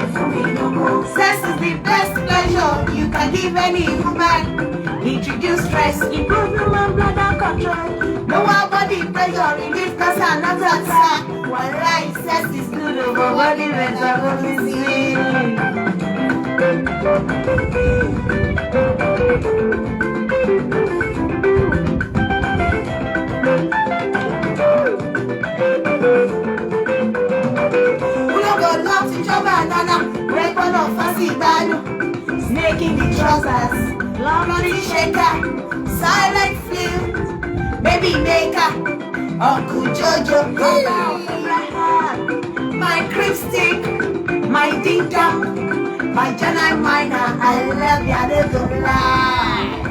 Sex is the best pleasure you can give any woman. Introduce stress, improve human blood control. Lower body pressure, relieve cancer and other attack. Walai, sex is good over body metabolism. Making the trousers, laundry shaker, silent flute, baby maker, Uncle Jojo, my creep stick, my ding dong, my Jedi minor, I love ya, little lie.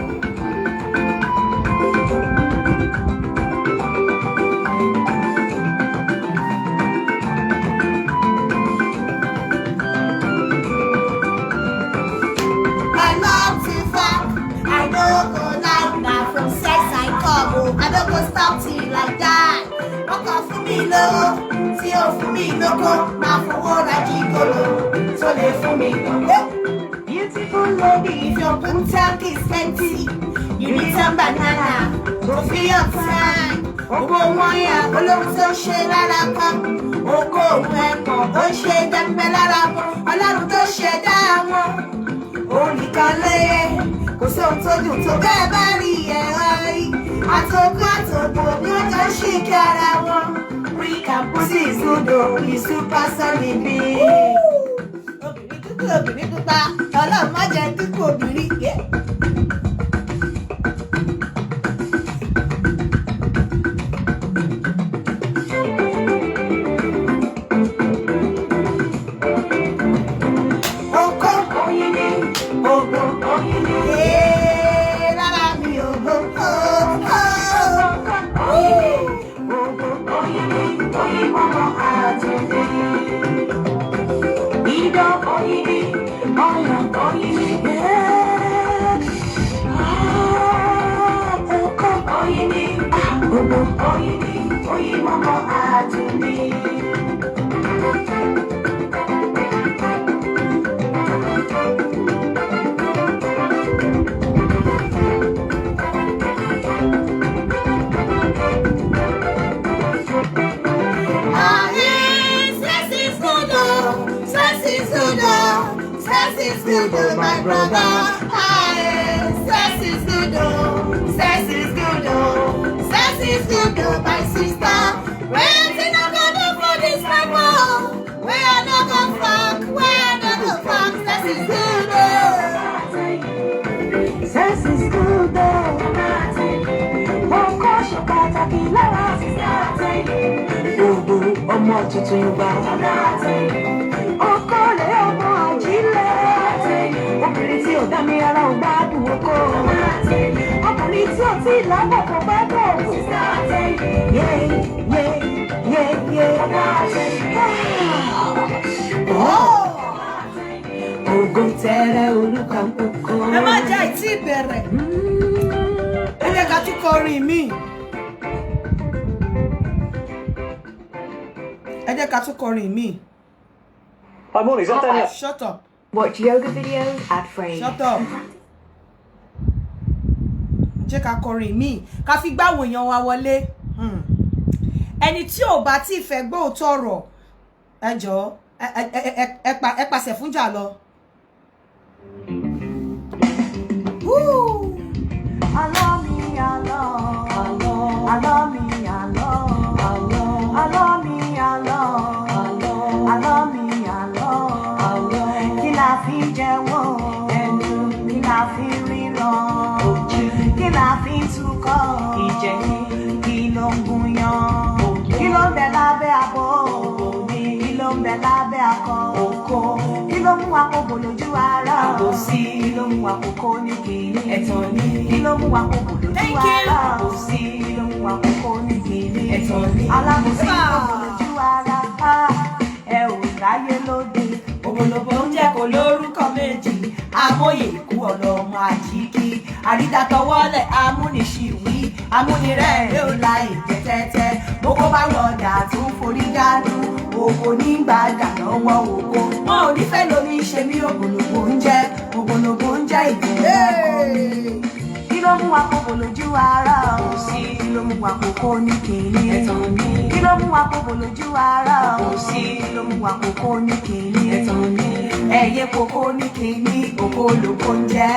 I don't go stop till like that. Walk off for me low, see off for me loco. Now for all I keep go, so they for me loco. Beautiful lady, if your boom tank is empty, you need some banana. Go for your time. Ogo wanya, olo so she la la pa. Ogo weko, o she dem be la la pa. Olaru to she da mo. Only can lay, go so to do to be bari eh. Atoko, you don't shake out one. We can put this good, we super solid. Obìnrin tó bá ọlọ́run má jẹ́ kíkó obìnrin yẹ. My brother, sex is good, oh, sex is good, oh, sex is good, oh, my sister. Waiting not gonna for this level. We are not gonna fuck, we are not gonna fuck. Sex is good, oh, sex is good, oh. Of course, you got to be like us. Oh, ọmọ tuntun Yorùbá. Ọkọ rẹ̀ ọmọ àjílẹ̀. Ọkùnrin tí ò dá mi ara ò gbádùn oko. Ọkùnrin tí ò tí ì lábọ̀ kò gbádùn òkú. ògo tẹrẹ olùkọ́ kókó. Ẹ má jẹ́ àìtí ìbẹ̀rẹ̀. Ẹ jẹ́ ká tún kọrin mi. Ẹ jẹ́ ká tún kọrin mi. Shut up. Watch yoga videos ad-free. Shut up. Jẹ́ ká kọrin mi. Ká fi gbáwọn èèyàn wa wọlé. Ẹni tí ò bá tí fẹ́ gbọ́ òótọ́ ọ̀rọ̀, ẹ jọ̀ọ́ ẹ pàṣẹ fún jà lọ. Alọ́ mi alọ́, alọ́ mi alọ́, alọ́ mi alọ́, alọ́ mi alọ́, kí la fi jẹ́wọ́ ẹnu, kí la fi ríran ojú, kí la fi túkọ̀ ìjẹ́, kí ló ń gúnyán, kí ló ń bẹ lábẹ́ abọ́, kí ló ń bẹ lábẹ́ akọ oko, kí ló mú àkókò lójú ara àbòsí, kí ló mú àkókò ní kìíní ẹ̀tàn ní, kí ló mú àkókò lójú ara àbòsí, kí ló mú àkókò ní kìíní ẹ̀tàn ní, alábòsí àkókò lójú ara ẹ ò ráyé lóde. Ògbólógbò ń jẹ́ kó lórúkọ méjì, amóye ikú ọlọ́mọ àjíkí, àrídàtọwọ́lẹ̀ amúnisìwí, amúnirẹ́ ò la ìjẹ́ tẹ́tẹ́, gbogbo bá wọ̀dà tó ń forí dánú, ògo nígbàdà lọ́wọ́ ògo, wọn ò nífẹ̀ẹ́ lómi ṣe mí ògbólógbò ń jẹ́ ìdílé. Kí ló mú àkókò lójú ara òsì, kí ló mú àkókò ní kìíní ẹ̀tàn ní, kí ló mú àkókò lójú ara òsì, kí ló mú àkókò ní kìíní ẹ̀tàn ní, ẹ̀yẹ kókó ní kìíní ògo lóko ń jẹ́.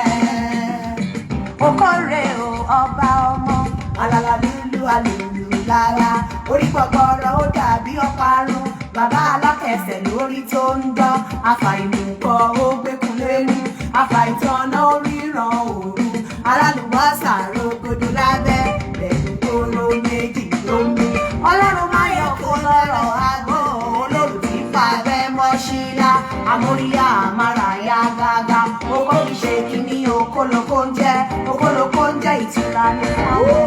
Okore o ọba ọmọ, alala lulu alulu lala, orí gbọgbọrọ ó dàbí ọparun, bàbá alákẹsẹ̀ lórí tó ń dán, àfàìmùkọ ó gbẹkùn lẹ́nu, àfàìtọ́nà ó ríran òru, alálùbọ́sà rògbòdò lábẹ́ bẹ̀rù kóró méjì ló ń mú, ọlọ́run máa yọ kó lọ́rọ̀ àgbọ̀, olóòrùn ti fa abẹ́ mọ́ sílá, amóríyá àmàràyá gágá, okó kì í ṣe kíní okólókó ń jẹ́ ìtura ní fáwọn.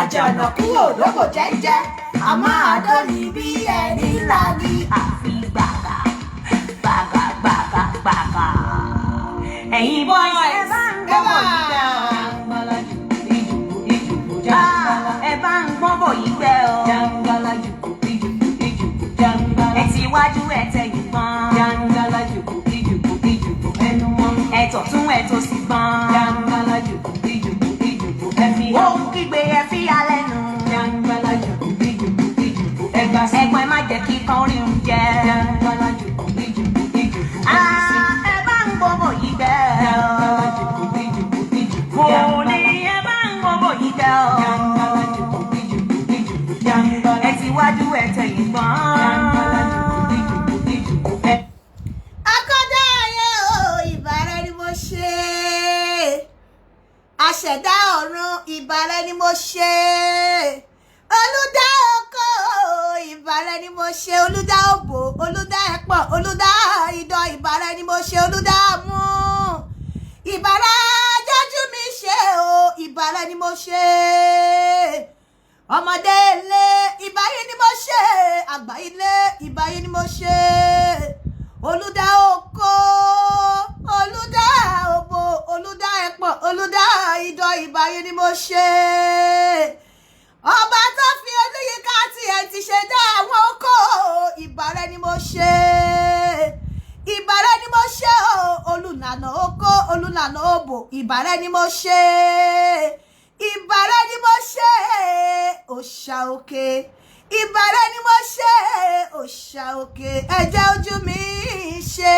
Àjànàkú òdòkò jẹ́jẹ́, àmọ́ àdó ni bí ẹni ńlá ní àfi gbàgà gbàgà gbàgà gbàgà. Ẹ̀yin boys ẹ bá ń gbọ́bọ̀ yìí gbẹ́ ọ. Ẹ bá ń gbọ́bọ̀ yìí gbẹ́ ọ. Ẹ ti wájú ẹ tẹ̀yìn gbọ́n. Ẹ tọ̀tún ẹ tòsì gbọ́n. Ohun kígbe ẹ fi alẹ́ nù. Ẹ̀gbọ́n ẹ má jẹ́ kí kan rí oúnjẹ. Ẹ bá ń gbọ́bọ̀ yìí gbẹ́ ọ. Mo ní ẹ bá ń gbọ́bọ̀ yìí gbẹ́ ọ. Ẹ ti wájú ẹ tẹ̀yìn gbọ́n. Akọ́dá ayé o, ìbàrẹ̀ ni mo ṣe. Aṣẹ̀dá ọ̀run, ìbàrẹ̀ ni mo ṣe. Olùdá oko, ìbàrẹ̀ ni mo ṣe. Olùdá òbò, olùdá ẹ̀pọ̀, olùdá idọ̀, ìbàrẹ̀ ni mo ṣe. Olùdá mú, ìbàrẹ̀ jẹ́jú mi ṣe o, ìbàrẹ̀ ni mo ṣe. Ọmọdé ilé, ìbáyé ni mo ṣe. Àgbà ilé, ìbáyé ni mo ṣe. Olùdá oko, olùdá òbò, olùdá ẹ̀pọ̀, olùdá idọ̀, ìbáyé ni mo ṣe. Ọba tó fi Olúyinká tiẹ̀ ti ṣe dá àwọn oko, ìbàrẹ̀ ni mo ṣe. Ìbàrẹ̀ ni mo ṣe o, olùlànà oko, olùlànà òbò, ìbàrẹ̀ ni mo ṣe. Ìbàrẹ̀ ni mo ṣe, òòṣà òkè. Ìbàrẹ̀ ni mo ṣe, òòṣà òkè. Ẹ̀jẹ̀ ojú mi ṣe.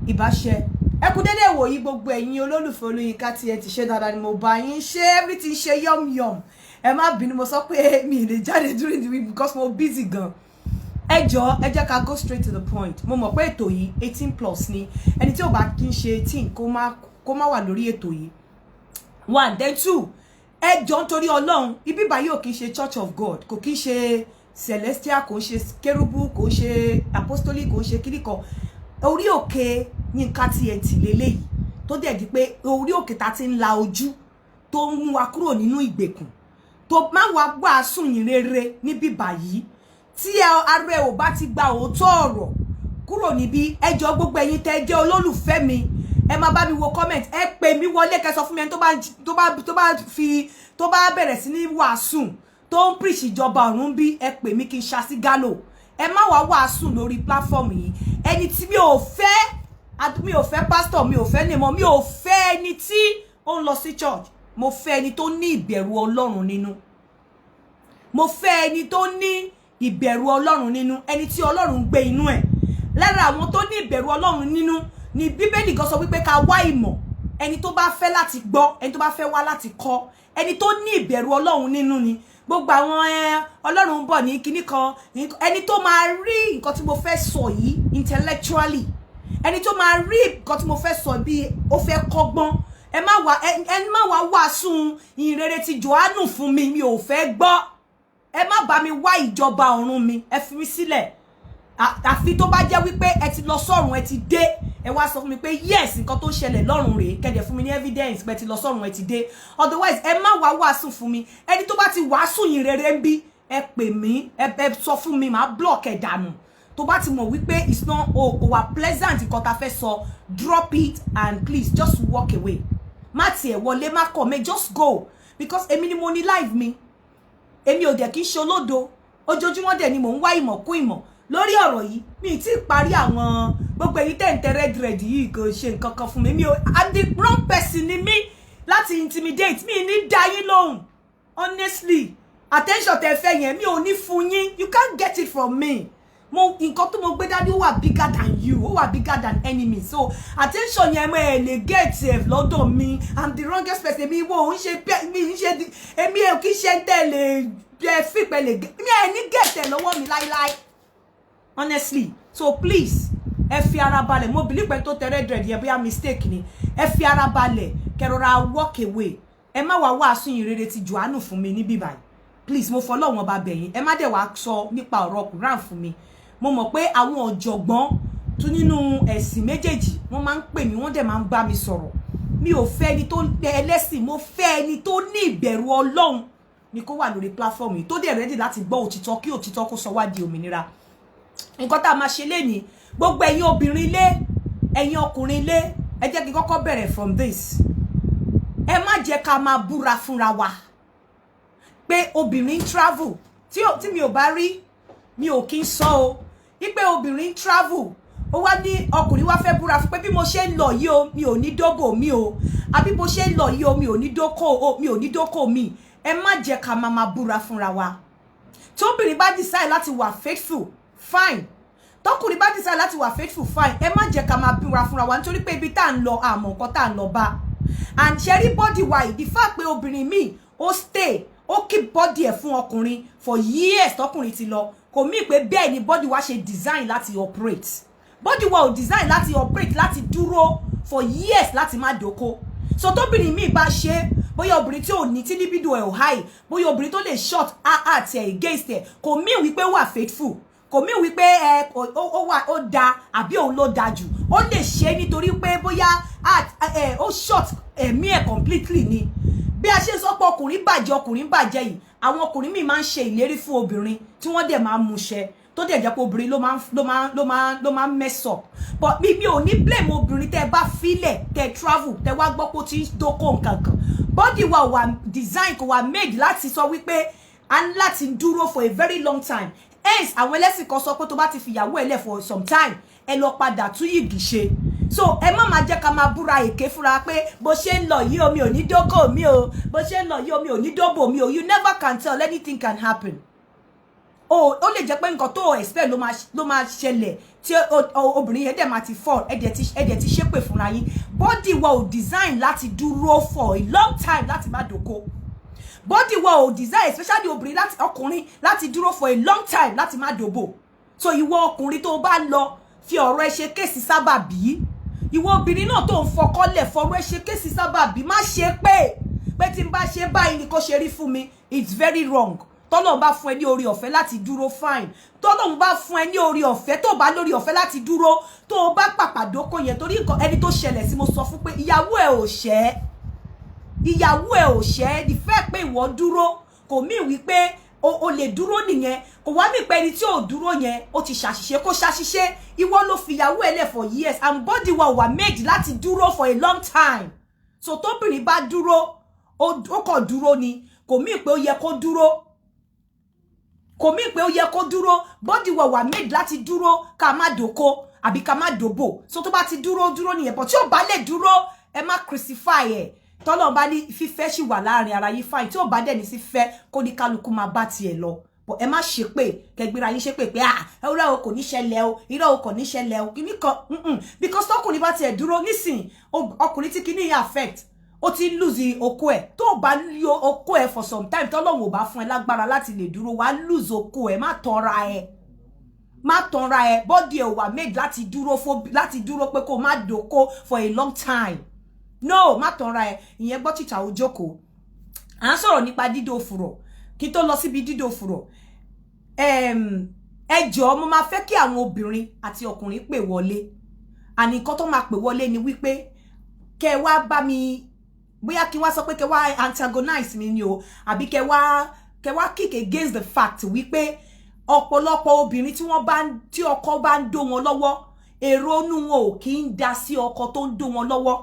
Ìbáṣẹ. Ẹ kú dédé wò yí gbogbo ẹ̀yin olólùfẹ́ Olúyinká tí ẹ ti ṣe dáadáa ni mo bá yín ṣe, everything ṣe yum. Ẹ má bínú, mo sọ pé mi lè jáde during the week because mo busy gan. Ẹ jọ̀ọ́, ẹ jẹ́ ká go straight to the point. Mo mọ̀ pé ètò yìí 18+ ni. Ẹni tí ò bá kí ń ṣe 18 kó má wà lórí ètò yìí. 1 then 2. Ẹ jọ̀ọ́ nítorí Ọlọ́run, ibi báyìí ò kí ń ṣe Church of God, kò kí ń ṣe Celestial, kò ń ṣe Kérúbù, kò ń ṣe Apostolic, kò ń ṣe kíríkọ. Orí òkè Yínká TNT lélẹ́yìí. tó dẹ̀ di pé orí òkè ta ti ń la ojú tó ń mú wa kúrò nínú ìgbèkùn tó má wá wàásù yìn rere níbí báyìí tí ara ẹ ò bá ti gba òótọ́ ọ̀rọ̀ kúrò níbí ẹjọ́ gbogbo ẹ̀yin tẹ́ jẹ́ olólùfẹ́ mi ẹ má bá mi wo comment ẹ pè mí wọlé kẹ́ sọ fún mi ẹni tó bá bẹ̀rẹ̀ sí ní wàásù tó ń preach ìjọba ọ̀run bí ẹ pè mí kí n ṣá sí gálò ẹ má wá wàásù lórí platform yìí ẹni tí mi ò fẹ́ pastor mi ò fẹ́ nìmọ̀ mi ò fẹ́ ẹni tí ó ń lọ sí church mo fẹ́ ẹni tó ní ìbẹ̀rù Ọlọ́run nínú mo fẹ́ ẹni tó ní ìbẹ̀rù Ọlọ́run nínú ẹni tí Ọlọ́run gbé inú ẹ̀ lára àwọn tó ní ìbẹ̀rù Ọlọ́run nínú ni Bíbélì gan sọ wípé ká wá ìmọ̀ ẹni tó bá fẹ́ láti gbọ́ ẹni tó bá fẹ́ wá láti kọ́ ẹni tó ní ìbẹ̀rù Ọlọ́run nínú ni gbogbo àwọn Ọlọ́run ń bọ̀ ní kinní kan ẹni tó máa rí nǹkan tí mo fẹ́ sọ yìí intellectually ẹni tó máa rí nǹkan tí mo fẹ́ sọ bí ó fẹ́ kọ́gbọ́n ẹ má wá wàásù ìrere ti Jòhánù fún mi mi ò fẹ́ gbọ́ ẹ má bá mi wá ìjọba ọ̀run mi ẹ fi mi sílẹ̀ àfi tó bá jẹ́ wípé ẹ ti lọ sọ́run ẹ ti dé ẹ wá sọ fún mi pé yes nǹkan tó ṣẹlẹ̀ lọ́run rèé kẹ́dẹ̀ fún mi ní evidence pé ẹ ti lọ sọ́run ẹ ti dé otherwise ẹ má wá wàásù fún mi ẹni tó bá ti wàásù yìn rere ń bí ẹ pè mí ẹ sọ fún mi màá block ẹ dànù tó bá ti mọ̀ wípé it's not wà pleasant nǹkan tá fẹ́ sọ drop it and please just walk away má tiẹ̀ wọlé má kọ̀ mẹ́ just go because èmi ni mo ní live mi èmi ò dẹ̀ kí n ṣe olódo ojoojúmọ́ dẹ̀ ni mò ń wá ìmọ̀ kún ìmọ̀ lórí ọ̀rọ̀ yìí mi ti parí àwọn gbogbo èyí tẹ̀ red yìí kò ṣe nǹkan kan fún mi mi ò I'm the wrong person ni mi láti intimidate mi ní dá yín lóhùn honestly attention tẹ́ fẹ́ yẹn mi ò ní fún yín you can't get it from me mo nǹkan tó mo gbé dání ó wà bigger than you ó wà bigger than enemy so attention yẹn mo ẹ lè get lọ́dọ̀ mi I'm the wrongest person mi wo ń ṣe mi ń ṣe èmi ò kí ṣe tẹ̀lé fi pẹ̀lẹ́ mi ẹ ní get lọ́wọ́ mi láíláí honestly so please ẹ fi ara balẹ̀ mo believe pé tó tẹ red yẹn bóyá mistake ni ẹ fi ara balẹ̀ kẹrọra walk away ẹ má wá wàásù ìrere ti Jòhánù fún mi níbí báyìí please mo fọlọ́wọ́n bá bẹ̀yìn ẹ má dẹ̀ wá sọ nípa ọ̀rọ̀ Quran fún mi mo mọ̀ pé àwọn ọ̀jọ̀gbọ́n tún nínú ẹ̀sìn méjèèjì wọ́n máa ń pè mí wọ́n dẹ̀ máa ń bá mi sọ̀rọ̀ mi ò fẹ́ ẹni tó ẹlẹ́sìn mo fẹ́ ẹni tó ní ìbẹ̀rù Ọlọ́run ni kó wà lórí platform yìí tó dẹ̀ ready láti gbọ́ òtítọ́ kí òtítọ́ kó sọ wá di òmìnira nǹkan tá a máa ṣe lénìí gbogbo ẹ̀yin obìnrin ilé ẹ̀yin ọkùnrin ilé ẹ jẹ́ kí n kọ́kọ́ bẹ̀rẹ̀ from this ẹ má jẹ́ ká máa búra fúnra wa pé obìnrin travel tí mi ò bá rí mi ò kí ń sọ o wípé obìnrin travel ó wá ní ọkùnrin wá fẹ́ búra fún pé bí mo ṣe ń lọ yìí o mi ò ní dógò mi o àbí mo ṣe ń lọ yìí o mi ò ní dókò mi ẹ má jẹ́ ká máa búra fúnra wa tóbìnrin bá decide láti wà faithful fine tọkùnrin bá decide láti wà faithful fine ẹ má jẹ́ ká máa búra fúnra wa nítorí pé ibi tá à ń lọ àmọ́ nǹkan tá à ń lọ bá and ṣẹ́rí body wise the fact pé obìnrin míì ó stay ó keep body ẹ̀ fún ọkùnrin for years tọkùnrin ti lọ kò mí pé bẹ́ẹ̀ ni body wa ṣe design láti operate body wa ò design láti operate láti dúró for years láti má dóko so tóbìnrin míì bá ṣe bóyá obìnrin tí ò ní tí libido ẹ̀ ò high bóyá obìnrin tó lè short heart ẹ̀ against ẹ̀ kò mí wípé wà faithful kò mí wípé ó da àbí òun ló da jù ó lè ṣe nítorí pé bóyá ó short ẹ̀mí ẹ̀ completely ni bí a ṣe sọ pé ọkùnrin bàjẹ́ yìí àwọn ọkùnrin míì máa ń ṣe ìlérí fún obìnrin tí wọ́n dẹ̀ máa ń múṣẹ tó dẹ̀ jẹ́ pé obìnrin ló máa ń mess up but mi ò ní blame obìnrin tẹ́ bá filẹ̀ tẹ́ travel tẹ́ wá gbọ́ pé ó ti ń dókò nǹkankan body wa wà design kò wà made láti sọ wípé a ní láti dúró for a very long time hence àwọn ẹlẹ́sìn kan sọ pé tó bá ti fìyàwó ẹ̀ lẹ̀ for some time ẹ lọ padà tún yìgì ṣe so ẹ má máa jẹ́ ká máa búra èké fúnra pé bó ṣe ń lọ yìí o mi ò ní dógò mi o bó ṣe ń lọ yìí o mi ò ní dóbò mi o you never can tell anything can happen ó lè jẹ́ pé nǹkan tó expect ló máa ṣẹlẹ̀ tí obìnrin yẹn dẹ̀ máa ti fall ẹ̀dẹ̀ ti ṣépè fúnra yín body wa ò design láti dúró for a long time láti má dóko body wa ò design especially obìnrin ọkùnrin láti dúró for a long time láti má dóbò so ìwọ ọkùnrin tó bá lọ fi ọ̀rọ̀ ẹ ṣe kéèsì sábàbí ìwọ obìnrin náà tó ń fọkọ́lẹ̀ fọ̀rọ̀ ẹ ṣe kéèsì sábàbí má ṣe pé tí n bá ṣe báyìí ni kò ṣe rí fún mi it's very wrong tọ́lọ́run bá fún ẹ ní orí ọ̀fẹ́ láti dúró fine tọ́lọ́run bá fún ẹ ní orí ọ̀fẹ́ tó bá lórí ọ̀fẹ́ láti dúró tó bá pàpàdókò yẹn torí ẹni tó ṣẹlẹ̀ sí mo sọ fún pé ìyàwó ẹ ò ṣẹ́ the fact pé ìwọ dúró kò mí wípé o lè dúró nìyẹn kò wá mí pé ẹni tí ò dúró yẹn ó ti ṣàṣìṣe kó ṣàṣìṣe ìwọ ló fi ìyàwó ẹ lẹ̀ for years and body wa wà made láti dúró for a long time so tóbìnrin bá dúró ó kàn dúró ni kò mí pé ó yẹ kó dúró body wa wà made láti dúró ká má dóko àbí ká má dòbò so tó bá ti dúró nìyẹn but tí ó bá lè dúró ẹ má crucify ẹ tọ́lọ́run bá ní fífẹ́ sì wà láàrin ara yín fine tí ó bá dẹ̀ ní sí fẹ́ kó ní kálukú máa bá tiẹ̀ lọ but ẹ má ṣépè kẹgbéra yín ṣépè pé irọ́ o kò ní ṣẹlẹ̀ o irọ́ o kò ní ṣẹlẹ̀ o kíní kan because tọkùnrin bá tiẹ̀ dúró nísìn ọkùnrin tí kíní yẹn affect ó ti lose okó ẹ̀ tó bá lo okó ẹ̀ for some time tọ́lọ́run ò bá fún ẹ lágbára láti lè dúró wàá lose okó ẹ̀ má tanra ẹ body ẹ̀ wà made láti dúró pé kó má dóko for a long time no má tanra ẹ ìyẹn gbọ́ títà ó jókòó à ń sọ̀rọ̀ nípa dídò fùrọ̀ kí tó lọ síbi dídò fùrọ̀ ẹ jọ̀ọ́ mo máa fẹ́ kí àwọn obìnrin àti ọkùnrin pè wọlé àní nǹkan tó máa pè wọlé ni wípé kẹ wá bá mi bóyá kí wá sọ pé kẹ wá antagonize mi ni o àbí kẹ wá kick against the fact wípé ọ̀pọ̀lọpọ̀ obìnrin tí ọkọ bá ń dó wọn lọ́wọ́ èrò inú wọn ò kí ń dá sí ọkọ tó ń dó wọn lọ́wọ́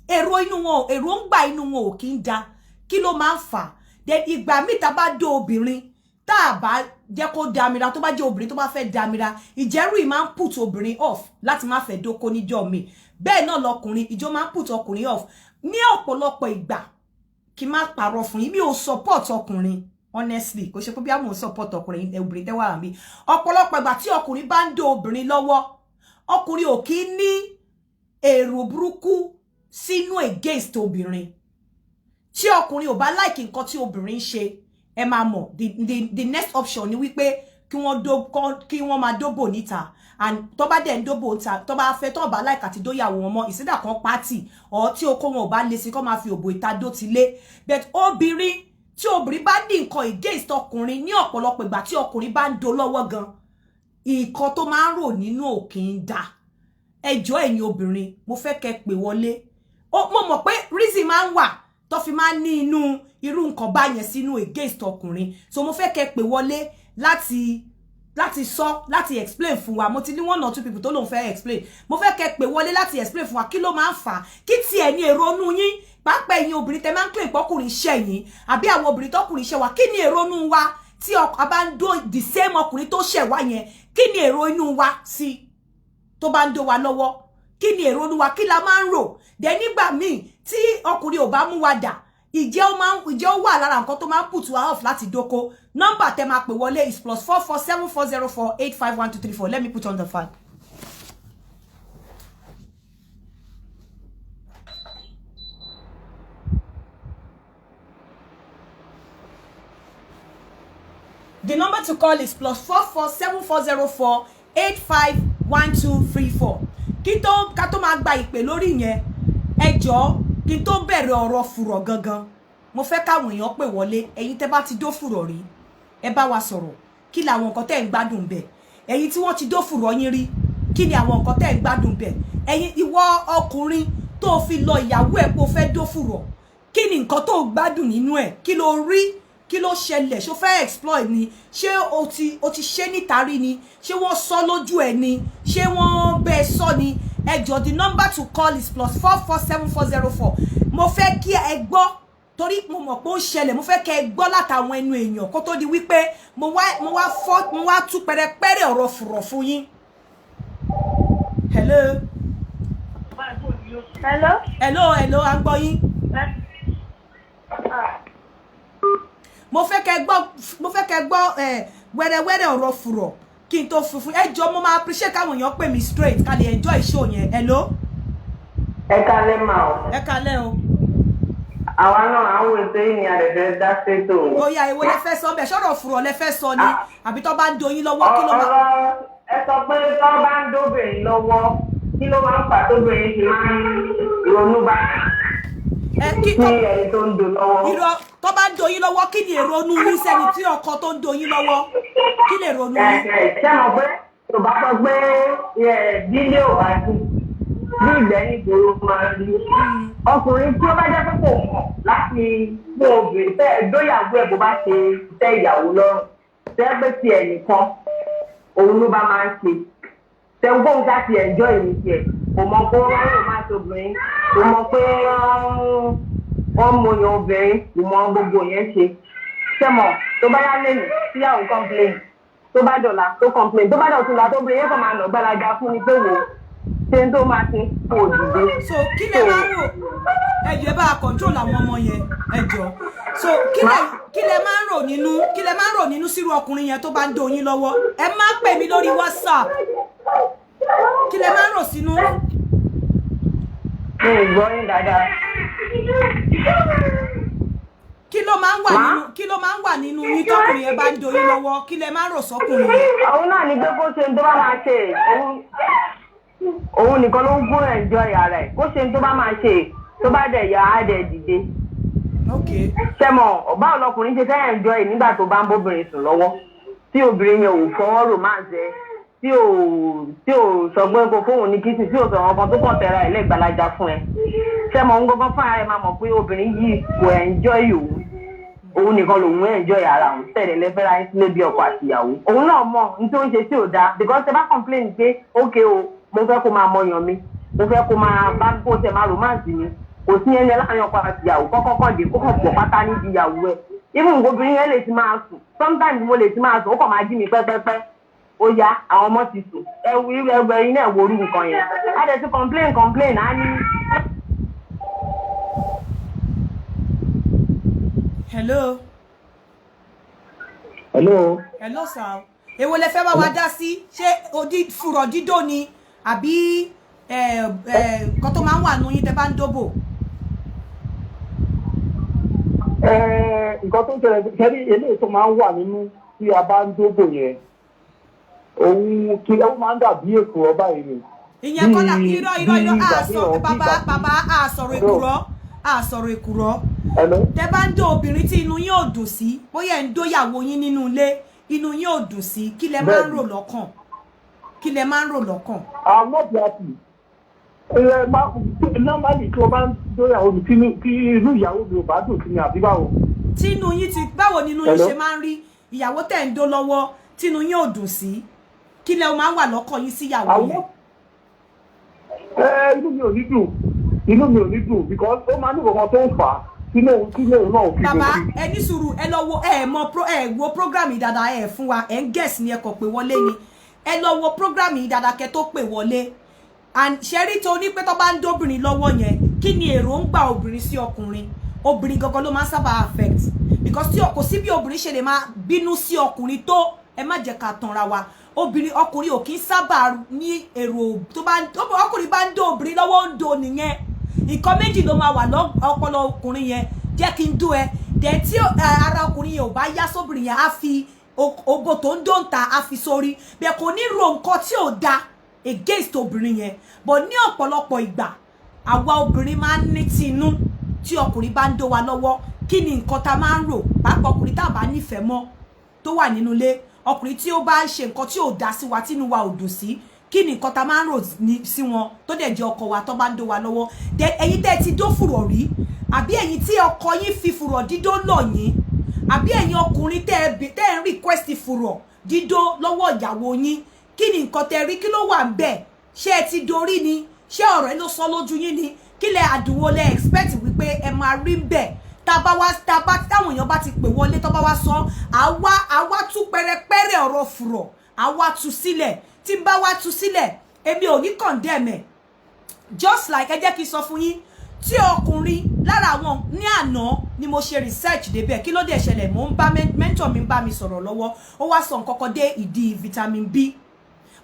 èròǹgbà inú wọn ò kí ń da kí ló máa ń fà then ìgbà míì tá bá dó obìnrin tá a bá jẹ́ kó damira tó bá jẹ́ obìnrin tó bá fẹ́ damira ìjẹ́rù ì máa ń put obìnrin off láti má fẹ́ dóko níjọ́ mi bẹ́ẹ̀ náà lọkùnrin ìjọ máa ń put ọkùnrin off ní ọ̀pọ̀lọpọ̀ ìgbà kí má parọ́ fún yín mi ò support ọkùnrin honestly kò ṣe pé bí àwọn support ọkùnrin obìnrin tẹ́wà àmì ọ̀pọ̀lọpọ̀ ìgbà tí ọkùnrin bá ń dó obìnrin lọ́wọ́ ọkùnrin ò kí ní èrò burúkú sínú against obìnrin tí ọkùnrin ò bá like nǹkan tí obìnrin ṣe ẹ máa mọ̀ the next option ni wípé kí wọ́n máa dóbò níta and tó bá dẹ̀ ń dóbò níta tó bá fẹ́ tó bá like àti dóyàwó wọn mọ́ ìsídà kan pátì ọ̀ tí okó wọn ò bá lè sí kó máa fi òbò ìta dó ti lé but obìnrin tí obìnrin bá ní nǹkan against ọkùnrin ní ọ̀pọ̀lọpọ̀ ìgbà tí ọkùnrin bá ń do lọ́wọ́ gan nǹkan tó máa ń rò nínú òkè ń dà ẹjọ́ ẹ̀yin obìnrin mo fẹ́ kẹ́ pè wọlé mo mọ̀ pé reason máa ń wà tó fi máa ń ní inú irú nǹkan bá yẹn sínú against ọkùnrin so mo fẹ́ kẹ́ pè wọlé láti explain fún wa mo ti ní 1 or 2 people tó lóun fẹ́ explain mo fẹ́ kẹ́ pè wọlé láti explain fún wa kí ló máa ń fà kí tiẹ̀ ní èrònú yín pàápàá ẹ̀yin obìnrin tẹ́ máa ń claim pọ́kùnrin iṣẹ́ yín àbí àwọn obìnrin tọ́kùnrin iṣẹ́ wa kí ni èrònú wa tí a bá ń dó the same ọkùnrin tó ṣẹ̀ wá yẹn kí ni èrò inú wa sí tó bá ń dó wa lọ́wọ́ kí ni èrò inú wa kí la máa ń rò dẹ̀ nígbà míì tí ọkùnrin ò bá mú wa dà ìjẹ́ ó wà lára nǹkan tó máa ń put wa off láti dóko nọ́mbà tẹ́ máa pè wọlé is +447404851234 let me put on the phone. The number to call is +447404851234. Ká tó máa gba ìpè lórí yẹn ẹ jọ̀ọ́ kí n tó bẹ̀rẹ̀ ọ̀rọ̀ fùrọ̀ gangan mo fẹ́ káwọn èèyàn pè wọlé ẹ̀yin tẹ́ bá ti dó fùrọ̀ rí ẹ bá wa sọ̀rọ̀ kí làwọn nǹkan tẹ́ ń gbádùn bẹ̀ ẹ̀yin tí wọ́n ti dó fùrọ̀ yín rí kí ni àwọn nǹkan tẹ́ ń gbádùn bẹ̀ ẹ̀yin ìwọ ọkùnrin tó fi lọ ìyàwó ẹ̀ pé ó fẹ́ dó fùrọ̀ kí ni nǹkan tó gbádùn nínú ẹ̀ kí ló rí kí ló ṣẹlẹ̀ ṣó fẹ́ exploit ni ṣé o ti ṣe nítarí ni ṣé wọ́n sọ lójú ẹ̀ ni ṣé wọ́n bẹ́ẹ̀ sọ ni ẹ jọ̀ọ́ the number to call is +447404 mo fẹ́ kí ẹ gbọ́ torí mo mọ̀ pé ó ṣẹlẹ̀ mo fẹ́ kí ẹ gbọ́ látàwọn ẹnu èèyàn kó tó di wípé mo wá tú pẹrẹpẹrẹ ọ̀rọ̀ fùrọ̀ fún yín. hello à ń gbọ́ yín. mo fẹ́ kẹ́ gbọ́ wẹ́rẹ́wẹ́rẹ́ ọ̀rọ̀ fùrọ̀ kí n tó funfun ẹ jọ̀ọ́ mo máa appreciate káwọn èèyàn pè mí straight ká lè enjoy show yẹn. hello. ẹ kálẹ́ mà o. ẹ kálẹ́ o. àwa náà àwọn ètò yìí ni àdẹ̀dẹ̀ dá sétò. bóyá èwo lẹ fẹ́ sọ bẹ́ẹ̀ sọ̀rọ̀ fùrọ̀ lẹ fẹ́ sọ ni àbí tó bá ń doyin lọ́wọ́ kí ló máa. ọ̀rọ̀ ẹ sọ pé tó bá ń dóbìnrin lọ́wọ́ kí ló máa ń fà tóbìnrin fi máa ń ronú bá. tí ẹni tó ń do lọ́wọ́. Irọ́ tó bá ń do yín lọ́wọ́ kí ni èrò inú yín sẹ́ni tí ọkọ tó ń do yín lọ́wọ́ kí lè ronú yín. Ṣé mo pé tó bá sọ pé bílé ò bá dùn bí ìgbẹ́ni ìgboro máa ń rí ọkùnrin tí ó bá jẹ́ pé kò mọ̀ láti mú obìnrin fẹ́ dóyàwó ẹ̀ bó bá ṣe tẹ́ ìyàwó lọ́rùn tẹ́ pé ti ẹ̀ nìkan òun ló bá máa ń ṣe tẹ́ gbóhùn ká ti ẹ̀jọ́ ìrìn tiẹ̀ kò mọ̀ pé wọ́n yóò máa ṣe obìnrin kò mọ̀ pé wọ́n mú yan obìnrin kò mọ̀ gbogbo yẹn ṣe sẹ́mọ̀ tó bá yá lẹ́nu síyàwó complain tó bá dọ̀là tó complain tó bá dọ̀túnla tó bẹ̀rẹ̀ yẹn kàn máa nà gbálaga fún ni pé wò ṣe ń tó máa ṣe kó o dìde. So kí lè máa ń rò ẹjọ ẹ bá control àwọn ọmọ yẹn ẹjọ so kí lè máa ń rò nínú sírú ọkùnrin yẹn tó bá ń do yín lọ́wọ́ ẹ má pè mí lórí WhatsApp kí lè máa ń rò sínú. mi ò gbọ́ yín dáadáa. kí ló máa ń wà nínú yín tọkùnrin yẹn bá ń do yín lọ́wọ́ kí lè máa ń rò sọ́kùnrin yẹn. òun náà ní pé kó ṣe ń tó bá máa ṣe òun nìkan ló ń gún enjoy ara ẹ̀ kó ṣe ń tó bá máa ṣe tó bá dẹ̀ yà á dẹ̀ dìde. sẹ́mọ̀ ọ̀bá ọlọkùnrin ṣe fẹ́ enjoy nígbà tó bá ń bóbìnrin sùn lọ́wọ́ tí obìnrin yẹn ò fọwọ́ romance ẹ̀ tí ò sọ pé kò fóun ní kìsì tí ò sọ ọkàn tó kàn tẹ̀ra ẹ̀ lẹ́gbàlájà fún ẹ. sẹ́mọ̀ ń gbọ́ngàn fún ara ẹ̀ máa mọ̀ pé obìnrin yìí kò enjoy òun nìkan lòun enjoy ara òun tẹ̀lé lẹ́fẹ́ra ẹ̀ sílé bí ọkọ àtìyàwó. òun náà mọ̀ ní tó ń ṣe tí ò dáa because ẹ bá complain pé okay o mo fẹ́ kó máa mọyàn mi mo fẹ́ kó máa bá kó tẹ̀ máa romance mi kò sí ẹni láàrin ọkọ àti ìyàwó kọ́kọ́ dé kó kàn pọ̀ pátá níbi ìyàwó ẹ̀ even obìnrin yẹn lè ti máa sùn sometimes mo lè ti máa sùn ó kàn máa jí mi pẹ́pẹ́pẹ́ ó yá àwọn ọmọ ti sùn ẹgbẹ́ iná ẹ̀ worú nǹkan yẹn á dẹ̀ ti complain á ní. hello sir èwo lẹ fẹ́ bá wa dá sí ṣé fùrọ̀ dídò ni àbí nǹkan tó máa ń wà nù yín tẹ́ bá ń dóbò. nǹkan tó ń ṣẹlẹ̀ kẹ́rí eléyìí tó máa ń wà nínú tí a bá ń dóbò yẹn òun kí ẹ máa ń dàbí èkó ọba yìí. ìyẹn kọ́lá irọ́ bàbá àsọ̀rọ̀ èkùrọ́ tẹ́ bá ń dó obìnrin tí inú yín ò dùn sí bóyá ẹ̀ ń dóyàwó yín nínú ilé inú yín ò dùn sí kí lẹ máa ń rò lọ́kàn I'm not happy. Normally tí o bá ń dóyàwó mi tí inú ìyàwó mi ò bá dùn sí mi àbí báwo. tí inú yín ti báwo nínú yín ṣe máa ń rí ìyàwó tẹ̀ ń dó lọ́wọ́ tí inú yín ò dùn sí kí lẹ máa ń wà lọ́kàn yín sí ìyàwó yẹn. inú mi ò ní dùn because ó máa ní nǹkan tó ń fà á kílẹ̀ náà ò fi bàbá ẹ ní sùúrù ẹ lọ wo wo program yìí dáadáa ẹ fún wa ẹ ń guess ni ẹ kò pé wọlé ni ẹ lọ wo program yìí dáadáa kẹ́ tó pè wọlé and ṣẹ́rí tó ní pé tó bá ń dóbìnrin lọ́wọ́ yẹn kí ni èròǹgbà obìnrin sí ọkùnrin obìnrin gangan ló máa ń sábà affect because tí kò sí bí obìnrin ṣe lè máa bínú sí ọkùnrin tó ẹ má jẹ́ ká tanra wa ọkùnrin ò kí ń sábà ní èrò tó bá ọkùnrin bá ń dó obìnrin lọ́wọ́ ń do nìyẹn nǹkan méjì ló máa wà lọ́pọlọ ọkùnrin yẹn jẹ́ kí n dó ẹ dẹ̀ tí ara ọkùnrin yẹn ò bá yá sóbìnrin yẹn á fi ogo tó ń dóǹta á fi sórí bẹ́ẹ̀ kò ní ro nǹkan tí ò da against obìnrin yẹn but ní ọ̀pọ̀lọpọ̀ ìgbà àwa obìnrin máa ń ní tinú tí ọkùnrin bá ń dó wa lọ́wọ́ kí ni nǹkan tá máa ń rò pàápàá ọkùnrin tá a bá nífẹ̀ẹ́ mọ́ tó wà nínú ilé ọkùnrin tí ó bá ń ṣe nǹkan tí ò dá sí wa tínú wa ò dùn sí kí ni nǹkan tá máa ń rò sí wọn tó dẹ̀ jẹ́ ọkọ wa tó bá ń dó wa lọ́wọ́ ẹ̀yin tẹ́ ti dó fùrọ̀ rí àbí ẹ̀yin tí ọkọ yín fi fùrọ̀ dídó lọ̀ yín àbí ẹ̀yin ọkùnrin tẹ́ ń request fùrọ̀ dídó lọ́wọ́ ìyàwó yín kí ni nǹkan tẹ́ rí kí ló wà ń bẹ̀ ṣé ẹ ti dorí ni ṣé ọ̀rọ̀ ẹ ló sọ lójú yín ni kí lẹ àdúwò lẹ expect wípé ẹ máa rí ń bẹ̀ táwọn èèyàn bá ti pè wọlé tó bá wá sọ àwa tú pẹrẹpẹrẹ ọ̀rọ̀ fùrọ̀ àwa tú sílẹ̀ tí n bá wá tú sílẹ̀ èmi ò ní condemn ẹ̀ just like ẹ jẹ́ kí n sọ fún yín tí ọkùnrin lára àwọn ní àná ni mo ṣe research débẹ̀ kí ló dé ṣẹlẹ̀ mo ń bá mentor mi ń bá mi sọ̀rọ̀ lọ́wọ́ ó wá sọ nǹkan kan dé ìdí vitamin B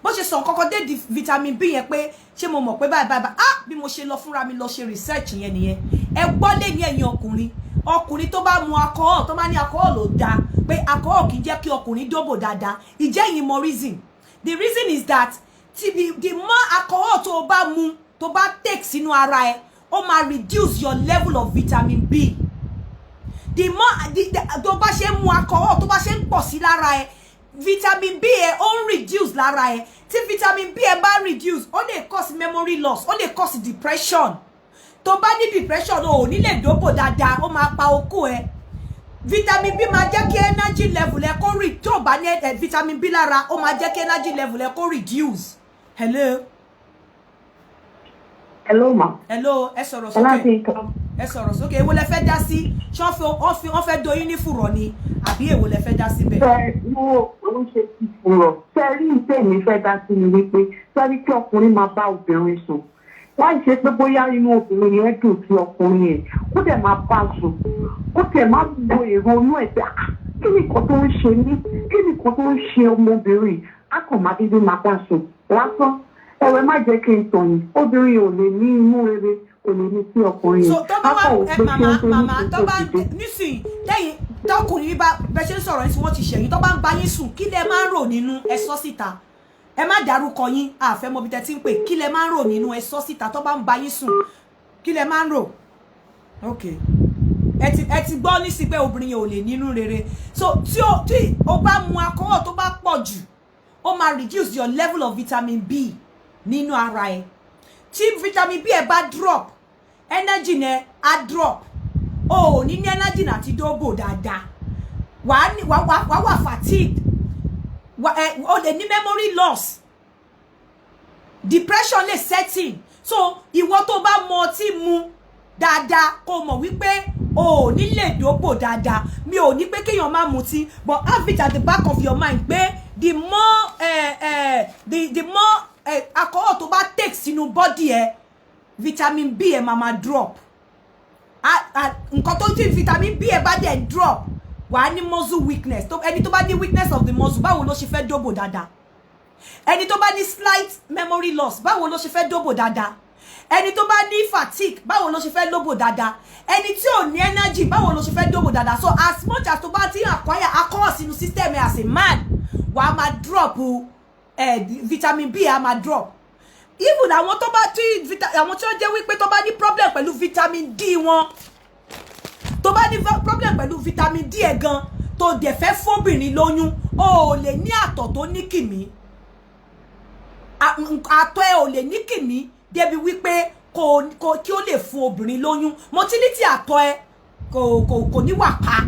bó ṣe sọ nǹkan kan dé ìdí vitamin B yẹn pé ṣé mo mọ̀ pé báyìí bí mo ṣe lọ fúnra mi lọ ṣe research yẹn nìyẹn ẹ gbọ́ lé ní ẹ̀yin ọkùnrin tó bá mu alcohol tó bá ní alcohol ò dáa pé alcohol kì í jẹ́ kí ọkùnrin dóbò dáadáa ìjẹ́ yìí mọ reason the reason is that the more alcohol tó bá mu tó bá take sínú ara ẹ ó máa reduce your level of vitamin B. The more tó bá ṣe mu alcohol, tó bá ṣe ń pọ̀ sí lára ẹ, vitamin B ẹ ó ń reduce lára ẹ. Tí vitamin B ẹ bá reduce, ó lè cause memory loss, ó lè cause depression. Tó bá ní depression, ó ní lè dóbò dáadáa, ó máa pa okó ẹ. Vitamin B máa jẹ́ kí energy level ẹ kó reduce. Tó bá ní vitamin B lára, ó máa jẹ́ kí energy level ẹ kó reduce. Hello. Hello ma. Hello, ẹ sọ̀rọ̀ sókè. Ẹ sọ̀rọ̀ sókè. Èwo lẹ fẹ́ dá sí? Ṣé wọ́n fẹ́ doyin ní fùrọ̀ ni àbí èwo lẹ fẹ́ dá sí bẹ́ẹ̀? Ṣé mo ń ṣe ti fùrọ̀? Ṣé rí ìfẹ́ mi fẹ́ dá sí mi wípé sẹ́rí kí ọkùnrin máa bá obìnrin sùn. Wọ́n ṣe pé bóyá inú obìnrin yẹn dùn sí ọkùnrin yẹn. Kó dẹ̀ máa bá sùn. Kó tẹ̀ máa bo èrò inú ẹ̀ pé kí ni nǹkan tó ń ṣe mí? Kí ni nǹkan tó ń ṣe ọmọbìnrin? A kàn máa dídí máa bá sùn. Lásán. Ẹ̀wẹ̀ má jẹ́ kí n tàn yín. Obìnrin ò lè ní inú rere, ò lè ní sí ọkùnrin yẹn. So tó bá wà màmá tó bá nísìnyí lẹ́yìn tọkùnrin bá bẹ ṣe ń sọ̀rọ̀ yín tí wọ́n ti ṣẹ̀yìn tó bá ń bá yín sùn kí lẹ máa ń rò nínú ẹ sọ síta. Ẹ má dárúkọ yín àfẹ́ mọ bí tẹ́ ti ń pè kí lẹ máa ń rò nínú ẹ sọ síta tó bá ń bá yín sùn kí lẹ máa ń rò. Okay. Ẹ ti gbọ́ ní sí pé obìnrin yẹn ò lè nínú rere. So tí o bá mu alcohol tó bá pọ̀ jù ó máa reduce your level of vitamin B nínú ara ẹ. Tí vitamin B ẹ bá drop energy ne á drop o ní ní energy na ti dóbò dáadáa wà fatigued o lè ní memory loss depression lè set in. So ìwọ tó bá mọ ọtí mu dáadáa kó mọ̀ wípé o ní lè dóbò dáadáa. Mi ò ní pé kéèyàn má mutí but have it at the back of your mind pé the more the more alcohol tó bá take sínú body ẹ vitamin B ẹ máa drop. Nǹkan tó ti vitamin B ẹ bá dẹ̀ drop wà ní muscle weakness. Ẹni tó bá ní weakness of the muscle báwo ló ṣe fẹ́ dóbò dáadáa? Ẹni tó bá ní slight memory loss báwo ló ṣe fẹ́ dóbò dáadáa? Ẹni tó bá ní fatigue báwo ló ṣe fẹ́ dóbò dáadáa? Ẹni tí ò ní energy báwo ló ṣe fẹ́ dóbò dáadáa? So as much as tó bá ti acquire alcohol sínú system ẹ as a man wà á máa drop vitamin B á máa drop. Even àwọn tó bá àwọn tí ó jẹ́ wípé tó bá ní problem pẹ̀lú vitamin D wọn tó bá ní problem pẹ̀lú vitamin D ẹ̀ gan tó dẹ̀ fẹ́ fóbìnrin lóyún o ò lè ní àtọ̀ tó ní kìmí àtọ̀ ẹ ò lè ní kìmí débi wípé kí ó lè fún obìnrin lóyún. Motility àtọ̀ ẹ kò ní wà pa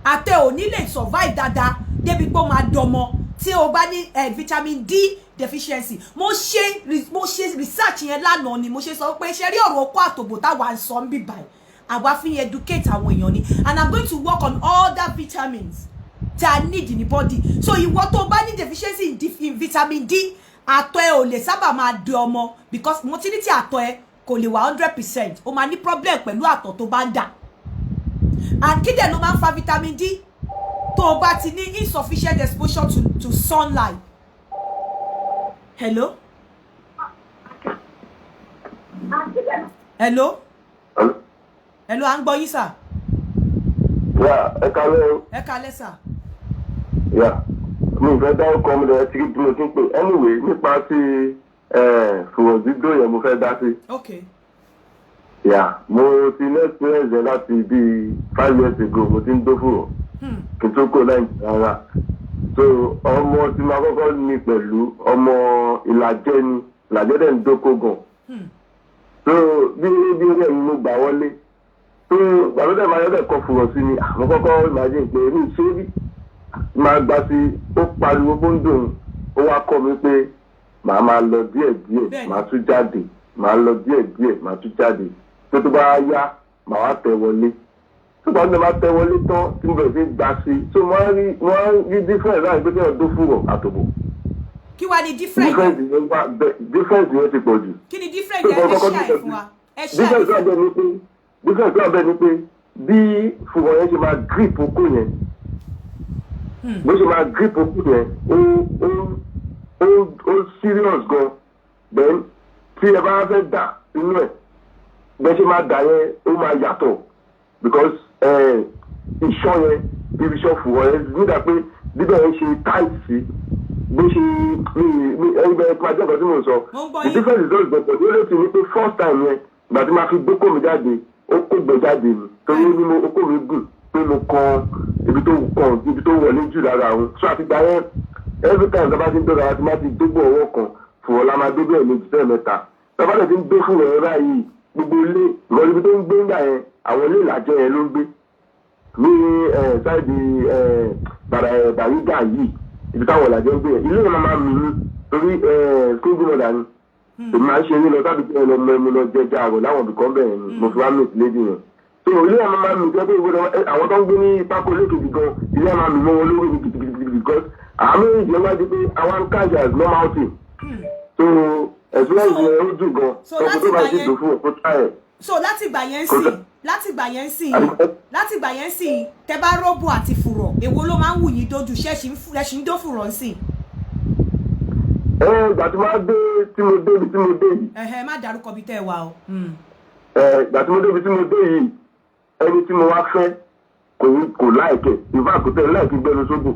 àtọ̀ ẹ ò ní lè survive dáadáa débi pé ó máa dọmọ tí o bá ní vitamin D deficiency. Mo ṣe research yẹn lánàá ni mo ṣe sọ pé ṣe rí ọ̀rọ̀ okó àtòbò táwa ń sọ ń bì báyìí àwa fi educate àwọn èèyàn ni and I'm going to work on all that vitamins that I need in the body. So ìwọ tó bá ní deficiency in vitamin D àtọ̀ ẹ ò lè sábà máa di ọmọ because motility àtọ̀ ẹ kò lè wà 100%. O máa ní problem pẹ̀lú àtọ̀ tó bá ń dà and kí dẹ̀ ló máa ń fa vitamin D tó bá ti ní insufficient exposure to sunlight. Hello? Hello? Hello, à ń gbọ́ yín sà. Yeah, ẹ kálẹ́ o. Ẹ kálẹ́ sà. Yeah, mi fẹ́ dá ọkọ mi lọ tí bí mo ti ń pè. Anyway, nípa ti fùrọ̀ dídó yẹn mo fẹ́ dá sí. Okay. Yeah, mo ti ní experience yẹn láti bíi 5 years ago mo ti ń dó fùrọ̀. Kì í tó kó Nàìjíríà. So ọmọ tí máa kọ́kọ́ ní pẹ̀lú ọmọ ìlàjẹ ni ìlàjẹ dẹ̀ ń dókó gan. So bí rẹ̀ ni mo gbà wọlé. So gbàgbọ́dẹ̀ máa yọ̀dẹ̀ kọ fùrọ̀ sí ni àwọn kọ́kọ́ imagine pé ní ìṣòrí máa gbà sí ó pariwo bó ń dùn ó wá kọ́ mi pé màá máa lọ díẹ̀díẹ̀ màá tún jáde màá lọ díẹ̀díẹ̀ màá tún jáde tó bá yá màá wá tẹ̀ wọlé. Ṣùgbọ́n ní máa tẹ wọlé tán tí mo bẹ̀rẹ̀ sí gbà sí so wọ́n rí difference láì pé kí wọ́n dó fúrọ̀ àtòbò. Kí wá ní difference yẹn ti pọ̀ jù. Kí ni difference yẹn ẹ ṣáà fún wa? Difference náà bẹ́ẹ̀ ni pé bí fúrọ̀ yẹn ṣe máa grip okó yẹn bó ṣe máa grip okó yẹn ó serious gan then tí ẹ bá fẹ́ dà inú ẹ̀ bẹ́ẹ̀ ṣe máa dà yẹn ó máa yàtọ̀ because iṣan yẹn bí iṣan fùwọ́ yẹn nígbà pé bíbẹ̀ yẹn ṣe tight sí bó ṣe ẹgbẹ́ ẹ̀ka jẹ́ ọ̀kan tí mo sọ the difference is just that ó lè ti ní pé first time yẹn ìgbà tí máa fi gbókò mi jáde ó kó gbẹ jáde ni torí ní mo okó mi gùn pé mo kan ibi tó wọlé jù lára òun so àti gbà yẹn every time tó bá ti ń dọ́ra àti má ti dógbò ọwọ́ kan fún ọ̀la máa dógbò ẹ̀ méjì sẹ́ẹ̀ mẹ́ta tó bá dẹ̀ ti ń gbé fún ẹ̀rọ báyìí gbogbo ilé ìrọ̀lẹ́ ibi tó ń gbé ńgbà yẹn àwọn ilé ìlàjẹ yẹn ló ń gbé ní sáìdì Bàrígà yìí ibi táwọn ìlàjẹ ń gbé yẹn ilé yẹn máa mì ní torí single mother ni èmi máa ń ṣe nílọ tábí pé ẹlọmọ ẹmu lọ jẹjẹ àrò láwọn ibìkan bẹ̀rẹ̀ ni mo fi wá mìtì lédi yẹn so ilé yẹn máa mì jẹ́ pé àwọn tó ń gbé ní pákó lẹ́kẹ̀ẹ́ gan ilé yẹn máa mì mọ́ wọn lórí ní gidigidi because àwọn méjì yẹn wá di pé àwọn kájà is normal thing so experience yẹn ó dùn gan ọkọ tó bá ti dùn fún ọkọ táyẹ̀. So láti ìgbà yẹn sì tẹ́ bá róbò àti fùrọ̀ èwo ló máa ń wù yín dojú ṣẹ́ṣin ń dó fùrọ̀ sí. Ìgbà tí máa dé tí mo dé ibi tí mo dé yìí. Má dárúkọ bí tẹ́ ẹ wà o. Ìgbà tí mo dé ibi tí mo dé yìí ẹni tí mo wá fẹ́ kò láìkẹ̀ ìfá kò tẹ̀ láìkí gbẹnu sóbò.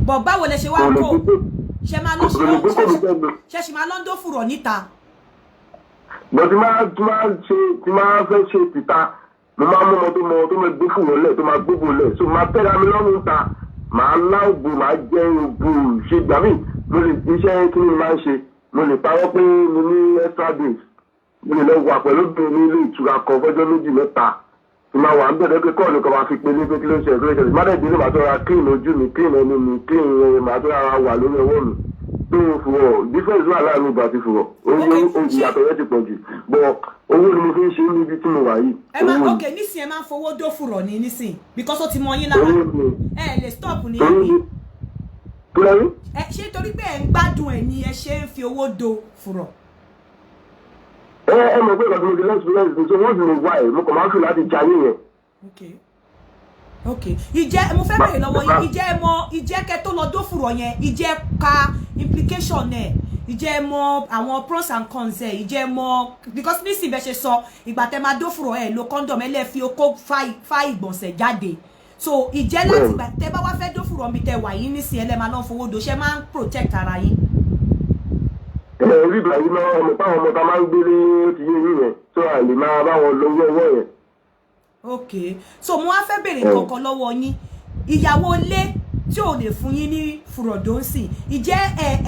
Bọ̀ báwo lẹ ṣe wá kó ṣe máa lọ ń dó fùrọ̀ níta. Bọ̀ tí máa fẹ́ ṣe tìta mo máa mú ọmọ tó máa gbé fùrọ̀ lẹ̀ tó máa gbógbó lẹ̀ so máa tẹ́ra mi lọ́rùn ta màá láògùn màá jẹ́ ògùn ṣe gbà mí mo lè iṣẹ́ kí ni máa ń ṣe mo lè parọ́ pé mo ní extra days mo lè lọ wà pẹ̀lú obìnrin ní ilé ìtura kan fọ́jọ́ méjì mẹ́ta tí máa wà ń bẹ̀rẹ̀ pé kọ́ọ̀lù kan máa fi pe ní pé kí ló ń ṣe ẹ̀kọ́ ìṣẹ̀lẹ̀ má dẹ̀ dín ní màá tó ra clean ojú mi clean ẹnu mi clean màá tó ra wà lórí ọwọ́ mi tó fùrọ̀ difference wà láàrin ìgbà àti fùrọ̀ ìyàtọ̀ yẹn ti pọ̀ jù bọ̀ owó ni mo fi ń ṣe níbi tí mo wà yìí. Okay nísìnyí ẹ máa ń fowó dó fùrọ̀ ní nísìnyí because ó ti mọ yín lára ẹ lè stop ní ẹ̀mí. Ṣé torí pé ẹ ń gbádùn ẹ ni ẹ ṣe ń fi owó dó fùrọ̀. Ẹ mọ̀ pé ìgbà tí mo di experience ní so wọ́n ti lè wá ẹ̀ mo kàn máa ń fi láti jayé yẹn. Ìjẹ́ mo fẹ́ bèrè lọ́wọ́ yín ìjẹ́ kẹ́ tó lọ dó fùrọ̀ yẹn ìjẹ́ ka implication ẹ̀ ìjẹ́ mọ̀ àwọn pros and cons ẹ̀ ìjẹ́ mọ̀ because nísìnyí bẹ́ẹ̀ ṣe sọ ìgbà tẹ́ máa dó fùrọ̀ ẹ̀ lo condom ẹ̀ lẹ́ fi okó fa ìgbọ̀nsẹ̀ jáde so ìjẹ́ láti ìgbà tẹ́ bá wá fẹ́ dó fùrọ̀ mi tẹ́ wà yín nísìnyí ẹ̀ lẹ́ máa lọ́ fowó do ṣe máa ń protect ara yín. Rí ìgbà yìí náà ọmọ táwọn ọmọ ta máa ń gbé ní ti yé yín yẹn tó à lè máa bá wọn lówó ọwọ́ yẹn. So mo wá fẹ́ bèrè kankan lọ́wọ́ yín ìyàwó ilé tí ò lè fún yín ní fùrọ̀dọ̀ ń sìn ìjẹ́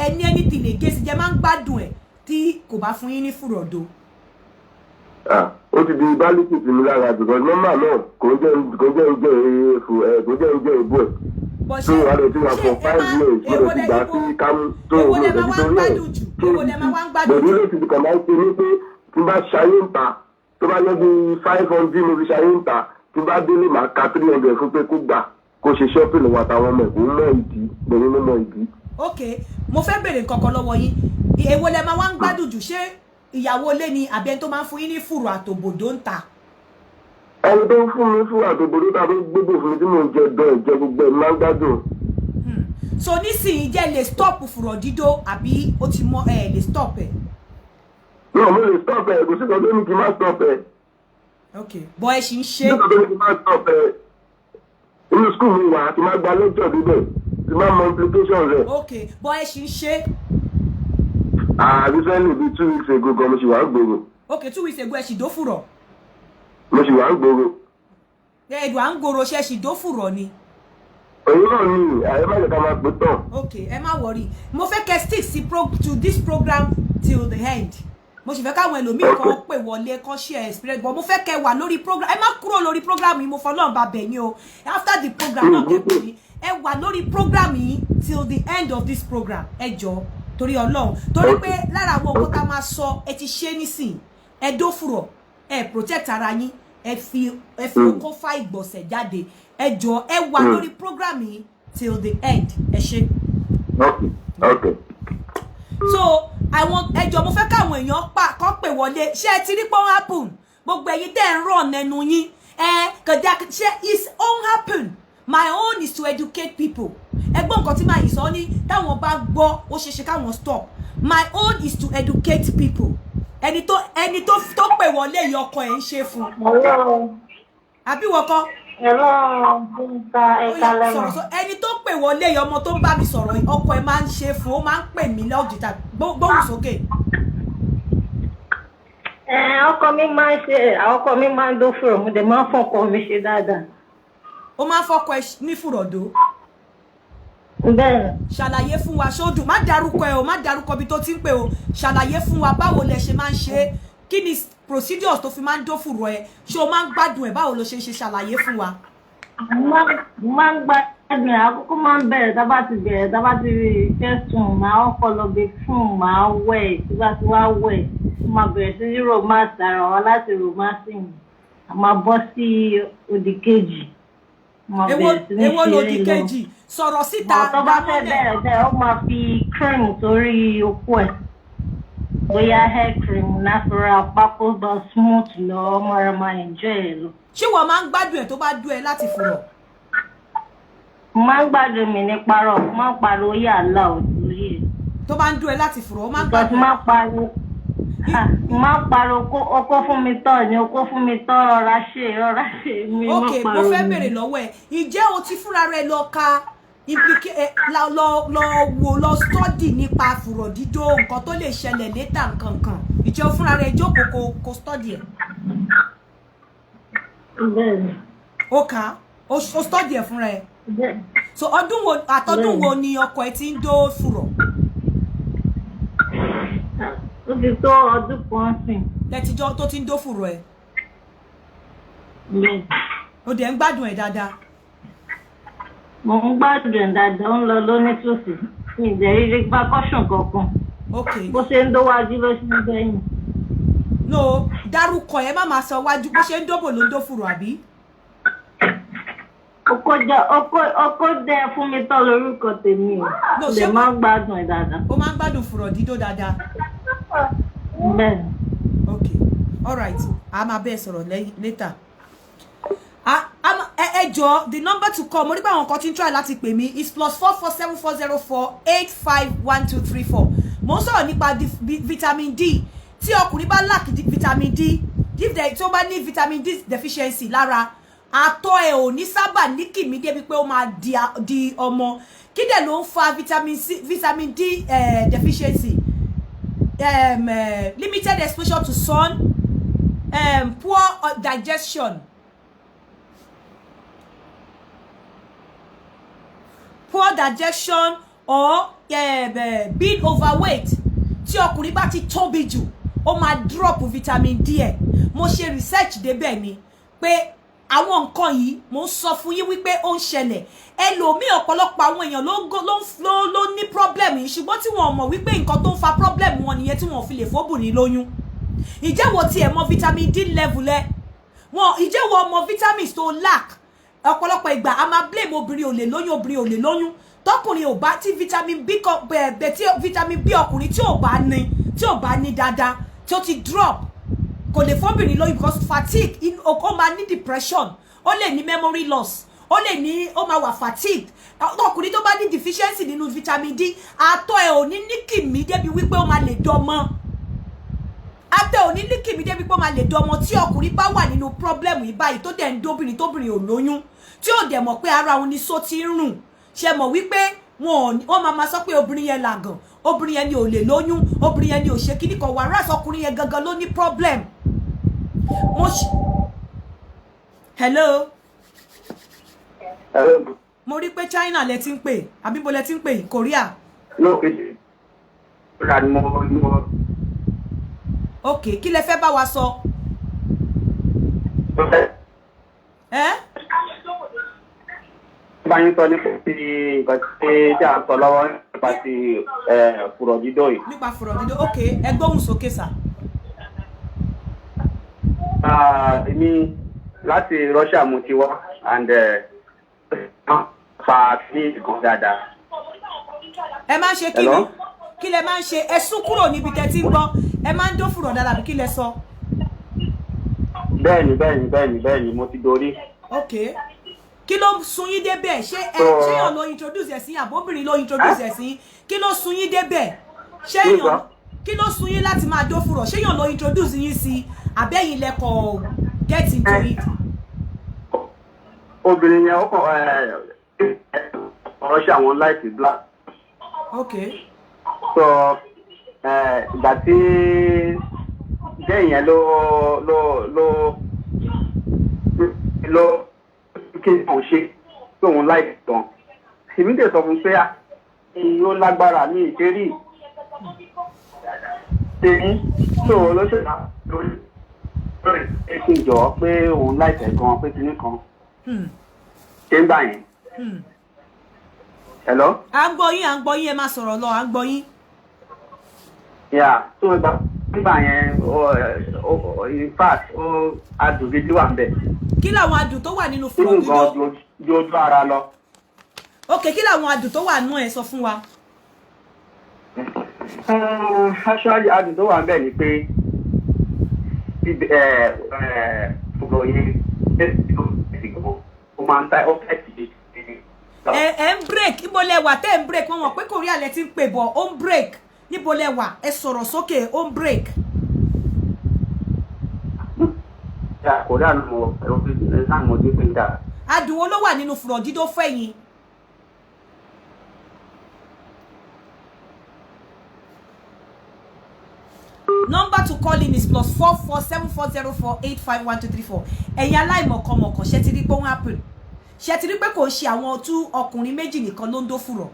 ẹni anything lè gé sí jẹ́ máa ń gbádùn ẹ̀ tí kò bá fún yín ní fùrọ̀dọ̀. Ó ti di bálíkì sí mi lára because nọ́mbà náà kò jẹ́ oúnjẹ ìbú ẹ̀. So wà lè ti wà for 5 years mo lè ti gbà sí kámú tó o lè ti torí ẹ̀ bẹ̀rù ló ti di kàn máa ń ṣe ní pé tí bá ṣayé ń ta tó bá yẹ bí 500 mo fi ṣayé ń ta tí bá délé máa ka 300 fún pé kó gbà kó ṣe shopping wà táwọn ọmọ ẹ̀kọ́ mọ̀ ìdí lẹ́yìn ló mọ̀ ìdí. Mo fẹ́ bèrè kankan lọ́wọ́ yín èwo lẹ máa wá ń gbádùn jù ṣé ìyàwó ilé ni àbí ẹni tó máa ń fún yín ní fùrọ̀ àtòbòdó ń ta. Ẹni tó ń fún mi fún àtòbòdó tàbí gbogbo fún mi tí mò ń jẹ dán ìjẹ gbogbo ẹ̀ máa ń gbádùn. So nísìnyí jẹ́ lè stop fùrọ̀ dídó àbí ó ti mọ lè stop ẹ̀. No, mo lè stop ẹ̀ kò sí kan tó ní kí n má stop ẹ̀. Bọ́ ẹ ṣì ń ṣe. Nígbà tó ní kí n má stop ẹ̀ inú school mi wà àti máa gba lecture bíbẹ̀ ti máa mọ implications rẹ̀. Bọ́ ẹ ṣì ń ṣe. Recently bí 2 weeks ago gan mo ṣì wà ń gbòòrò. 2 weeks ago ẹ ṣì dó fùrọ̀. Mo ṣì wà ń gbòòrò. Ẹ̀dùn à ń gbòòrò ṣe ṣì dó fùrọ̀ ni. Òun náà ni àyè má jẹ́ ká máa pè tán. Ẹ má worry mo fẹ́ kẹ́ stick to this program till the end. Mo sì fẹ́ káwọn ẹlòmíì kan pè wọlé kan share experience but mo fẹ́ kẹ́ wà lórí program ẹ má kúrò lórí program yìí mo fọlọ́run bá bẹ̀ yín o after the program náà kẹ́kọ̀ọ́ yìí ẹ wà lórí program yìí till the end of this program ẹ jọ torí Ọlọ́run torí pé lára àwọn nǹkan tá a máa sọ ẹ ti ṣe nísìn ẹ dófùrọ̀ ẹ protect ara yín ẹ fi okó fa ìgbọ̀nsẹ̀ jáde ẹ jọ ẹ wà lórí program yìí till the end ẹ ṣe. So àwọn ẹjọ mo fẹ́ káwọn èèyàn kàn pè wọlé ṣé ẹ ti rí pé ó happen gbogbo ẹ̀yin tẹ́ ń rọ̀ nẹnu yín kàdá ṣé is own happen my own is to educate people ẹgbọ́n nǹkan tí màá yìí sọ ní táwọn bá gbọ́ ó ṣeéṣe káwọn stop my own is to educate people ẹni tó pè wọlé yìí ọkọ ẹ̀ ń ṣe fún àbí wọ́kọ́. Ẹni tó pè wọlé yìí ọmọ tó ń bá mi sọ̀rọ̀ ọkọ ẹ̀ máa ń ṣe fún ó máa ń pè mí lọ́jìta gbóhùn sókè. Ọkọ mi máa ń ṣe, ọkọ mi máa ń dó fùrọ̀, mo dẹ̀ máa ń fọkọ mi ṣe dáadáa. Ó máa ń fọkọ ẹ ní fùrọ̀dó. Bẹ́ẹ̀. Ṣàlàyé fún wa ṣódùn, má dárúkọ ẹ o, má dárúkọ bí tó ti ń pè o. Ṣàlàyé fún wa báwo lẹ ṣe máa ń ṣe, kí ni procedures tó fi máa ń dó fùrọ̀ ẹ, ṣé o máa ń gbádùn ẹ, báwo ló ṣe ń ṣe, ṣàlàyé fún wa. Máa ń gbádùn ẹ, àkókò máa ń bẹ̀rẹ̀ tá bá ti rí fẹ́sùn, máa ọkọ̀ lọ bẹ fún, máa wẹ̀, tí bá ti wá wẹ̀, máa bẹ̀rẹ̀ sí ní romance ara wa láti romance yìí, a máa bọ́ sí òdì kejì. Èwo lòdì kejì? Sọ̀rọ̀ síta. Tó bá fẹ́ bẹ̀rẹ̀ ó máa fi cream sórí okó ẹ̀. Bóyá hair cream natural pápó bá smooth lọ, ọmọ rẹ̀ máa enjoy ẹ̀ lọ. Ṣé wọ́n máa ń gbádùn ẹ̀ tó bá dún ẹ láti fùrọ̀? Máa ń gbádùn mi ní parọ́, máa ń pariwo yà lá òtún yìí. Tó bá ń dún ẹ láti fùrọ̀, ó máa ń gbádùn. Máa ń pariwo okó fún mi tọ́ ni, okó fún mi tọ́ rọra ṣe mi. Ok, mo fẹ́ bèrè lọ́wọ́ ẹ̀, ìjẹ́ o ti fúnra rẹ lọ ka lọ study nípa fùrọ̀ dídó, nǹkan tó lè ṣẹlẹ̀ létà nǹkankan, ìjẹ́ o fúnra rẹ jókòó kó study ẹ̀? Bẹ́ẹ̀ni. O kà o study ẹ̀ fúnra ẹ̀? Bẹ́ẹ̀ni. So àtọdún wo ni ọkọ ẹ ti ń dó fùrọ̀? Ó ti tó ọdún kan sìn. Lẹ́tijọ́ tó ti ń dó fùrọ̀ ẹ̀? Bẹ́ẹ̀ni. O dẹ̀ ń gbádùn ẹ̀ dáadáa? Mo ń gbádùn ẹ̀ dáadáa, ó ń lọ lónítòsí, mi ìdẹ̀rí gba caution kankan. Ok. Bó ṣe ń dówájú ló ṣe ń gbẹ̀yìn. No, dárúkọ ẹ má máa sọ wájú, bó ṣe ń dóbò ló ń dó fùrọ̀ àbí? Ọkọ dẹ fún mi tọ́ lórúkọ tèmi o. No, ṣe máa ń gbádùn ẹ̀ dáadáa. Ó máa ń gbádùn fùrọ̀ dídó dáadáa. Bẹ́ẹ̀ni. Okay, all right, a máa bẹ́ẹ̀ sọ̀rọ̀ later. Ẹ jọ̀ọ́, the number to call, mo rí pé àwọn kan tí ń try láti pè mí is +447404851234. Mo ń sọ̀rọ̀ nípa vitamin D. Tí ọkùnrin bá lack vitamin D, tí ó bá ní vitamin D deficiency lára, àtọ̀ ẹ̀ ò ní sábà ní kìmí débi pé ó máa di ọmọ. Kí dẹ̀ ló ń fa vitamin D deficiency? Limited exposure to sun, poor digestion, or being overweight. Tí ọkùnrin bá ti tóbi jù, ó máa drop vitamin D ẹ̀. Mo ṣe research débẹ̀ ni pé àwọn nǹkan yìí mo sọ fún yín wípé ó ń ṣẹlẹ̀. Ẹlòmíì ọ̀pọ̀lọpọ̀ àwọn èèyàn ló ní problem yìí, ṣùgbọ́n tí wọ́n mọ̀ wípé nǹkan tó ń fa problem wọn nìyẹn tí wọ́n fi lè fóbìnrin lóyún. Ìjẹ́ wo tiẹ̀ mọ vitamin D level ẹ? Ìjẹ́ wo mọ vitamins tó lack? Ọ̀pọ̀lọpọ̀ ìgbà a máa blame obìnrin ò lè lóyún. Tọkùnrin ò bá tí vitamin B ọkùnrin tí ò bá ní dáadáa, tí ó ti drop, kò lè fóbìnrin lóyún because fatigue, ó máa ní depression, ó lè ní memory loss, ó máa wà fatigue. Ọkùnrin tó bá ní deficiency nínú vitamin D, àtọ̀ ẹ̀ ò ní kìmí débi wípé ó máa lè dọ́mọ. Àtọ̀ ò ní kìmí débi wípé ó máa lè dọ́mọ. Tí ọkùnrin bá wà nínú problem yìí báyìí tó dẹ̀ ń dóbìnrin tóbìnrin ò lóyún, tí ò dẹ̀ mọ̀ pé ara òun ni só ti ń rùn, ṣe mọ̀ wípé wọ́n máa sọ pé obìnrin yẹn làgàn, obìnrin yẹn ni ò lè lóyún, obìnrin yẹn ni ò ṣe kíní kan, wàrà ọkùnrin yẹn gangan ló ní problem. Hello. Hello. Mo rí pé China lẹ ti ń pè, àbí bo lẹ ti ń pè, Korea. No, Okay, kí lẹ fẹ́ bá wa sọ? Báyìí sọ nípa ti nǹkan tí a sọ lọ́wọ́ nípa ti fùrọ̀ dídó yìí. Nípa fùrọ̀ dídó, okay, ẹ gbóhùn sókè sà. Èmi láti Russia mo ti wá and fa ní ìkan dáadáa. Ẹ máa ń ṣe kí ni? Kí lẹ máa ń ṣe? Ẹ sún kúrò níbi tẹ́ ti ń gbọ́. Ẹ máa ń dó fùrọ̀ dáadáa bí kí lẹ sọ? Bẹ́ẹ̀ni, mo ti dorí. Okay. Kí ló sún yín débẹ̀? Ṣé èèyàn ló introduce ẹ̀ sí àbóbìnrin ló introduce ẹ̀ sí? Kí ló sún yín débẹ̀? Ṣé èèyàn kí ló sún yín láti máa dó fùrọ̀? Ṣé èèyàn ló introduce yín sí àbẹ́yìn lẹ́kọ̀ọ́ get into it? Obìnrin yẹn ó kàn ọ̀rọ̀ ṣe àwọn light black. Okay. So ìgbà tí ìjẹ́ ìyẹn ló kí òun ṣe tí òun láì tán èmi dẹ̀ sọ fún pé ló lágbára ní ìṣeré tèmi tó ló ṣe lórí èsì ìjọ pé òun láìpẹ́ gan pé kinní kan ṣé ń gbà yẹn. Hello? À ń gbọ́ yín ẹ máa sọ̀rọ̀ lọ à ń gbọ́ yín. Yeah, so nígbà yẹn in fact adùn gidi wà ń bẹ̀. Kí làwọn adùn tó wà nínú fúrọ̀ dídó? Ju ojú ara lọ. Ok, kí làwọn adùn tó wà nú ẹ sọ fún wa? Actually adùn tó wà ń bẹ̀ ni pé fúrọ̀ yẹn ó máa ń ta ọ́fẹ́ tì ẹ ń break níbo lẹ wà tẹ́ ń break wọ́n mọ̀ pé Korea lẹ ti ń pè bọ̀ ó ń break níbo lẹ wà ẹ sọ̀rọ̀ sókè ó ń break. Korea ni mo ti pín dà. Adùn wo ló wà nínú fùrọ̀ dídó fẹ̀yìn? Number to call in is +447404851234. Ẹ̀yin aláìmọ̀kànmọ̀kàn ṣe ti rí pé ó ń happen. Ṣé ti rí pé kò ṣe àwọn tú ọkùnrin méjì nìkan ló ń dó fùrọ̀.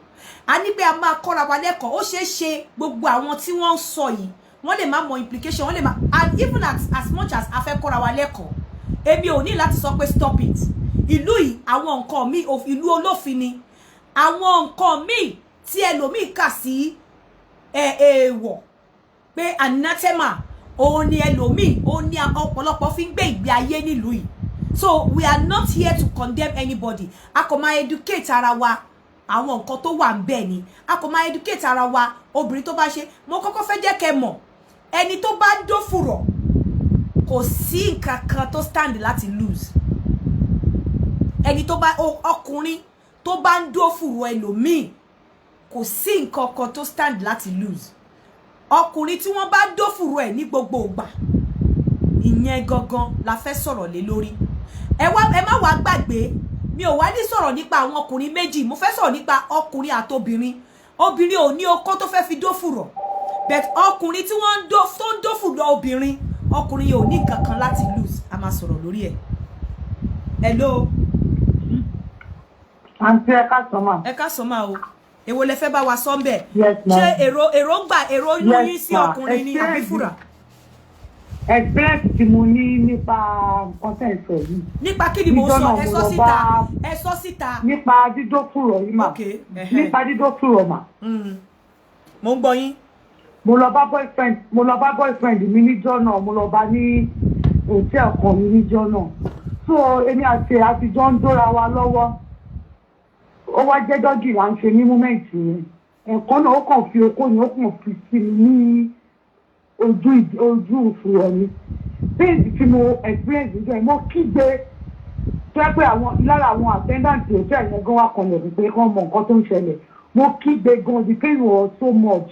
A ní pé a máa kọ́ra wa lẹ́kọ̀ọ́ ó ṣeé ṣe gbogbo àwọn tí wọ́n ń sọ yìí wọ́n lè má mọ implication wọ́n lè má and even as much as a fẹ́ kọ́ra wa lẹ́kọ̀ọ́ èmi ò ní láti sọ pé stop it. Ìlú yìí àwọn nǹkan mi ìlú olófin ni àwọn nǹkan mi tí ẹlòmíì kà sí èèwọ̀ pé anathema òun ni ẹlòmíì òun ni ọ̀pọ̀lọpọ̀ fi ń gbé ìgbé ayé nílùú yìí. So we are not here to condemn anybody. A kò máa educate ara wa àwọn nǹkan tó wà ńbẹ̀ ni. A kò máa educate ara wa obìnrin tó bá ṣe. Mo kọ́kọ́ fẹ́ jẹ́ kẹ́ mọ̀ ẹni tó bá dó fùrọ̀ kò sí nǹkan kan tó stand láti lose. Ẹni tó bá ọkùnrin tó bá ń dó fùrọ̀ ẹlòmíì kò sí nǹkan kan tó stand láti lose. Ọkùnrin tí wọ́n bá dó fùrọ̀ ẹ̀ ní gbogbo ìgbà ìyẹn gangan la fẹ́ sọ̀rọ̀ lé lórí. Ẹ má wá gbàgbé mi ò wá ní sọ̀rọ̀ nípa àwọn ọkùnrin méjì mo fẹ́ sọ̀rọ̀ nípa ọkùnrin àtobìnrin. Obìnrin ò ní okó tó fẹ́ fi dó fùrọ̀ but ọkùnrin tí wọ́n ń dó fùrọ̀ obìnrin ọkùnrin yóò ní nǹkan kan láti lose. A máa sọ̀rọ̀ lórí ẹ̀. Hello. Àǹtí ẹ ká sọ ma o. Èwo lẹ fẹ́ bá wa sọ ńbẹ̀? Yes, ma'am. Ṣé èrò lóyún sí ọkùnrin ni àbí fùrà? Experience tí mo ní nípa nǹkan tẹ́ ẹ sọ yìí. Nípa kí ni mo sọ? Ẹ sọ síta. Nípa dídó fùrọ̀ yìí mà. Nípa dídó fùrọ̀ mà. Mo ń gbọ́ yín. Mo lọ bá boyfriend mi níjọ́ náà, mo lọ bá ní hòtẹ́ẹ̀lì kan mi níjọ́ náà. So èmi àti àtijọ́ ń dóra wa lọ́wọ́. Ó wá jẹ́ dọ́gì là ń ṣe ní múmẹ́ǹtì yẹn. Ẹ̀kan náà ó kàn fi okó ni ó kàn fi sí mi ní ojú ìfúrọ̀ mi. Bẹ́ẹ̀ni tí mo experience ìjọ mo kígbe tó yẹ pé lára àwọn attendant hòtẹ́ẹ̀lì yẹn gan wá kan lẹ̀ pé kán mọ nǹkan tó ń ṣẹlẹ̀. Mo kígbe gan the pain was so much.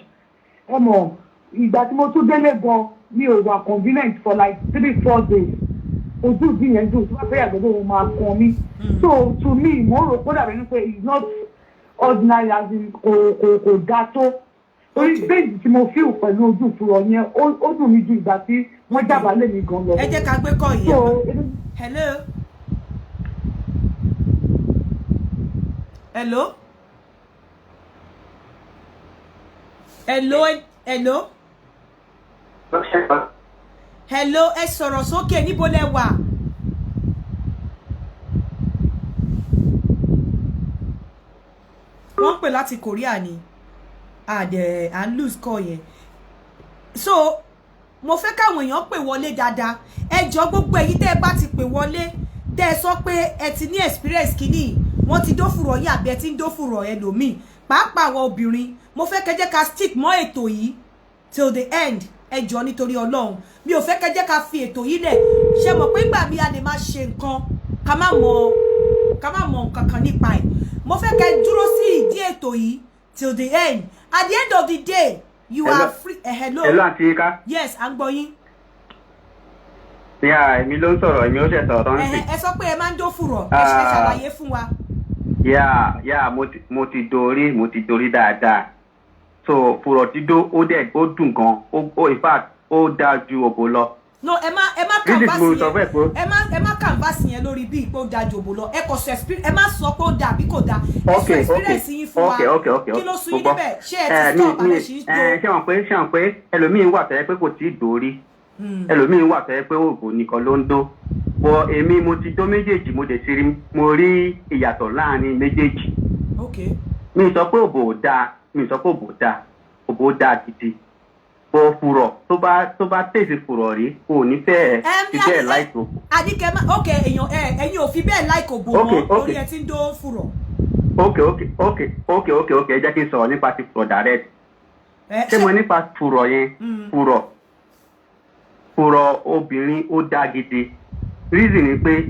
Ẹ mọ̀ ìgbà tí mo tún délé gan mi ò wà convenient for like 3-4 days. Ojú ìdí yẹn dùn tí wọ́n fẹ́ yàgbẹ́ mo máa kan mi. So to me mo rò pé dàbí ní pé it's not ordinary as in kò ga tó. Orí bẹ́ẹ̀ni tí mo fíw pẹ̀lú ojú ìfúrọ̀ yẹn ó dùn mí ju ìgbà tí wọ́n jábàálẹ̀ mi gan lọ. Ẹ jẹ́ ká gbé kọ́ ìyẹn. Hello. Hello. Hello. Hello. Hello, ẹ sọ̀rọ̀ sókè níbo lẹ wà? Wọ́n pè láti Korea ni. And lose call yẹn. So, mo fẹ́ káwọn èèyàn pè wọlé dáadáa. Ẹ jọ̀ọ́ gbogbo èyí tẹ́ bá ti pè wọlé, tẹ́ ẹ sọ pé ẹ ti ní experience kíní, wọ́n ti dó fùrọ̀ yín àbí ẹ ti ń dó fùrọ̀ ẹlòmíì. Pàápàá àwọn obìnrin, mo fẹ́ kẹ́ jẹ́ ká stick mọ́ ètò yìí till the end. Ẹ jọ̀ọ́ nítorí Ọlọ́run. Mi ò fẹ́ kẹ́ jẹ́ ká fi ètò yìí lẹ̀. Ṣé mọ̀ pé ìgbà mi a lè máa ṣe nǹkan ká má mọ̀ nǹkan kan nípa ẹ̀. Mo fẹ́ kẹ́ dúró sí ìdí ètò yìí till the end. At the end of the day, you are free. Hello. Hello, Aunty Ika. Yes, à ń gbọ́ yín. Yeah, èmi ló ń sọ̀rọ̀, èmi ó ṣe sọ̀rọ̀ tán sí. Ẹ sọ pé ẹ máa ń dó fùrọ̀. Ẹ ṣàlàyé fún wa. Yeah, mo ti dorí dáadáa. So fùrọ̀ dídó ó dùn gan. In fact, ó ó dáa ju òbò lọ. No, ẹ má canvas yẹn lórí bí ipò dájú òbò lọ. Ẹ kò sọ experience, ẹ má sọ pé ó dà bí kò dà. Ẹ sọ experience yín fún wa. Kí ló sún yín níbẹ̀? Ṣé ẹ ti stop àbẹ̀ ṣì ń dó? Ṣé wọn pé ẹlòmíín wà tẹ́ pé kò tí ì dórí. Ẹlòmíín wà tẹ́ pé òbò nìkan ló ń dó. Bọ̀ èmi mo ti dó méjèèjì, mo rí ìyàtọ̀ láàrin méjèèjì. Okay. Mi sọ pé òbò ò dáa, mi sọ pé òbò dáa. Òbò dáa gidi. Bọ̀ fùrọ̀ tó bá tèsì fùrọ̀ rí, kò ní fẹ́ fi bẹ́ẹ̀ láìkò. Adike ma okay ẹ̀yin ò fi bẹ́ẹ̀ láìkò bò mọ́ orí ẹ ti ń dó fùrọ̀. Okay, ẹ jẹ́ kí n sọ̀rọ̀ nípa ti fùrọ̀ direct. Ṣé mo nípa fùrọ̀ yẹn? Fùrọ̀ obìnrin ó dá gidi. Reason ni pé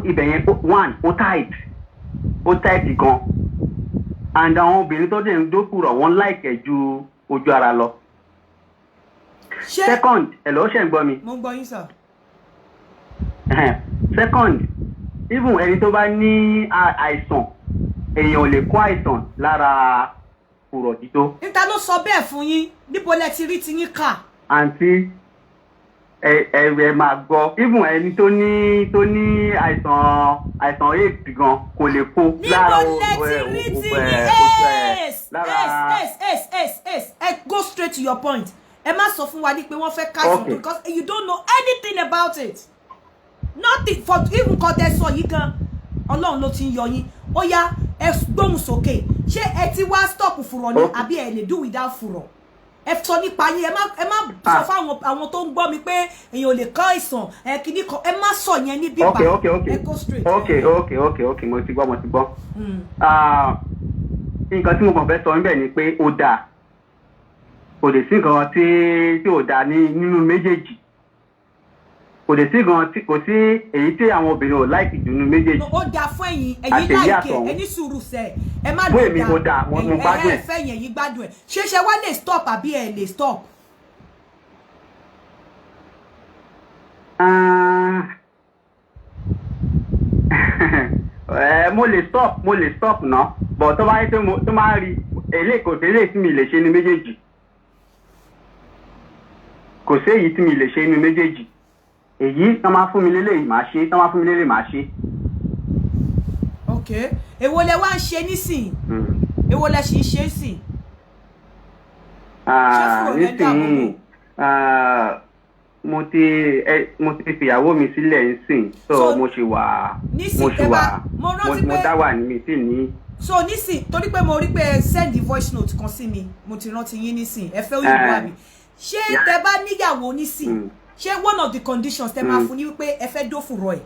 ibẹ̀ yẹn one ó tight gan. And àwọn obìnrin tó dẹ̀ ń dó fùrọ̀ wọ́n láìkẹ̀ ju ojú ara lọ. Second, hello, ṣé ń gbọ́ mi? Mo gbọ́ yín sir. Second, even ẹni tó bá ní àìsàn, èèyàn ò lè kó àìsàn lára fùrọ̀ dídó. Níta ló sọ bẹ́ẹ̀ fún yín, níbo lẹ ti rí ti yín kà? Àǹtí, ẹ máa gbọ́, even ẹni tó ní àìsàn AIDS gan kò lè kó lára go straight to your point. Ẹ má sọ fún wa ní pé wọ́n fẹ́ káàsán because you don't know anything about it. Nothing for even kan tẹ́ sọ yìí gan. Ọlọ́run ló ti ń yọ yín. Ó yá ẹ gbóhùn sókè. Ṣé ẹ ti wá stop fùrọ̀ ni àbí ẹ lè do without fùrọ̀? Ẹ sọ nípa yín, ẹ má sọ fún àwọn tó ń gbọ́ mi pé èèyàn ò lè ká ìsàn kíní kan. Ẹ má sọ yẹn ní bíbá. Ẹ go straight. Okay, mo ti gbọ́. Nǹkan tí mo kàn fẹ́ sọ níbẹ̀ ni pé ó dáa. Kò dé sí nǹkan tí ò dáa nínú méjèèjì. Kò dé sí nǹkan kò sí èyí tí àwọn obìnrin ò láìkì jù nínú méjèèjì. Ó dáa fún ẹ̀yin láìkè ẹni sùúrù sẹ́ ẹ má lò èmi mo dáa mo gbádùn ẹ̀. Ẹ fẹ́ yẹn yín gbádùn ẹ̀. Ṣé wá lè stop àbí ẹ lè stop? Mo lè stop náà but tó bá yẹ tó máa rí eléyìí tí mi lè ṣe ní méjèèjì. Kò sí èyí tí mi lè ṣe inú méjèèjì. Èyí tán máa fún mi lélẹ́yìí máa ṣe, tán máa fún mi lélẹ́yìí máa ṣe. Okay. Èwo lẹ wá ń ṣe nísìn? Èwo lẹ ṣì ń ṣe nísìn? Nísìn mo ti fìyàwó mi sílẹ̀ nísìn so mo dá wà ní mi sí ní. So nísìn torí pé mo rí pé send the voice note kan sí mi mo ti rántí yín nísìn ẹ fẹ́ òyìnbó àbí ṣé tẹ́ bá níyàwó nísìn ṣé one of the conditions tẹ́ máa fún ní wípé ẹ fẹ́ dó fùrọ̀ ẹ̀.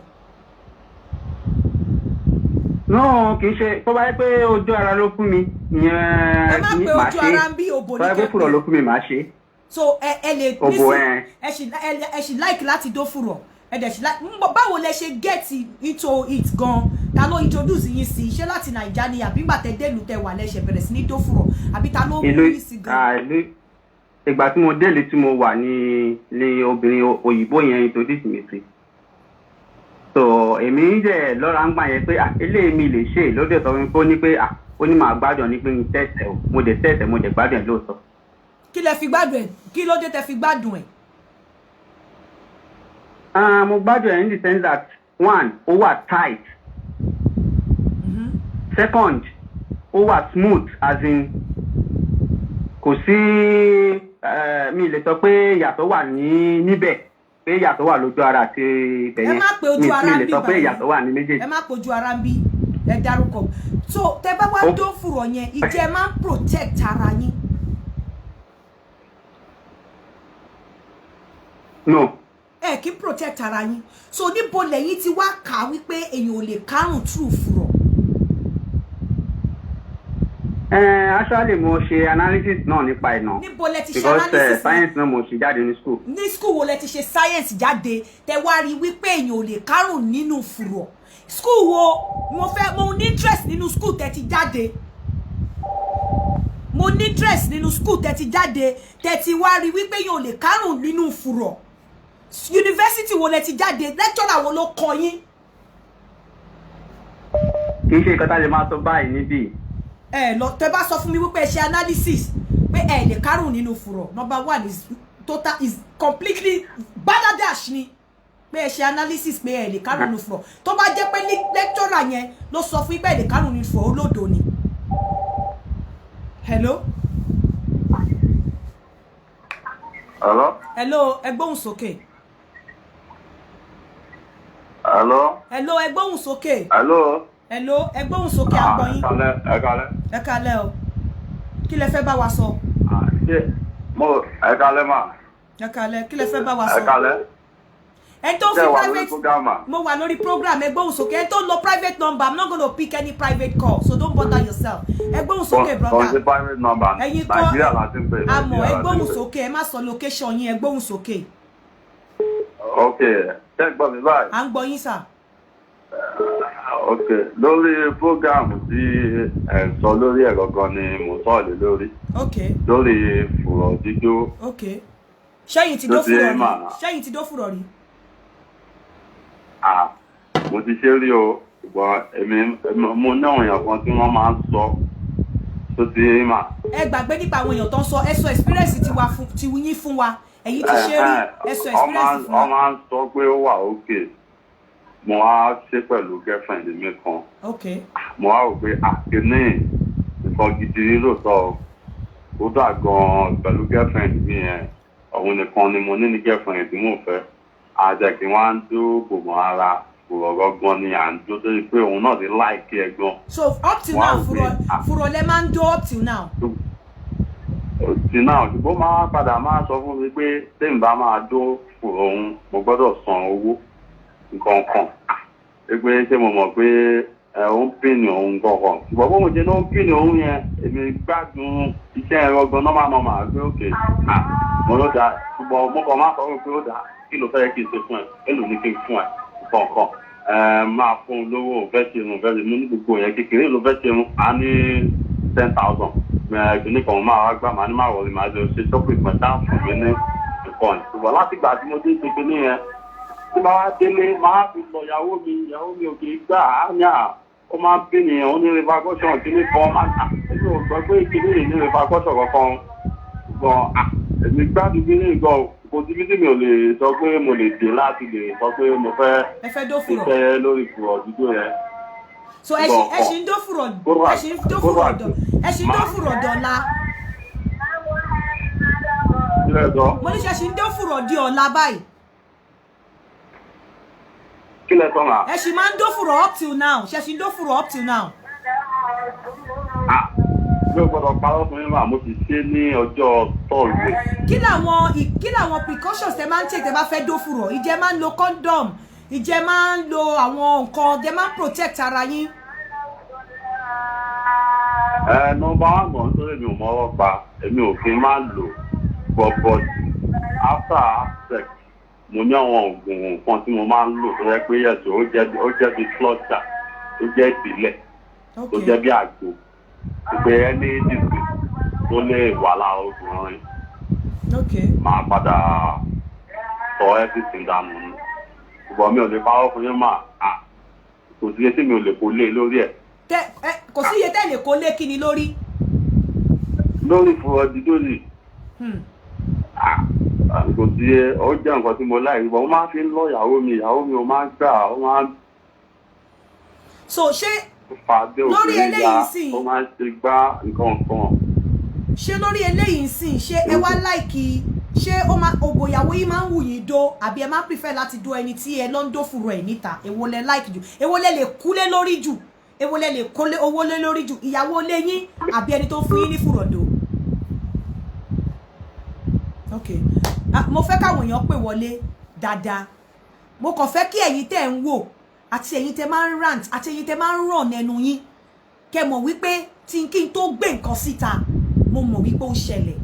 No, kì í ṣe tó bá yẹ pé ojú ara ló fún mi ìyẹn ẹ má pé ojú ara ń bí òbò ní kẹ́kẹ́. tó bá yẹ pé fùrọ̀ ló fún mi màá ṣe. So ẹ lè nísìn ẹ ṣì like láti dó fùrọ̀ ẹ dẹ̀ ṣì like báwo lẹ ṣe get into it gan ta ló introduce yín sí ṣé láti Naija ni àbí gbà tẹ́ délùú tẹ́ wà lẹ́sẹ̀ bẹ̀rẹ̀ sí ní dó fùrọ̀ àbí ta ló mú yín sí gan. Ìgbà tí mo délé tí mo wà ní obìnrin òyìnbó yẹn introduce mi sí. So èmi dẹ̀ lọ́ra ń gbà yẹn pé eléyìí mi lè ṣe lóde sọ fún mi pé ó ní pé ó ní màá gbádùn ní pé ń tẹ̀sẹ̀ o mo dẹ̀ tẹ̀sẹ̀ mo dẹ̀ gbádùn ẹ̀ lóòótọ́. Kí lẹ fi gbádùn ẹ̀? Kí ló dé tẹ́ fi gbádùn ẹ̀? Mo gbádùn ẹ̀ in the sense that one ó wà tight. Second ó wà smooth as in kò sí mi lè sọ pé ìyàtọ̀ wà níbẹ̀ pé ìyàtọ̀ wà lójú ara àti ìbẹ̀yẹn. Ẹ má pe ojú ara ń bí mi lè sọ pé ìyàtọ̀ wà ní méjèèjì. Ẹ má pe ojú ara ń bí ẹ dárúkọ. So tẹ́ bá wá dó fùrọ̀ yẹn ìjẹ́ máa ń protect ara yín. No. Ẹ kì í protect ara yín. So níbo lẹ́yìn tí wá kà wípé èèyàn ò lè kárùn true fùrọ̀. Actually mo ṣe analysis náà nípa ẹ̀ náà. Níbo lẹ ti ṣe analysis? Because science náà mo ṣe jáde ní school. Ní school wo lẹ ti ṣe science jáde tẹ́ wá rí wípé èèyàn ò lè kárùn nínú fùrọ̀. School wo mo ní interest nínú school tẹ́ ti jáde. Mo ní interest nínú school tẹ́ ti jáde tẹ́ ti wá rí wípé èèyàn ò lè kárùn nínú fùrọ̀. University wo lẹ ti jáde lecturer wo ló kọ́ yín? Kì í ṣe nǹkan tá lè máa sọ báyìí níbí. Lọ tẹ́ bá sọ fún mi wípé ẹ ṣe analysis pé ẹ lè kárùn nínú fùrọ̀. Number 1 is total is completely baladash ni pé ẹ ṣe analysis pé ẹ lè kárùn floor tó bá jẹ́ pé ní lecturer yẹn ló sọ fún pé ẹ lè kárùn floor olódo ni. Hello. Hello. Hello, ẹ gbóhùn sókè. Hello. Hello, ẹ gbóhùn sókè. Hello. Hello, ẹ gbóhùn sókè à ń gbọ́ yín. Ẹ kálẹ́. Ẹ kálẹ́ o. Kí lẹ fẹ́ bá wa sọ? Ẹ kálẹ́ mà. Ẹ kálẹ́, kí lẹ fẹ́ bá wa sọ? Ẹ kálẹ́. Ẹ tó fi private mo wà lórí program ẹ gbóhùn sókè. Ẹ tó lo private number. I'm not going to pick any private call, so don't bother yourself. Ẹ gbóhùn sókè brother. Don't say private number. Ẹ̀yin kọ́ Nigeria la ti ń pè. Àmọ́ ẹ gbóhùn sókè, ẹ má sọ location yín, ẹ gbóhùn sókè. Okay. Ṣé gbọ́ mi báyìí? À ń gbọ́ yín sà. Okay. Lórí program tí ẹ sọ lórí ẹ̀rọ gan ni mo sọ lé lórí. Okay. Lórí fùrọ̀ dídó. Okay. Ṣẹ́yìn ti dó fùrọ̀ rí. Ṣẹ́yìn ti dó fùrọ̀ rí. Mo ti ṣe rí o, ṣùgbọ́n èmi mo ní àwọn èèyàn kan tí wọ́n máa ń sọ tó ti rí mà. Ẹ gbàgbé nípa àwọn èèyàn tó ń sọ ẹ sọ experience ti yín fún wa ẹ̀yin ti ṣe rí ẹ sọ experience fún wa. Wọ́n máa ń sọ pé ó wà okay. Mo wá ṣe pẹ̀lú girlfriend mi kan. Okay. Mo wá rò pé àkíní nǹkan gidi rí lóòótọ́ ó dà gan-an pẹ̀lú girlfriend mi yẹn. Òun nìkan ni mo ní ní girlfriend tí mo fẹ́. Àjẹkí wá ń dó gbogbo ara fùrọ̀ gan ni à ń dó lórí pé òun náà ti láìkí ẹ gan. So up till now fùrọ̀ lẹ máa ń dó up till now. Till now ṣùgbọ́n máa padà máa sọ fún mi pé tèmi bá máa dó fùrọ̀ òun mo gbọ́dọ̀ san owó nǹkan kan. Pé ṣé mo mọ̀ pé òun pín ní òun kankan. Ṣùgbọ́n bó mo ṣe ló ń pín ní òun yẹn èmi gbádùn iṣẹ́ ẹ̀rọ gan náà gbé òkè. Mo ló dáa ṣùgbọ́n mo kàn máa sọ pé ó dáa. Kí ló fẹ́ kí n ṣe fún ẹ? Èlò ní kí n fún ẹ kọ̀ọ̀kan. Máa fún un lówó òfẹ́ ṣe irun òfẹ́ ṣe mú ní gbogbo yẹn kékeré ló fẹ́ ṣe irun á ní 10,000. Kìíní kan máa wá gbà máa ní máa wọlé máa jọ ṣe shopping pẹ̀lú fún mi ní nǹkan. Ṣùgbọ́n láti gbà tí mo dé kékeré yẹn tí bá wá délé máa fi lọ ìyàwó mi ò kì í gbà á ní ó máa ń pè ní òun ní repercussion kìíní kan máa tà. Èmi ò gbọ́ pé kìíní yìí ní repercussion kankan. Ṣùgbọ́n èmi gbádùn kìíní gan kò sí bí mi ò lè sọ pé mo lè dé láti lè sọ pé mo fẹ́ ṣiṣẹ́ lórí fùrọ̀ dídó yẹn. So ẹ ṣì ń dó fùrọ̀ dọ̀la. Mo ní ṣe ṣì ń dó fùrọ̀ di ọ̀la báyìí. Kí lẹ sọ ma? Ẹ ṣì máa ń dó fùrọ̀ up till now. Ṣe ṣì ń dó fùrọ̀ up till now. Bí o gbọ́dọ̀ parọ́ fún mi mà mo ti ṣe ní ọjọ́ Thursday. Kí làwọn precautions tẹ máa ń take tẹ bá fẹ́ dó fùrọ̀? Ìjẹ́ máa ń lo condom, ìjẹ́ máa ń lo àwọn nǹkan tẹ máa ń protect ara yín. Nọ́mbà one gan nítorí mi ò mọ ọwọ́ pa èmi ò kí n máa lò but after sex mo ní àwọn oògùn nǹkan tí mo máa ń lò tó yẹ pé yẹ̀sọ̀ ó jẹ́ bí flutter ó jẹ́ ìpìlẹ̀ ó jẹ́ bí àgbo pé ẹni dìbò tó lè wà lára obìnrin máa padà sọ everything dànù ni ṣùgbọ́n mi ò lè parọ́ fún yín mà kò sí etí mi ò lè kó lé lórí ẹ̀. Kò sí iye tẹ́ lè kó lé kí ni lórí. Lórí fùrọ̀ dídó ni kò sí ó jẹ́ nǹkan tí mo láì gbọ́ ó máa fi ń lọ ìyàwó mi ó máa ń gbà ó máa ń. So ṣé lórí eléyìí sìn ó máa ń ṣe gbá nǹkan kan. Ṣé lórí eléyìí sìn ṣé ẹ wá láìkí ṣé ògbò ìyàwó yìí máa ń wù yín dó àbí ẹ máa prefer láti dó ẹni tí ẹ lọ ń dó fùrọ̀ ẹ̀ níta èwo lẹ like jù èwo lẹ lè kúlé lórí jù èwo lẹ lè kólé owó lé lórí jù ìyàwó lé yín àbí ẹni tó fún yín ní fùrọ̀ dó. Mo fẹ́ káwọn èèyàn pè wọlé dáadáa mo kàn fẹ́ kí ẹ̀yin tẹ́ ń wò àti ẹ̀yin tẹ́ máa ń rant àti ẹ̀yin tẹ́ máa ń ràn ẹnu yín kẹ́ mọ̀ wípé tí kí n tó gbé nǹkan síta mo mọ̀ wípé ó ṣẹlẹ̀.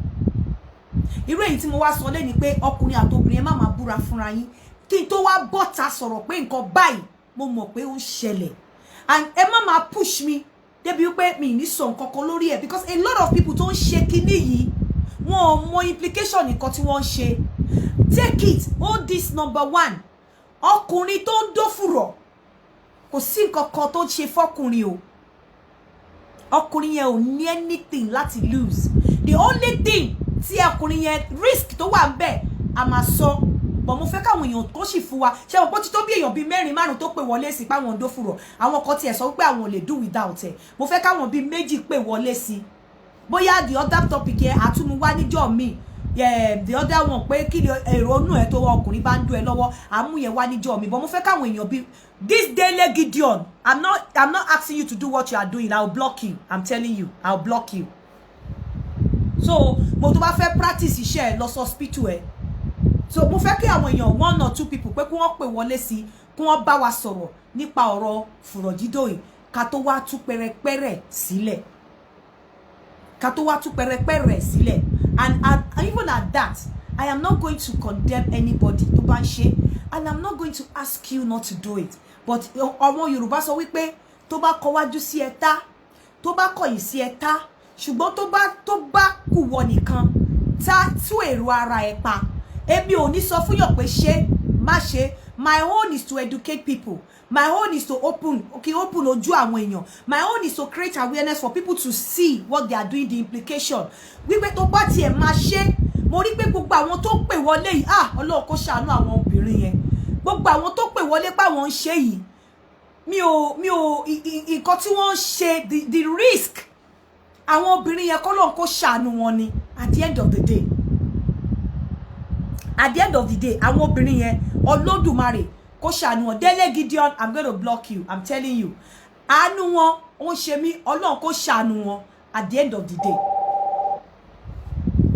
Irú èyí tí mo wá sọ lé ni pé ọkùnrin àtobìnrin ẹ má máa búra fúnra yín kí n tó wá bọ́ta sọ̀rọ̀ pé nǹkan báyìí mo mọ̀ pé ó ń ṣẹlẹ̀ and ẹ má máa push mi débi wípé mi ní sọ nǹkan kan lórí ẹ̀ because a lot of people tó ń ṣe kinní yìí wọn ò mọ implication nǹkan tí wọ́n ń ṣe. Take it hold this number one ọkùnrin tó ń dófùrọ̀ kò sí nǹkan kan tó ń ṣe fọ́kùnrin o ọkùnrin yẹn ò ní anything láti lose the only thing tí ọkùnrin yẹn risk tó wà ńbẹ̀ a máa sọ but mo fẹ́ káwọn èèyàn tó sì fún wa ṣé mo ti tó bí èèyàn bí 4-5 tó pè wọlé sí pa wọn do furo àwọn kan tí ẹ sọ pé àwọn ò lè do without ẹ mo fẹ́ káwọn bí 2 pè wọlé sí bóyá the other topic yẹn àtúnmú wá níjọ́ mi the other one pé kí ni èrò inú ẹ tó ọkùnrin bá ń dún ẹ lọ́wọ́ àmú yẹn wá níjọ́ mi but mo fẹ́ káwọn èèyàn bí this Dele Gideon I'm not asking you to do what you are doing. I'll block you. I'm telling you, I'll block you. So mo tó bá fẹ́ practice iṣẹ́ ẹ lọ hospital ẹ so mo fẹ́ kí àwọn èèyàn 1 or 2 people pé kí wọ́n pè wọlé sí kí wọ́n bá wa sọ̀rọ̀ nípa ọ̀rọ̀ fùrọ̀jídò yìí ká tó wá tú pẹrẹpẹrẹ sílẹ̀ and even at that I am not going to condemn anybody tó bá ń ṣe and I'm not going to ask you not to do it but ọmọ Yorùbá sọ wípé tó bá kọwájú sí ẹ̀ta tó bá kọ̀yìn sí ẹ̀ta ṣùgbọ́n tó bá kù wọ nìkan tá tú èrò ara ẹ̀ pa èmi ò ní sọ fún yàn pé ṣe má ṣe my own is to educate people my own is to open ojú àwọn èèyàn my own is to create awareness for people to see what they are doing the implication wípé tó bá tiẹ̀ máa ṣe mo rí pé gbogbo àwọn tó pè wọlé yìí Ọlọ́run kó ṣàánú àwọn obìnrin yẹn gbogbo àwọn tó pè wọlé pa wọ́n ń ṣe yìí mi ò nǹkan tí wọ́n ń ṣe the risk àwọn obìnrin yẹn k'Ọlọ́run kó ṣàánú wọn ni at the end of the day àwọn obìnrin yẹn Olódùmarè kó ṣàánú wọn Dele Gideon I'm going to block you I'm telling you àánú wọn ó ń ṣe mí Ọlọ́run kó ṣàánú wọn at the end of the day.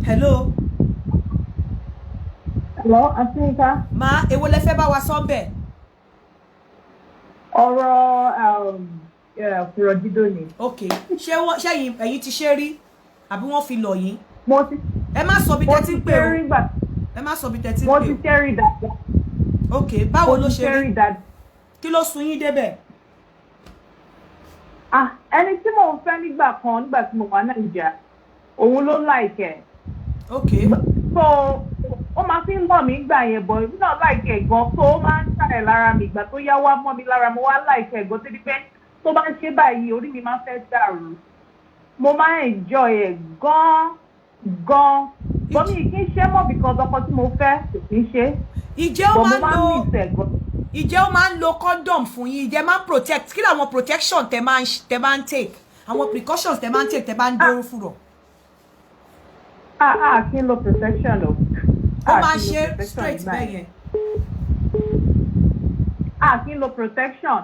Hello Atinka. Ma èwo lẹ fẹ́ bá wa sọ bẹ́ẹ̀. Ọ̀rọ̀ fùrọ̀jídò ni. Okay ṣé ẹ̀yin ti ṣe rí àbí wọ́n fi lọ̀ yín. Mo ti. Ẹ má sọ bí tẹ́ ti ń pè o. Ẹ má sọ bí tẹ́ ti ń pè o. Mo ti ṣẹ́rí dáadáa. Okay báwo ló ṣe rí? Kí ló sún yín débẹ̀? Ẹni tí mò ń fẹ́ nígbà kan nígbà tí mo wà Nàìjíríà òun ló láìkẹ́. Okay. So ó máa fi ń bọ̀ mí gbà yẹn bọ̀ èmi náà láìkẹ́ gan so ó máa ń ṣàrẹ̀ lára mi ìgbà tó yá wá mọ́ mi lára mo wá láìkẹ́ gan tó di pé tó bá ń ṣe báyìí orí mi máa ń fẹ́ dàrú mo máa ń enjoy ẹ̀ gan bọ́ mi kì í ṣe mọ́ because ọkọ tí mo fẹ́ kò kì í ṣe ìjẹ́ ó máa ń lo condom fún yín ìjẹ́ máa ń protect kí làwọn protection tẹ máa ń take àwọn precautions tẹ máa ń take tẹ bá ń dóró fúrọ̀. Kí n lo protection o. Ó máa ṣe straight bẹ́ẹ̀ yẹn. Kí n lo protection.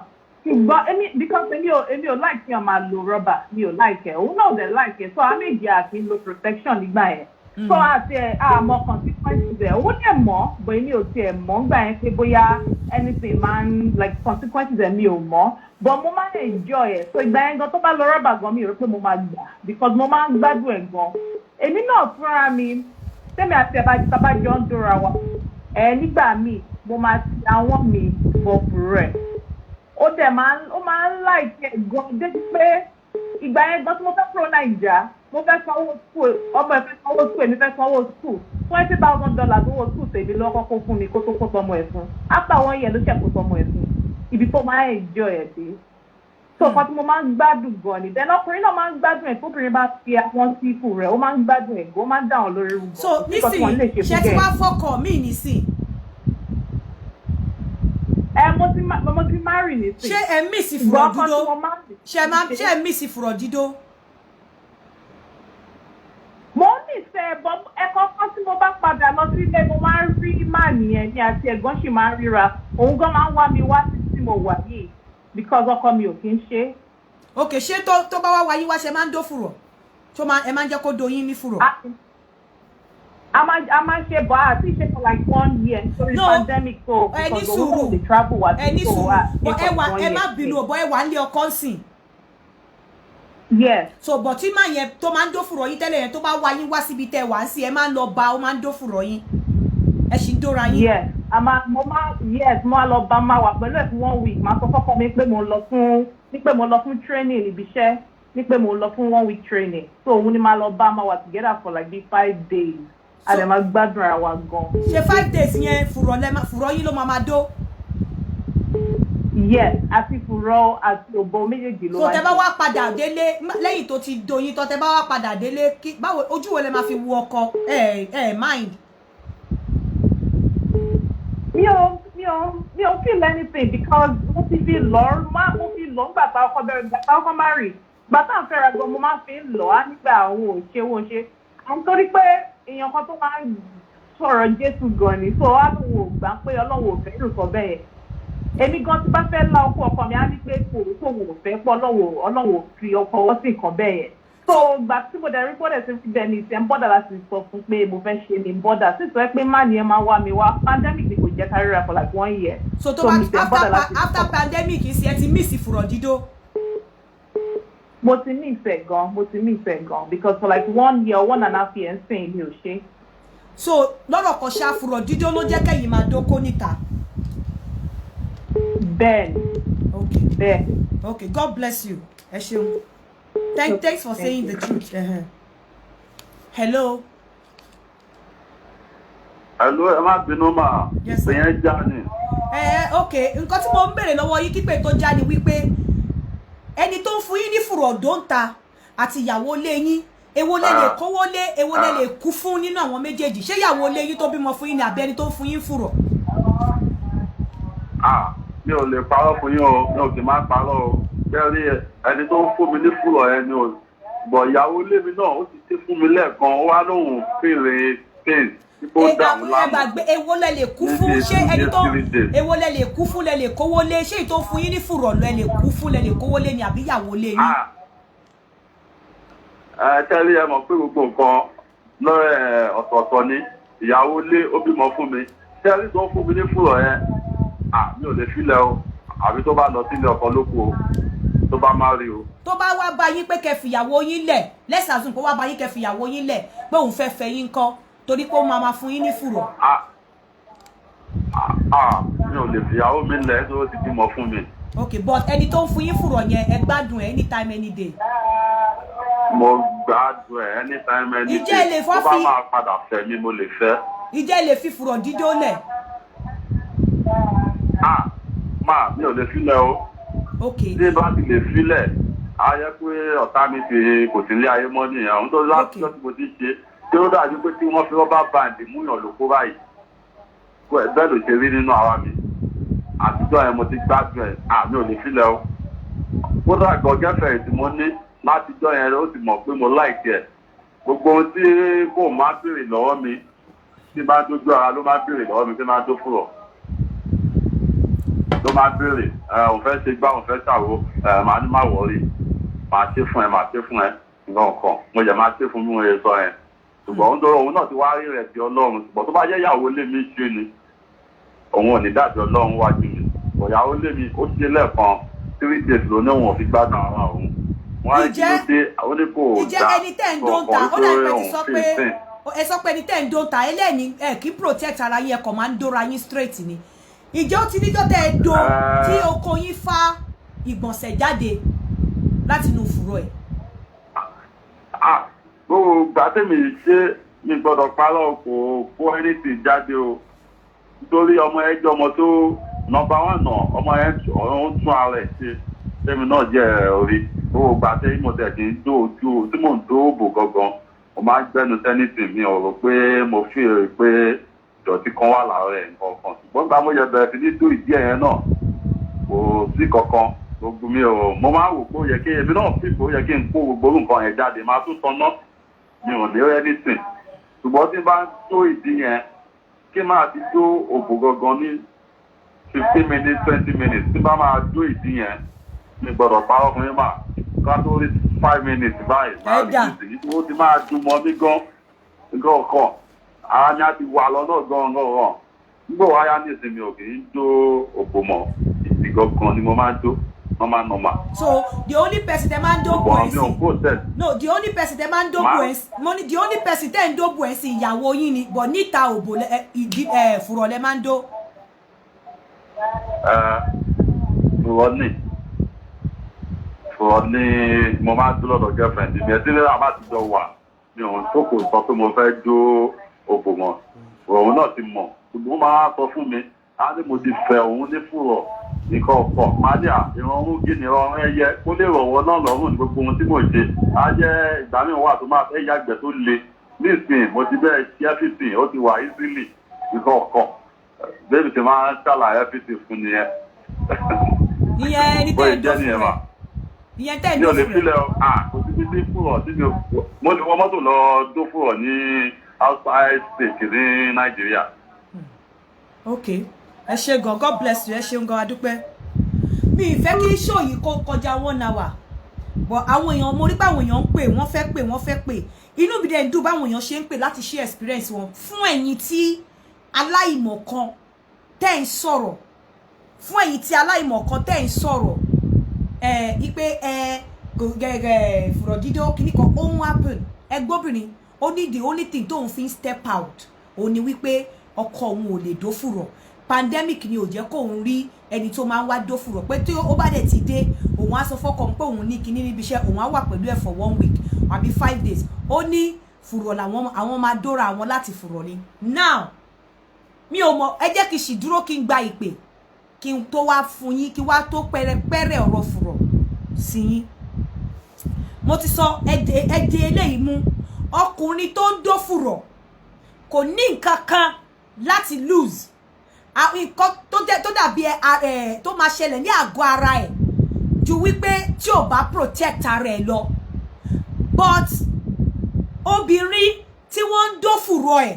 Ṣùgbọ́n because èmi ò like kí n máa lo rọ́bà mi ò like ẹ̀ òun náà dẹ̀ like ẹ̀ so àmì kí n lo protection nígbà yẹn. So àti àmọ́ consequences ẹ̀ òun dẹ̀ mọ̀ bọ̀ èmi ò tiẹ̀ mọ̀ nígbà yẹn pé bóyá anything man like consequences ẹ̀ mi ò mọ̀ but mo máa ń enjoy ẹ̀ so ìgbà yẹn gan tó bá lo rọ́bà gan mi ò rò pé mo máa gbà because mo máa ń gbádùn ẹ̀ gan. Èmi náà fúnra mi tẹ́mi àti ẹ̀bájọ́ ń dóra wa nígbà míì mo máa ti àwọn mi bọ̀ fúrẹ́ ó máa ń láìpẹ́ gan débi pé ìgbà yẹn gan tí mo fẹ́ kúrò Nàìjíríà mo fẹ́ sanwó school ọmọ ẹ̀ fẹ́ sanwó school èmi fẹ́ sanwó school $20,000 owó school tèmi lọ́kọ́ kó fún mi kó tó kó tọmọ ẹ̀ fún after 1 year ló ṣẹ̀ kó tọmọ ẹ̀ fún ibi tó máa ń enjoy ẹ̀ dé so ọkọ tí mo máa ń gbádùn gan ni then ọkùnrin náà máa ń gbádùn ẹ̀ tóbìnrin bá fi àwọn sí ikú rẹ̀ ó máa ń gbádùn ẹ̀ gan ó máa ń dáhùn lórí rúgbọ́n. So nísìnyí ṣe tí wàá fọkọ mí nísìnyí. Mo ti marry nísìnyí. Ṣé ẹ mísì fùrọ̀ dídó? Ṣé ẹ mísì fùrọ̀ dídó? Mo nífẹ̀ẹ́ bọ́ ẹ̀kọ́ kan tí mo bá padà lọ sílé mo máa ń rí màá nìyẹn ní àti ẹ̀gbọ́n sì máa ń ríra òun gan máa ń wá mi wá sí tí mo wà yìí because ọkọ mi ò kí ń ṣe. Ok ṣé tó bá wá wáyé wá ṣe máa ń dó fùrọ̀ ẹ máa ń jẹ́ kó doyin ní fùrọ̀. A máa ṣe bọ́ àti ṣe for like 1 year sorry pandemic so because the whole the travel was so ẹ má bínú ọ̀bọ̀ ẹ wà nílé ọkọ ńsìn. Yes. So but tí máa yẹn tó máa ń dó fùrọ̀ yín tẹ́lẹ̀ yẹn tó bá wá yín wá síbi tẹ́ wá sí ẹ máa ń lọ bá ó máa ń dó fùrọ̀ yín ẹ sì ń dóra yín. Yes mo máa lọ bá máa wà pẹ̀lú ẹ̀ fún 1 week máa sọ fọ́kọ mi pé mo lọ fún training níbi iṣẹ́ ní pé mo lọ fún 1 week training so òun ni máa lọ bá máa wà together for like 5 days a dẹ̀ máa gbádùn ara wa gan. Ṣé 5 days yẹn fùrọ̀ yín ló máa dó. yes àti fùrọ̀ àti òbò méjèèjì ló so tẹ́ bá wá padà délé lẹ́yìn tó ti doyin tó tẹ́ bá wá padà délé báwo ojú wo lẹ máa fi wo ọkọ mind. mi ò feel anything because mo ti fi lọ nígbà tá ọkọ má rì gbàtà ń fẹ́ra gan mo máa fi ń lọ á nígbà àwọn òṣè nítorí pé èèyàn kan tó máa ń sọ̀rọ̀ Jésù gan ni so á lóun ò gbà pé Ọlọ́run ò fẹ́ nǹkan bẹ́ẹ̀ èmi gan tí bá fẹ́ la ọkọ mi á ní pé kò ò fẹ́ pọ̀ Ọlọ́run ò fi ọwọ́ sí nǹkan bẹ́ẹ̀ yẹn so gbà tí mo dẹ̀ rí bọ́dẹ̀ sí fi bẹ́ẹ̀ ni ìṣẹ́ ń bọ́dà láti sọ fún pé mo fẹ́ ṣe mi bọ́dà sí sọ pé má ní ẹ máa wá mi wá pandemic ni kò jẹ́ kárí ra for like 1 year. so tó bá after pandemic ìsì ẹ ti miss fùrọ̀ dídó. mo ti miss ẹ gan because for like 1 year 1.5 years ń sìn mi ò ṣe. so lọ́rọ̀ kan ṣá fùrọ̀ dídó ló jẹ́ kẹ́yìn máa dóko níta. bẹ́ẹ̀ni. okay God bless you ẹ ṣeun. Thanks for saying the truth. Hello. Hello, ẹ má bínú mà. Yes sir. Ìyẹn já ni. Okay, nǹkan tí mo ń béèrè lọ́wọ́ yín kípè tó já ni wípé ẹni tó ń fún yín ní fùrọ̀ dóńtà àti ìyàwó lé yín èwo lẹ lè kówó lé èwo lẹ lè kú fún nínú àwọn méjèèjì ṣé ìyàwó lé yín tó bímọ fún yín ni àbí ẹni tó ń fún yín fùrọ̀? Mi ò lè parọ́ fún yín o, mi ò kì í máa parọ́ o. Bẹ́ẹ̀ni ẹni tó ń fún mi ní fùrọ̀ ẹni o. Bọ̀ ìyàwó lé mi náà ó ti ṣe fún mi lẹ́ẹ̀kan ó wá lóhùn fèrè pain. Ẹgbàgbé èwo lẹ lè kú fún ṣé ẹni tó èwo lẹ lè kú fún lẹ lè kówó lé ṣé èyí tó ń fún yín ní fùrọ̀ lẹ lè kú fún lẹ lè kówó lé ni àbí ìyàwó lé yín? Tẹ́lẹ̀ ẹ mọ̀ pé gbogbo nǹkan lọ́rẹ̀ ọ̀tọ̀ọ̀tọ̀ ni ìyàwó lé ó bímọ fún mi tẹ́lẹ̀ tó fún mi ní fùrọ̀ yẹn mi ò lè filẹ̀ o àbí tó bá lọ sílé ọkọ lóko o tó bá má rí o. tó bá wá bá yín pé kẹ́ fìyàwó yín lẹ̀ lẹ́sàásùn kó wá bá yín kẹ́ fìyàwó yín lẹ̀ pé òun fẹ́ fẹ́ yín kọ́ torí pé ó máa fún yín ní fùrọ̀. mi ò lè fìyàwó mi lẹ̀ tó ti bímọ fún mi. Okay, but ẹni tó ń fún yín fùrọ̀ yẹn ẹ gbádùn ẹ anytime any day. Mo gbádùn ẹ anytime any day tó bá máa padà fẹ́ mi mo lè fẹ́. Ìjẹ́ lè fi fùrọ̀ dídó lẹ̀. Mi ò lè filẹ̀ o. Okay. Tí bá ti lè filẹ̀ á yẹ pé ọ̀tá mi ti kò sí ilé ayé mọ́ nìyẹn àwọn tó láti lọ sí mo ti ṣe tí ó dàbí pé tí wọ́n fi rọ́bà báǹdì múyàn lóko báyìí bẹ́ẹ̀ ló ṣe rí nínú ara mi àtijọ́ yẹn mo ti gbádùn ẹ̀ mi ò lè filẹ̀ o. Kódà gọ́gẹ́fẹ̀ẹ́ tí mo ní látijọ́ yẹn ó ti mọ̀ pé mo láìkí ẹ̀ gbogbo ohun tí kò máa béèrè lọ́wọ́ mi tí máa dójú ara ló máa béèrè lọ́wọ́ mi tí máa dó fùrọ̀ ló máa béèrè òun fẹ́ ṣe gbá òun fẹ́ ṣàwó màá ní má wọrí màá ṣe fún ẹ nǹkan kan mo yẹ máa ṣe fún mi wọn yẹ sọ yẹn ṣùgbọ́n òun náà ti wá rí rẹ̀ bí Ọlọ́run ṣùgbọ́n tó bá jẹ́ ìyàwó lé mi ṣe ni òun ò ní dàbí Ọlọ́run wájú mi ìyàwó lé mi ó ṣe lẹ́ẹ̀kan 3 days ló ní òun ò fi gbádùn ara òun wọ́n á kí ló dé àwọn oníkó ìjẹ́ ẹni tẹ́ ń dóńtà ó dàbí pé ti sọ pé ẹ sọ pé ẹni tẹ́ ń dóńtà ẹlẹ́ni ẹ kì í protect ara yín ẹ kàn máa ń dóra yín straight ni ìjẹ́ ó ti níjọ́ tẹ́ ẹ do tí oko yín fá ìgbọ̀nsẹ̀ jáde láti inú fùrọ̀ ẹ̀. gbogbo gbàtẹ́mi ṣe mi gbọ́dọ̀ parọ́ kò kó ẹni tì jáde o nítorí ọmọ ẹjọ́ ọmọ tó nọ́mbà 1 náà ọmọ ẹ̀ ń tún ara ẹ̀ ṣe tẹ́mi náà jẹ́ orí gbogbo gbàtẹ́ mo tẹ̀ kí n dó ojú tí mò ń dó òbò gangan mo máa ń gbẹ́nu sẹ́nìtì mi ò rò pé mo fi èrè pé ìdọ̀tí kan wà lára ẹ̀ nǹkan kan ṣùgbọ́n gba mo yẹ bẹ̀rẹ̀ sí ní dó ìdí ẹ̀yẹn náà kò sí kankan gbogbo mi ò mo máa wò pé ó yẹ kí èmi náà fi pé ó yẹ kí n kó gbogbo nǹkan yẹn jáde máa tún tanná mi ò ní rẹ́ nísìn ṣùgbọ́n tí bá ń dó ìdí yẹn kí máa ti dó òbò gangan ní 15 minutes 20 minutes tí bá máa dó ìdí yẹn mi gbọ́dọ̀ parọ́ fún yín mà ká tó rí 5 minutes báyìí máa rí ìdí ó ti máa dùn mọ́ mí gan kan ara ni a ti wà lọ́nà gan nígbà wáyá ní ìsinmi ò kì í dó òpó mọ́ ìdí gangan ni mo máa ń dó normal. So the only person that man do boensi no the only person that man do boensi money the only person that do boensi ìyàwó yín ni but níta òbò fùrọ̀ lẹ man do. fùrọ̀ ni mo máa ń dó lọ́dọ̀ girlfriend mi ẹ̀ tí lè rà bá ti jọ wà mi ò tó kò sọ pé mo fẹ́ jó òbò mọ́ òun náà ti mọ̀ ṣùgbọ́n máa sọ fún mi á ní mo ti fẹ́ òun ní fùrọ̀ nǹkan ọ̀pọ̀ májà ìrọ̀rùn gíní ọ̀rọ̀ ẹyẹ kó lè rọ̀wọ́ náà lọ́rùn ní gbogbo ohun tí mò ń ṣe á jẹ́ ìgbà mìíràn wà tó máa fẹ́ yàgbẹ́ tó le nísìnyí mo ti bẹ́ẹ̀ ṣí everything ó ti wà easily nǹkan ọ̀kan bẹ́ẹ̀ ti máa ń ṣàlàyé everything fún nìyẹn. ìyẹn ẹni tẹ́ ẹ dọ́fù rẹ̀ ìyẹn tẹ́ ẹ dọ́fù rẹ̀. mi ò lè filẹ̀ kò sí títí fúrọ̀ tí mo lè wọ mọ́tò lọ dófúrọ̀ ní outside state ní Nàìjíríà. Okay, ẹ ṣé gan, God bless you, ẹ ṣeun gan, adúpẹ́. Mi ìfẹ́ kí show yìí kó kọjá 1 hour. But àwọn èèyàn mo rí pé àwọn èèyàn ń pè, wọ́n fẹ́ pè. Inú mi dẹ̀ ń dùn báwọn èèyàn ṣe ń pè láti share experience wọn fún ẹ̀yin tí aláìmọ̀kan tẹ́ ń sọ̀rọ̀. Fún ẹ̀yin tí aláìmọ̀kan tẹ́ ń sọ̀rọ̀. Ipe gẹ́gẹ́ fùrọ̀ dídó kíní kan ó ń happen. Ẹgbọ́bìnrin, ó ní the only thing tóun fi ń step out. Ó ní wípé ọkọ òun ò lè dófùrọ̀. Pandemic ni ò jẹ́ kó òun rí ẹni tó máa ń wá dófùrọ̀ pé tí ó bá dẹ̀ ti dé òun á sọ fọ́kọ pé òun ní kinní níbi iṣẹ́ òun á wà pẹ̀lú ẹ̀ for 1 week àbí 5 days ó ní fùrọ̀ làwọn àwọn máa dóra àwọn láti fùrọ̀ ni. Now mi ò mọ̀ ẹ jẹ́ kí n sì dúró kí n gba ìpè kí n tó wá fún yín kí wá tó pẹ́rẹ́pẹ́rẹ́ ọ̀rọ̀ fùrọ̀ sí yín. Mo ti sọ ẹdẹ eléyìí mú ọkùnrin tó ń dófùrọ̀ kò ní nǹkan kan láti lose nǹkan tó dàbí tó máa ṣẹlẹ̀ ní àgọ́ ara ẹ̀ ju wípé tí ò bá protect ara ẹ̀ lọ but obìnrin tí wọ́n ń dófùrọ̀ ẹ̀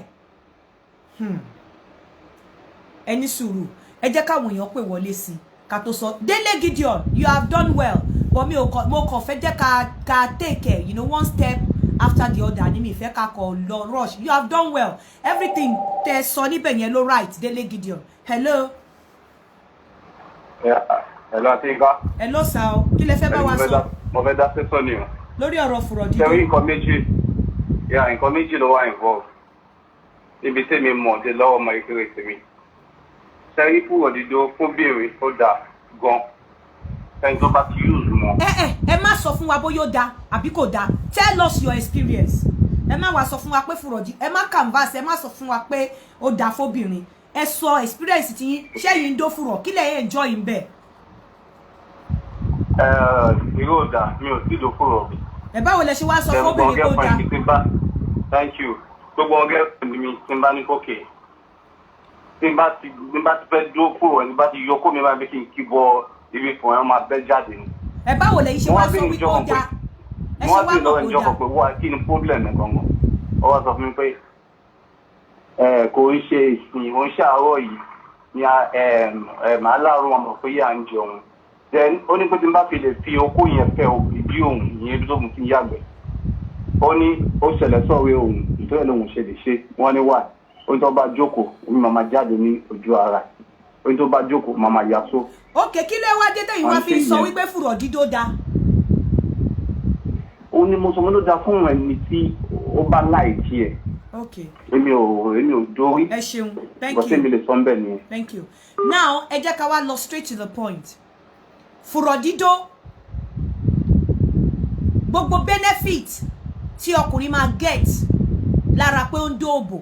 ẹni sùúrù ẹ jẹ́ káwọn èèyàn pè wọlé sí ká tó sọ Délé Gideon you have done well but mo kàn fẹ́ jẹ́ ká take care you know one step after the other ni mi fẹ́ ká kọ lọ rush you have done well everything tẹ́ sọ níbẹ̀ yẹn ló right Délé Gideon hello. Hello Atinka. Hello sir o kí lẹ fẹ́ bá wa sọ. Mo fẹ́ dá sẹ́sọ̀ ni o. Lórí ọ̀rọ̀ fùrọ̀ dídó. Ṣé nǹkan méjì ló wà involve níbi tí mi mọ̀ dé lọ́wọ́ ọmọ ìkéré tèmi. Ṣé fùrọ̀ dídó fún bèrè ó dáa gan-an ẹni tó bá ti use mọ́. Ẹ má sọ fún wa bóyá ó dáa àbí kò dáa tell us your experience. Ẹ má wá sọ fún wa pé fùrọ̀ dídó ẹ má canvas ẹ má sọ fún wa pé ó dáa fóbìnrin ẹ sọ experience tí yín ṣé yín dó fùrọ̀ kí lẹ enjoy ń bẹ̀. Irú ọ̀dà mi ò sí dó fùrọ̀ mi. Ẹ báwo lẹ ṣe wá sọ fóbìnrin tó dáa. Thank you. Gbogbo ọ̀gẹ́ mi tí n bá ní kókè tí n bá ti fẹ́ dó fùrọ̀ ní bá ti yọ kó mi máa bí kí n kí bọ ibi fún ẹ máa bẹ́ jáde ni. Ẹ báwo lẹ ṣe wá sọ wípé ó dáa. Ẹ ṣe wá mọ̀ kó dáa. Wọ́n ti lọ́wọ́ pé wá kí ni problem ẹ̀ gangan. Ó wá sọ fún mi pé kò ń ṣe ìsìn ò ń ṣàárọ̀ yìí ni màá láàárọ̀ wọn mọ̀ pé yà ń jẹun. Then ó ní pé tí n bá fi lè fi okó yẹn fẹ́ ìbí òun ìyẹn tó mú kí n yàgbẹ́. Ó ní ó ṣẹlẹ̀ sọ̀rọ̀ òun ìtọ́jú lòun ṣe lè ṣe wọ́n ní wà ó ní tó bá jókòó omi màmá jáde ní ojú ara ó ní tó bá jókòó màmá yà só. Okay, kí lẹ wá dé tẹ́yìn wá fi sọ wípé fùrọ̀ dídó dáa. Ó ní mo sọ mo ló dáa fún ẹni tí ó bá láì tiẹ̀. Okay. Èmi ò dórí. Ẹ ṣeun. Thank you. Bọ́sẹ̀ mi lè sọ ń bẹ̀ nìyẹn. Thank you. Now, ẹ jẹ́ ká wá lọ straight to the point. Fùrọ̀ dídó. Gbogbo benefit tí ọkùnrin máa get lára pé ó ń dóòbò,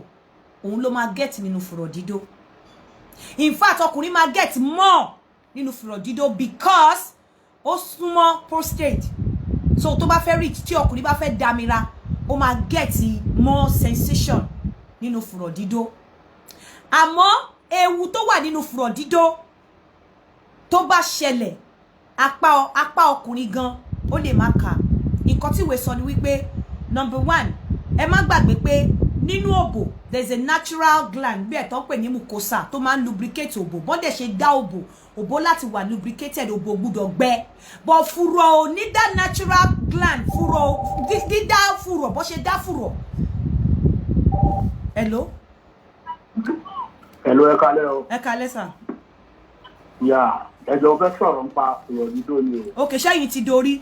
òun ló máa get nínú fùrọ̀ dídó. In fact, ọkùnrin máa get more nínú fùrọ̀ dídó because ó súnmọ́ prostate. So tó bá fẹ́ reach tí ọkùnrin bá fẹ́ dámira, ó máa get more sensation nínú fùrọ̀ dídó. Àmọ́ ewu tó wà nínú fùrọ̀ dídó tó bá ṣẹlẹ̀ apá ọkùnrin gan ó lè má kà. Nǹkan tí ìwé sọ ni wípé number 1 ẹ má gbàgbé pé nínú òbò there is a natural gland bí ẹ̀ tó ń pè ní mucosa tó máa ń lubricate òbò bọ́n dẹ̀ ṣe dá òbò láti wà lubricated òbò gbúdọ̀ gbẹ but fùrọ̀ ò ní dá natural gland dídá fùrọ̀ bó ṣe dá fùrọ̀. Hello. Hello, ẹ kálẹ́ o. Ẹ kálẹ́ sà. Ya ẹjọ́ fẹ́ sọ̀rọ̀ nípa fùrọ̀ dídó ni o. Okay, ṣẹ́yìn ti dorí.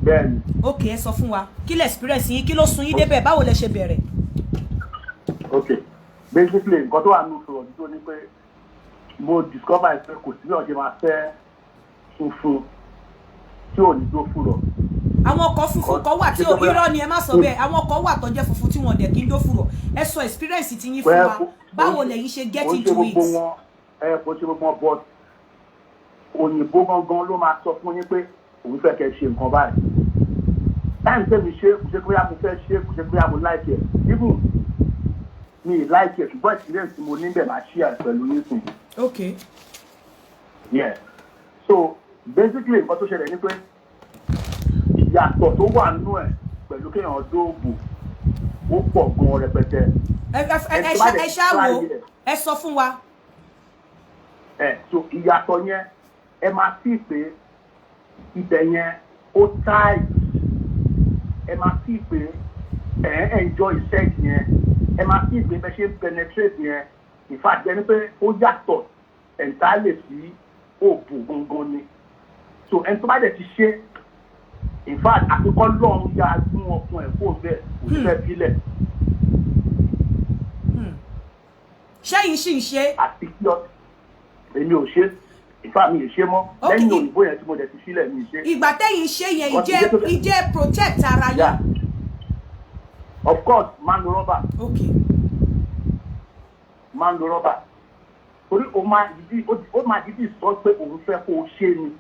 Bẹ́ẹ̀ni. Okay, ẹ sọ fún wa kí lẹ experience yín kí ló sún yín débẹ̀ báwo lẹ ṣe bẹ̀rẹ̀. Okay, basically nǹkan tó wà nínú fùrọ̀ dídó ni pé mo discover pé kò sí ọ̀jẹ̀ máa fẹ́ funfun tí ò ní dó fùrọ̀. Àwọn ọkọ̀ funfun kan wà tí irọ́ ni ẹ má sọ bẹ́ẹ̀ àwọn ọkọ̀ wà tó jẹ́ funfun tí wọ́n dẹ̀ kí ń dó fùrọ̀ ẹ sọ experience ti yín fún wa báwo lẹ̀yin ṣe get into it. Kò ṣe gbogbo wọn but òyìnbó gangan ló máa sọ fún yín pé òun fẹ́ kẹ́ ṣe nǹkan báyìí táìmù tẹ́mi ṣe kò ṣe pé mo fẹ́ ṣe kò ṣe pé mo like ẹ̀ even mi like ẹ̀ ṣùgbọ́n experience mo níbẹ̀ máa ṣí ẹ̀ pẹ̀lú nísìn. okay. yeah so basically nǹkan tó ṣẹlẹ̀ ni pé ìyàtọ̀ tó wà nínú ẹ̀ pẹ̀lú kéèyàn dóògùn ó pọ̀ gan rẹpẹtẹ. ẹ ṣáàwó ẹ sọ fún wa. So ìyàtọ̀ yẹn ẹ máa fi pé ibẹ̀ yẹn ó tight ẹ máa fi pé enjoy sex yẹn ẹ máa fi pé bẹ́ẹ̀ ṣe penetrate yẹn in fact ẹni pé ó yàtọ̀ entirely sí òòbù gangan ni so ẹni tó bá dẹ̀ ti ṣe in fact àkókò lọ́run ya gún ọkùn ẹ̀ fún bẹ́ẹ̀ kò ní fẹ́ bílẹ̀. ṣẹ́yìn sì ń ṣe. àti kí ọ èmi ò ṣe ìfà mi ì ṣe mọ́ lẹ́yìn òyìnbó yẹn tí mo dẹ̀ ti sílẹ̀ mi ì ṣe. ìgbà tẹ́yìn ṣe yẹn ìjẹ́ protect ara yín. of course máa ń lo rọ́bà. okay. máa ń lo rọ́bà torí ó máa dídí sọ pé òun fẹ́ kó o ṣe ni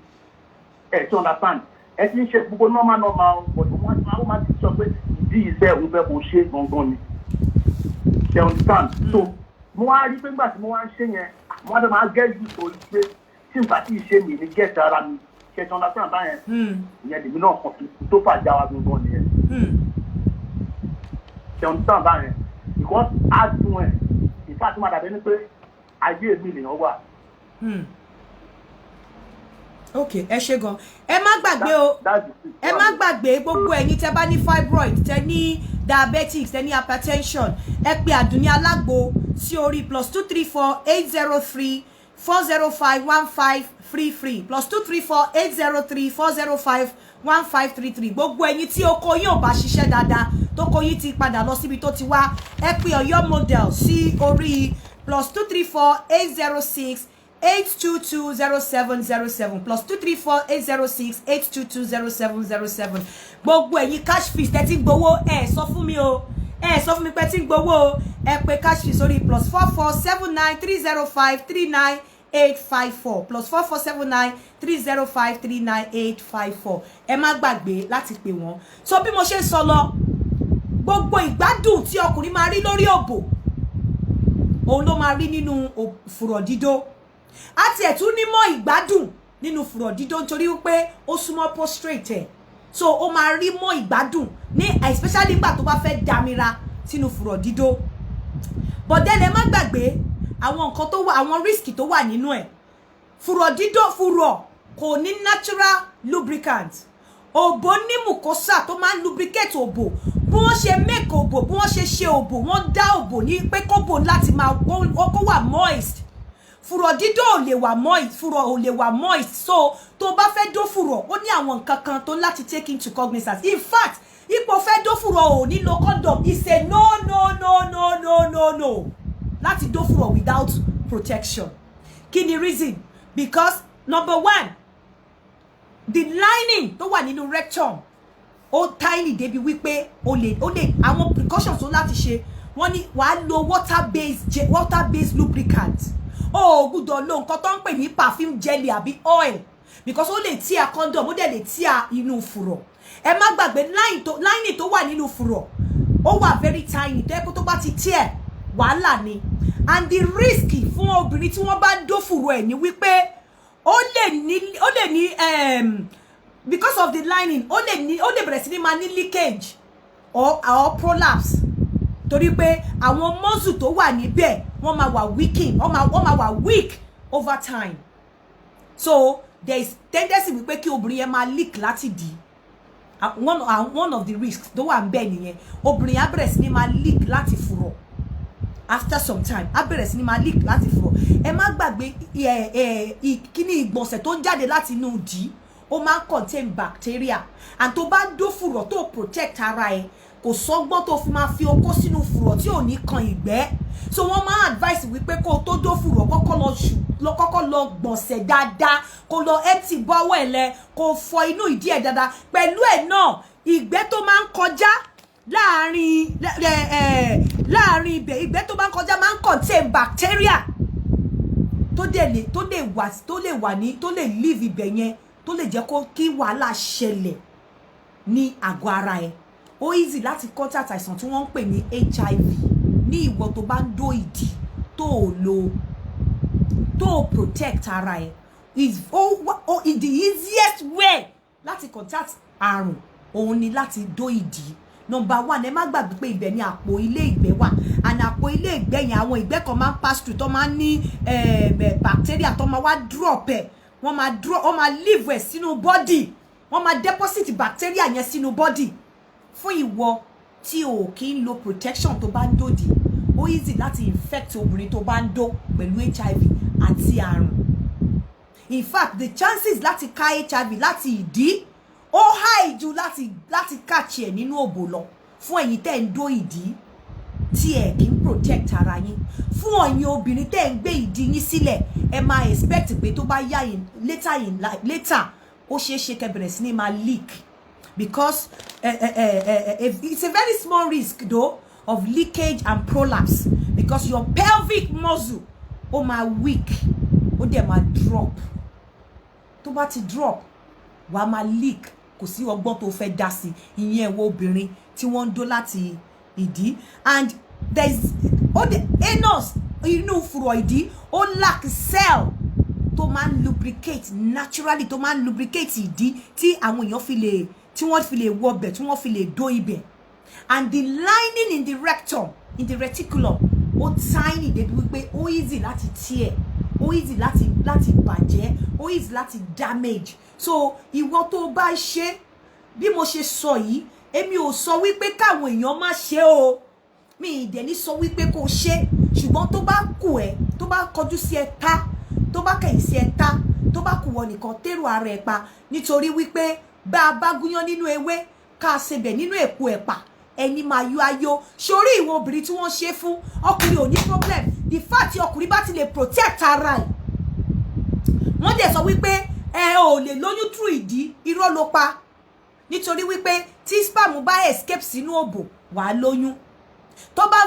ẹ̀ tí understand ẹ ti ń ṣe gbogbo normal but ó máa ti sọ pé ìdí iṣẹ́ òun fẹ́ kó o ṣe gangan ni ṣe understand so mo wá rí pé nígbà tí mo wá ń ṣe yẹn mo wá fẹ́ máa gẹ́gù sórí pé tí n bá tí ì ṣe mi ní gẹ́ẹ̀tì ara mi ṣe tí understand báyẹn ìyẹn lèmi náà kàn tó fà já wa gangan nìyẹn ṣe understand báyẹn because á dùn ẹ̀ ìfà tí mo dàbẹ́ ni pé ayé mi lèèyàn wà. ok ẹ ṣe gan ẹ má gbàgbé o ẹ má gbàgbé gbogbo ẹ̀yin tẹ́ bá ní fibroid tẹ́ ní diabetics tẹ́ ní hypertension ẹ pè Àdùnní Alágbo sí orí +234 803 405 1533 +234 803 405 1533 gbogbo ẹ̀yin tí oko yín ò bá ṣiṣẹ́ dáadáa tóko yín ti padà lọ síbi tó ti wá ẹ pè Ọ̀yọ́ model sí orí +234 806 8220707 +234 806 8220707 gbogbo ẹ̀yin cash fees tẹ́ ti gbowó ẹ sọ fún mi o ẹ sọ fún mi pé tí ń gbowó o ẹ pè cash fees sórí +44 79 305 39 854 +44 79 305 39 854 ẹ má gbàgbé láti pè wọ́n so bí mo ṣe sọ lọ gbogbo ìgbádùn tí ọkùnrin máa rí lórí òbò òun ló máa rí nínú fùrọ̀ dídó àti ẹ̀tún nímọ̀ ìgbádùn nínú fùrọ̀ dídó nítorí wípé ó súnmọ́ prostrate ẹ̀ so ó máa rí mọ́ ìgbádùn ní especially nígbà tó bá fẹ́ dámira sínú fùrọ̀ dídó but then ẹ má gbàgbé àwọn nǹkan tó wà àwọn risk tó wà nínú ẹ̀ fùrọ̀ dídó fùrọ̀ kò ní natural lubricant òbò ní mucosa tó máa ń lubricate òbò bí wọ́n ṣe make òbò bí wọ́n ṣe òbò wọ́n dá òbò ní pé kóbò láti máa kó wà moist fùrọ̀ dídó ò lè wà moist fùrọ̀ ò lè wà moist so tó bá fẹ́ dó fùrọ̀ ó ní àwọn nǹkan kan tó láti take into cognizance in fact ipò fẹ́ dó fùrọ̀ ò nílò condom is a no láti dó fùrọ̀ without protection kí ni reason because number one the lining tó wà nínú rectum ó tiny débi wípé ó lè àwọn precautions tó láti ṣe wọ́n ní wàá lo water based lubricant ó gbọ́dọ̀ lo nǹkan tó ń pè ní perfume jelly àbí oil because ó lè tí a condom ó dẹ̀ lè tí a inú fùrọ̀ ẹ má gbàgbé lining tó wà nínú fùrọ̀ ó wà very tiny tó yẹ kó tó bá ti tear wàhálà ni and the risk fún obìnrin tí wọ́n bá dó fùrọ̀ ẹ̀ ní wípé ó lè ní because of the lining ó lè bẹ̀rẹ̀ sí ní máa ní leakage or prolapse torí pé àwọn muscle tó wà níbẹ̀ wọ́n máa wà weak over time so there is tendency wípé kí obìnrin yẹn máa leak láti dì one of the risks tó wà níbẹ̀ nìyẹn obìnrin á bẹ̀rẹ̀ sí ní máa leak láti fùrọ̀ after some time á bẹ̀rẹ̀ sí ní máa leak láti fùrọ̀ ẹ má gbàgbé kíní ìgbọ̀nsẹ̀ tó ń jáde láti inú ìdí ó máa ń contain bacteria and tó bá dó fùrọ̀ tó protect ara ẹ kò sọ́gbọ́n tó fi máa fi okó sínú fùrọ̀ tí ò ní kan ìgbẹ́ so wọ́n máa advice wípé kó o tó dó fùrọ̀ kọ́kọ́ lọ gbọ̀nsẹ̀ dáadáa kó lọ empty bowel ẹ̀ lẹ kó fọ inú ìdí ẹ̀ dáadáa pẹ̀lú ẹ̀ náà ìgbẹ́ tó máa ń kọjá láàrin ibẹ̀ ìgbẹ́ tó máa ń kọjá máa ń contain bacteria tó lè live ibẹ̀ yẹn tó lè jẹ́ kó kí wàhálà ṣẹlẹ̀ ní àgọ́ ara ẹ̀. Ó easy láti contact àìsàn tí wọ́n ń pè ní HIV ní ìwọ tó bá ń dó ìdí tó protect ara ẹ̀. Is the easiest way láti contact àrùn òun ni láti dó ìdí. Number 1, ẹ má gbàgbé pé ibẹ̀ ni àpò ilé ìgbẹ́ wà, and àpò ilé ìgbẹ́ yẹn àwọn ìgbẹ́ kan máa ń pass through tó máa ń ní bacteria tó máa wá drop ẹ̀, wọ́n máa leave ẹ̀ sínú body, wọ́n máa deposit bacteria yẹn sínú body. Fún ìwọ tí o kì í lo protection tó bá ń dòdì, ó easy láti infect obìnrin tó bá ń dó pẹ̀lú HIV àti àrùn. In fact, the chances láti ká HIV láti ìdí ó high ju láti catch ẹ̀ nínú òbò lọ. Fún ẹ̀yin tẹ́ ń dó ìdí tí ẹ kì í protect ara yín, fún ẹ̀yin obìnrin tẹ́ ń gbé ìdí yín sílẹ̀, ẹ máa expect pé tó bá yá later ó ṣeé kẹ́ bẹ̀rẹ̀ sí ní máa leak, because it's a very small risk though of leakage and prolapse, because your pelvic muscle ó máa weak, ó dẹ̀ máa drop. Tó bá ti drop wàá máa leak, kò sí ọgbọ́n tó fẹ́ dá sí ìyẹn ẹ̀wọ̀ obìnrin tí wọ́n ń dó láti ìdí. And there's the anus inú fùrọ̀ ìdí ó lack cell tó máa ń lubricate naturally, tó máa ń lubricate ìdí tí àwọn èèyàn tí wọ́n fi lè wọbẹ̀, tí wọ́n fi lè dó ibẹ̀. And the lining in the rectum, in the reticulum, ó tiny débi wípé ó easy láti tear, ó easy láti bàjẹ́, ó easy láti damage. So ìwọ tó bá ṣe bí mo ṣe sọ yìí, èmi ò sọ wípé káwọn èèyàn má ṣe o, mi ìdẹ̀ ní sọ wípé kó ṣe, ṣùgbọ́n tó bá kù ẹ́, tó bá kọjú sí ẹ ta, tó bá kẹ̀yìn sí ẹ ta, tó bá kù wọ nìkan tẹ́rù ara ẹ̀ pa, nítorí wípé bá a bá gúnyán nínú ewé ká sebẹ̀ nínú èpo ẹ̀pà ẹni máa yọ ayọ̀. Sórí ìwọ obìnrin tí wọ́n ṣe fún, ọkùnrin ò ní problem. The fact tí ọkùnrin bá ti lè protect ara ẹ̀, wọ́n dẹ̀ sọ wípé ẹ ò lè lóyún through ìdí, irọ́ ló pa, nítorí wípé tí sperm bá escape sínú òbò wàá lóyún. Tó bá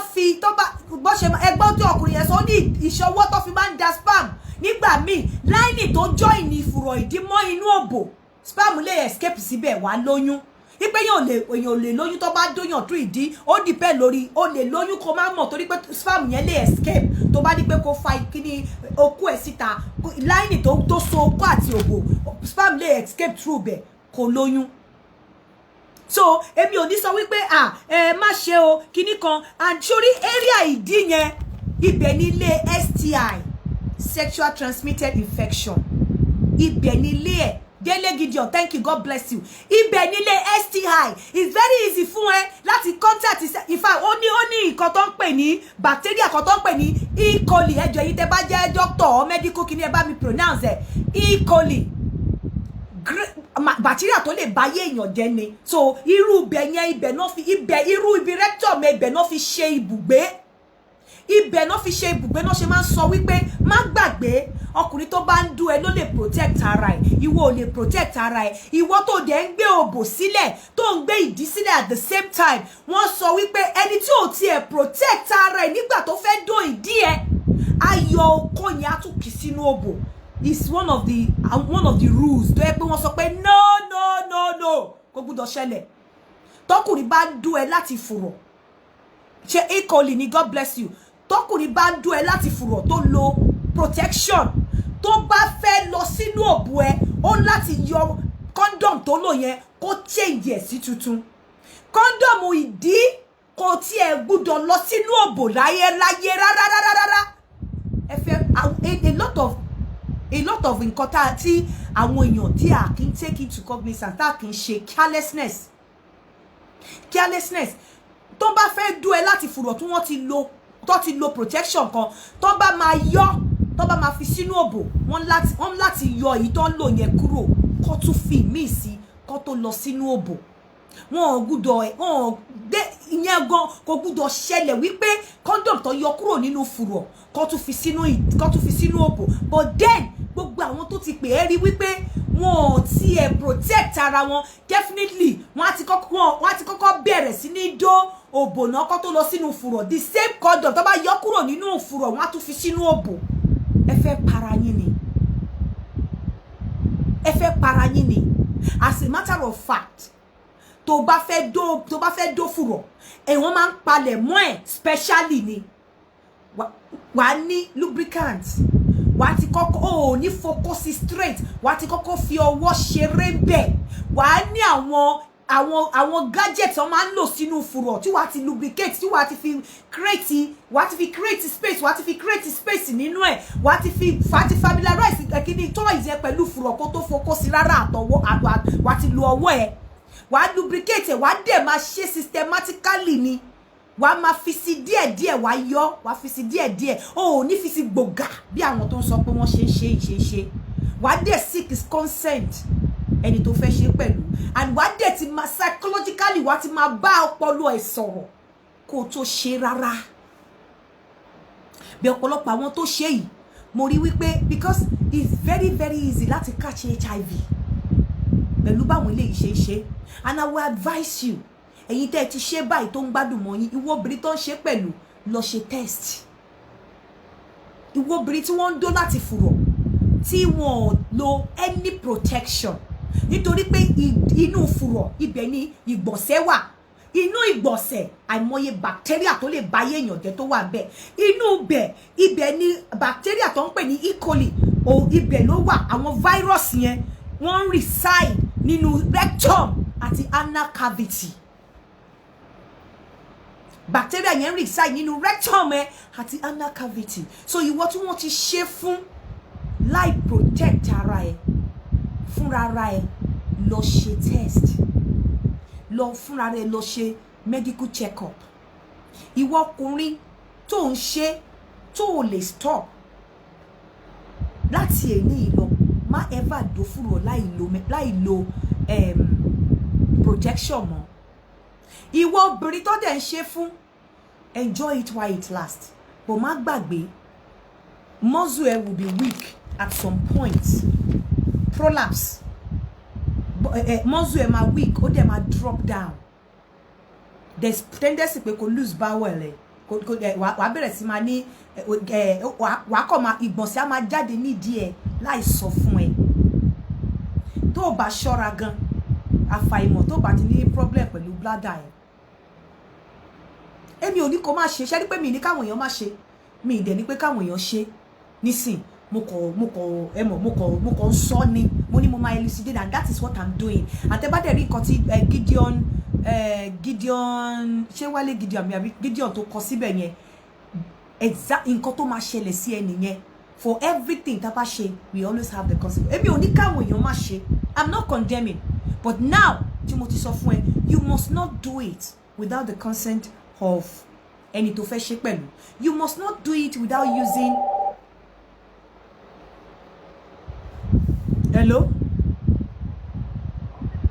bó ṣe ẹgbọ́n tí ọkùnrin yẹn sọ ní ìṣọwọ́ tó fi máa ń da sperm nígbà míì, láìní tó join ìfùrọ̀ ìdí mọ́ inú òbò, sperm lè escape síbẹ̀ wàá lóyún. Ipe èèyàn ò lè lóyún tó bá dóyàn through ìdí, ó depend lórí, ó lè lóyún kó má mọ̀ torí pé sperm yẹn lè escape tó bá di pé kó fa kíní okó ẹ̀ síta, láìní tó so okó àti òbò, sperm lè escape through bẹ̀ kó lóyún. So èmi ò ní sọ wípé má ṣe o kíní kan. And sórí area ìdí yẹn, ibẹ̀ nílé STI, sexual transmitted infection, ibẹ̀ nílé ẹ̀. Dele Gideon, thank you, God bless you. Ibẹ̀ nílé STI, it's very easy fún ẹ láti contact. In fact, ó ní nǹkan tó ń pè ní bacteria kan tó ń pè ní E. coli. Ẹjọ́ yìí tẹ́ bá jẹ́ doctor or medical kí ni ẹ bá mi pronounce ẹ̀. E. coli. Bacteria tó lè báyé èèyàn jẹ́ ni. So irú ibẹ̀ yẹn, ibẹ̀ náà fi irú ibi rectum ibẹ̀ náà fi ṣe ibùgbé. Ibẹ̀ náà fi ṣe ibùgbé, náà ṣe máa ń sọ wípé má gbàgbé ọkùnrin tó bá ń dú ẹ ló lè protect ara ẹ, ìwọ ò lè protect ara ẹ. Ìwọ tó dẹ̀ ń gbé òbò sílẹ̀, tó ń gbé ìdí sílẹ̀ at the same time, wọ́n sọ wípé ẹni tí ò tiẹ̀ protect ara ẹ nígbà tó fẹ́ dó ìdí ẹ, ayọ̀ okó yẹn á tún kì sínú òbò. It's one of the rules tó yẹ pé wọ́n sọ pé no kò gbúdọ̀ ṣẹlẹ̀. Tọkùnrin bá ń dú ẹ láti fùrọ̀, ṣe E. coli ni, God bless you. Tọkùnrin bá ń dú ẹ láti fùrọ̀ tó lo protection, tó bá fẹ́ lọ sínú òbò ẹ, ó láti yọ condom tó lò yẹn kó change ẹ̀ sí tuntun. Condom ìdí kò tiẹ̀ gbúdọ̀ lọ sínú òbò láyé rárá. Ẹ fẹ́ a lot of nǹkan tí àwọn èèyàn tí a kì í take into cognizance, tá kì í ṣe carelessness. Tó bá fẹ́ dú ẹ láti fùrọ̀ tí wọ́n ti lo protection kan, tó bá máa yọ, tó bá máa fi sínú òbò, wọ́n láti yọ èyí tó ń lò yẹn kúrò kó tún fi míì sí kó tó lọ sínú òbò. Ìyẹn gan kò gbúdọ̀ ṣẹlẹ̀ wípé condom tó yọ kúrò nínú fùrọ̀ kó tún fi sínú òbò. But then gbogbo àwọn tó ti pè é rí wípé wọn ò tiẹ̀ protect ara wọn, definitely wọ́n á ti kọ́kọ́ bẹ̀rẹ̀ sí ní dó òbò náà kó tó lọ sínú fùrọ̀. The same condom tó bá yọ kúrò nínú fùrọ̀ wọ́n á tún fi sínú òbò. ẹ fẹ́ para yín ni. Ẹ fẹ́ para yín ni. As a matter of fact, tó bá fẹ́ dó fùrọ̀, wọ́n máa ń palẹ̀ mọ́ ẹ̀ specially ni. Wà ní lubricant. Wà ti kọ́kọ́ ní focus straight. Wà ti kọ́kọ́ fi ọwọ́ ṣeré bẹ̀. Wà ní àwọn gadgets wọ́n máa ń lò sínú fùrọ̀ tí wà ti lubricate, tí wà ti fi create space, wà ti fi create space nínú ẹ̀. Wà ti familiarize kíni toys ẹ pẹ̀lú fùrọ̀ kó tó focus rárá àtọwọ́ wà ti lo ọwọ́ ẹ̀. Wà lubricate wà dẹ̀ máa ṣe systematically ni. Wà máa fi sí díẹ̀díẹ̀ wà yọ, wà fi sí díẹ̀díẹ̀. O ní fi sí gbògà bí àwọn tó ń sọ pé wọ́n ṣe. Wà dẹ̀ seek his consent. Ẹni tó fẹ́ ṣe pẹ̀lú. And wà dẹ̀ ti máa psychologically wà ti máa bá ọpọlọ ẹ̀ sọ̀rọ̀ kó tó ṣe rárá. Bí ọ̀pọ̀lọpọ̀ àwọn tó ṣe yìí, mo rí wípé because it's very very easy láti catch HIV. Pẹ̀lú báwọn ilé yìí ṣe. And I will advise you, ẹ̀yin tẹ́ ti ṣe báyìí tó ń gbádùn mọ́ yín, ìwọ obìnrin tó ń ṣe pẹ̀lú lọ ṣe test. Ìwọ obìnrin tí wọ́n ń dó láti fùrọ̀, tí wọ́n lo any protection. Nítorí pé inú fùrọ̀ ibẹ̀ ni ìgbọ̀nsẹ̀ wà. Inú ìgbọ̀nsẹ̀ àìmọye bacteria tó lè bá èèyàn jẹ́ tó wà ńbẹ̀. Inú ibẹ̀ ni bacteria tó ń pè ní E. coli ibẹ̀ ló wà. Àwọn virus yẹn wọ́n reside nínú rectum àti anal cavity. Bacteria yẹn reside nínú rectum àti anal cavity. So ìwọ tí wọ́n ti ṣe fún láì protect ara ẹ, fúnra ara ẹ lọ ṣe test. Lọ fúnra rẹ lọ ṣe medical check up. Ìwọ ọkùnrin tó ń ṣe tó lè stop láti èní lọ, má ever dó fúrọ̀ láì lo protection mọ́. Ìwọ obìnrin tó dẹ̀ ń ṣe fún, enjoy it while it lasts. But má gbàgbé, muscle will be weak at some point. Prolapse. Muscle ma weak, ó dẹ̀ ma drop down. There's tendency pé kó lose bowel wà bẹ̀rẹ̀ sí ma ní wà kọ̀ ma ìgbọ̀nsẹ̀ á ma jáde nídìí ẹ̀ láì sọ fún ẹ. Tó bá ṣọ́ra gan, àfàìmọ̀ tó bá ti ní problem pẹ̀lú bladder ẹ̀. Èmi ò ní kó má ṣe, ṣé rí pé mi ní káwọn èèyàn má ṣe, mi dẹ̀ ní pé káwọn èèyàn ṣe nísìn. Mo kàn sọ ni, mo ní mo máa elucidate, and that is what I'm doing. Àtẹ̀bádẹ̀ rí nǹkan tí Gideon ṣé Wálé Gideon tó kọ síbẹ̀ yẹn, exact nǹkan tó máa ṣẹlẹ̀ sí ẹni yẹn. For everything tá bá ṣe, we always have the consequence. Èmi ò ní káwọn èèyàn má ṣe, I'm not condemning, but now tí mo ti sọ fún ẹ, you must not do it without the consent of ẹni tó fẹ́ ṣe pẹ̀lú. You must not do it without using. Hello?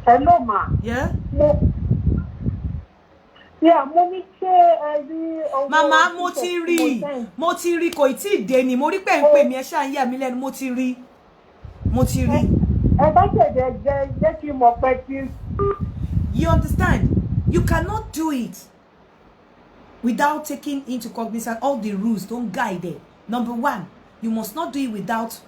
Hello, ma. Yeah? Mo ní ṣé rí ọmọ. Màmá, mo ti rí kò tí ì dé ni. Mo rí pé ń pè mí, ẹ ṣáà ń yà mí lẹ́nu. Mo ti rí. Ẹ bá ṣẹ̀dẹ̀ jẹ́ kí n mọ̀ pé tí. You understand? You cannot do it without taking into cognizance all the rules. Don't guide it. Number one, you must not do it without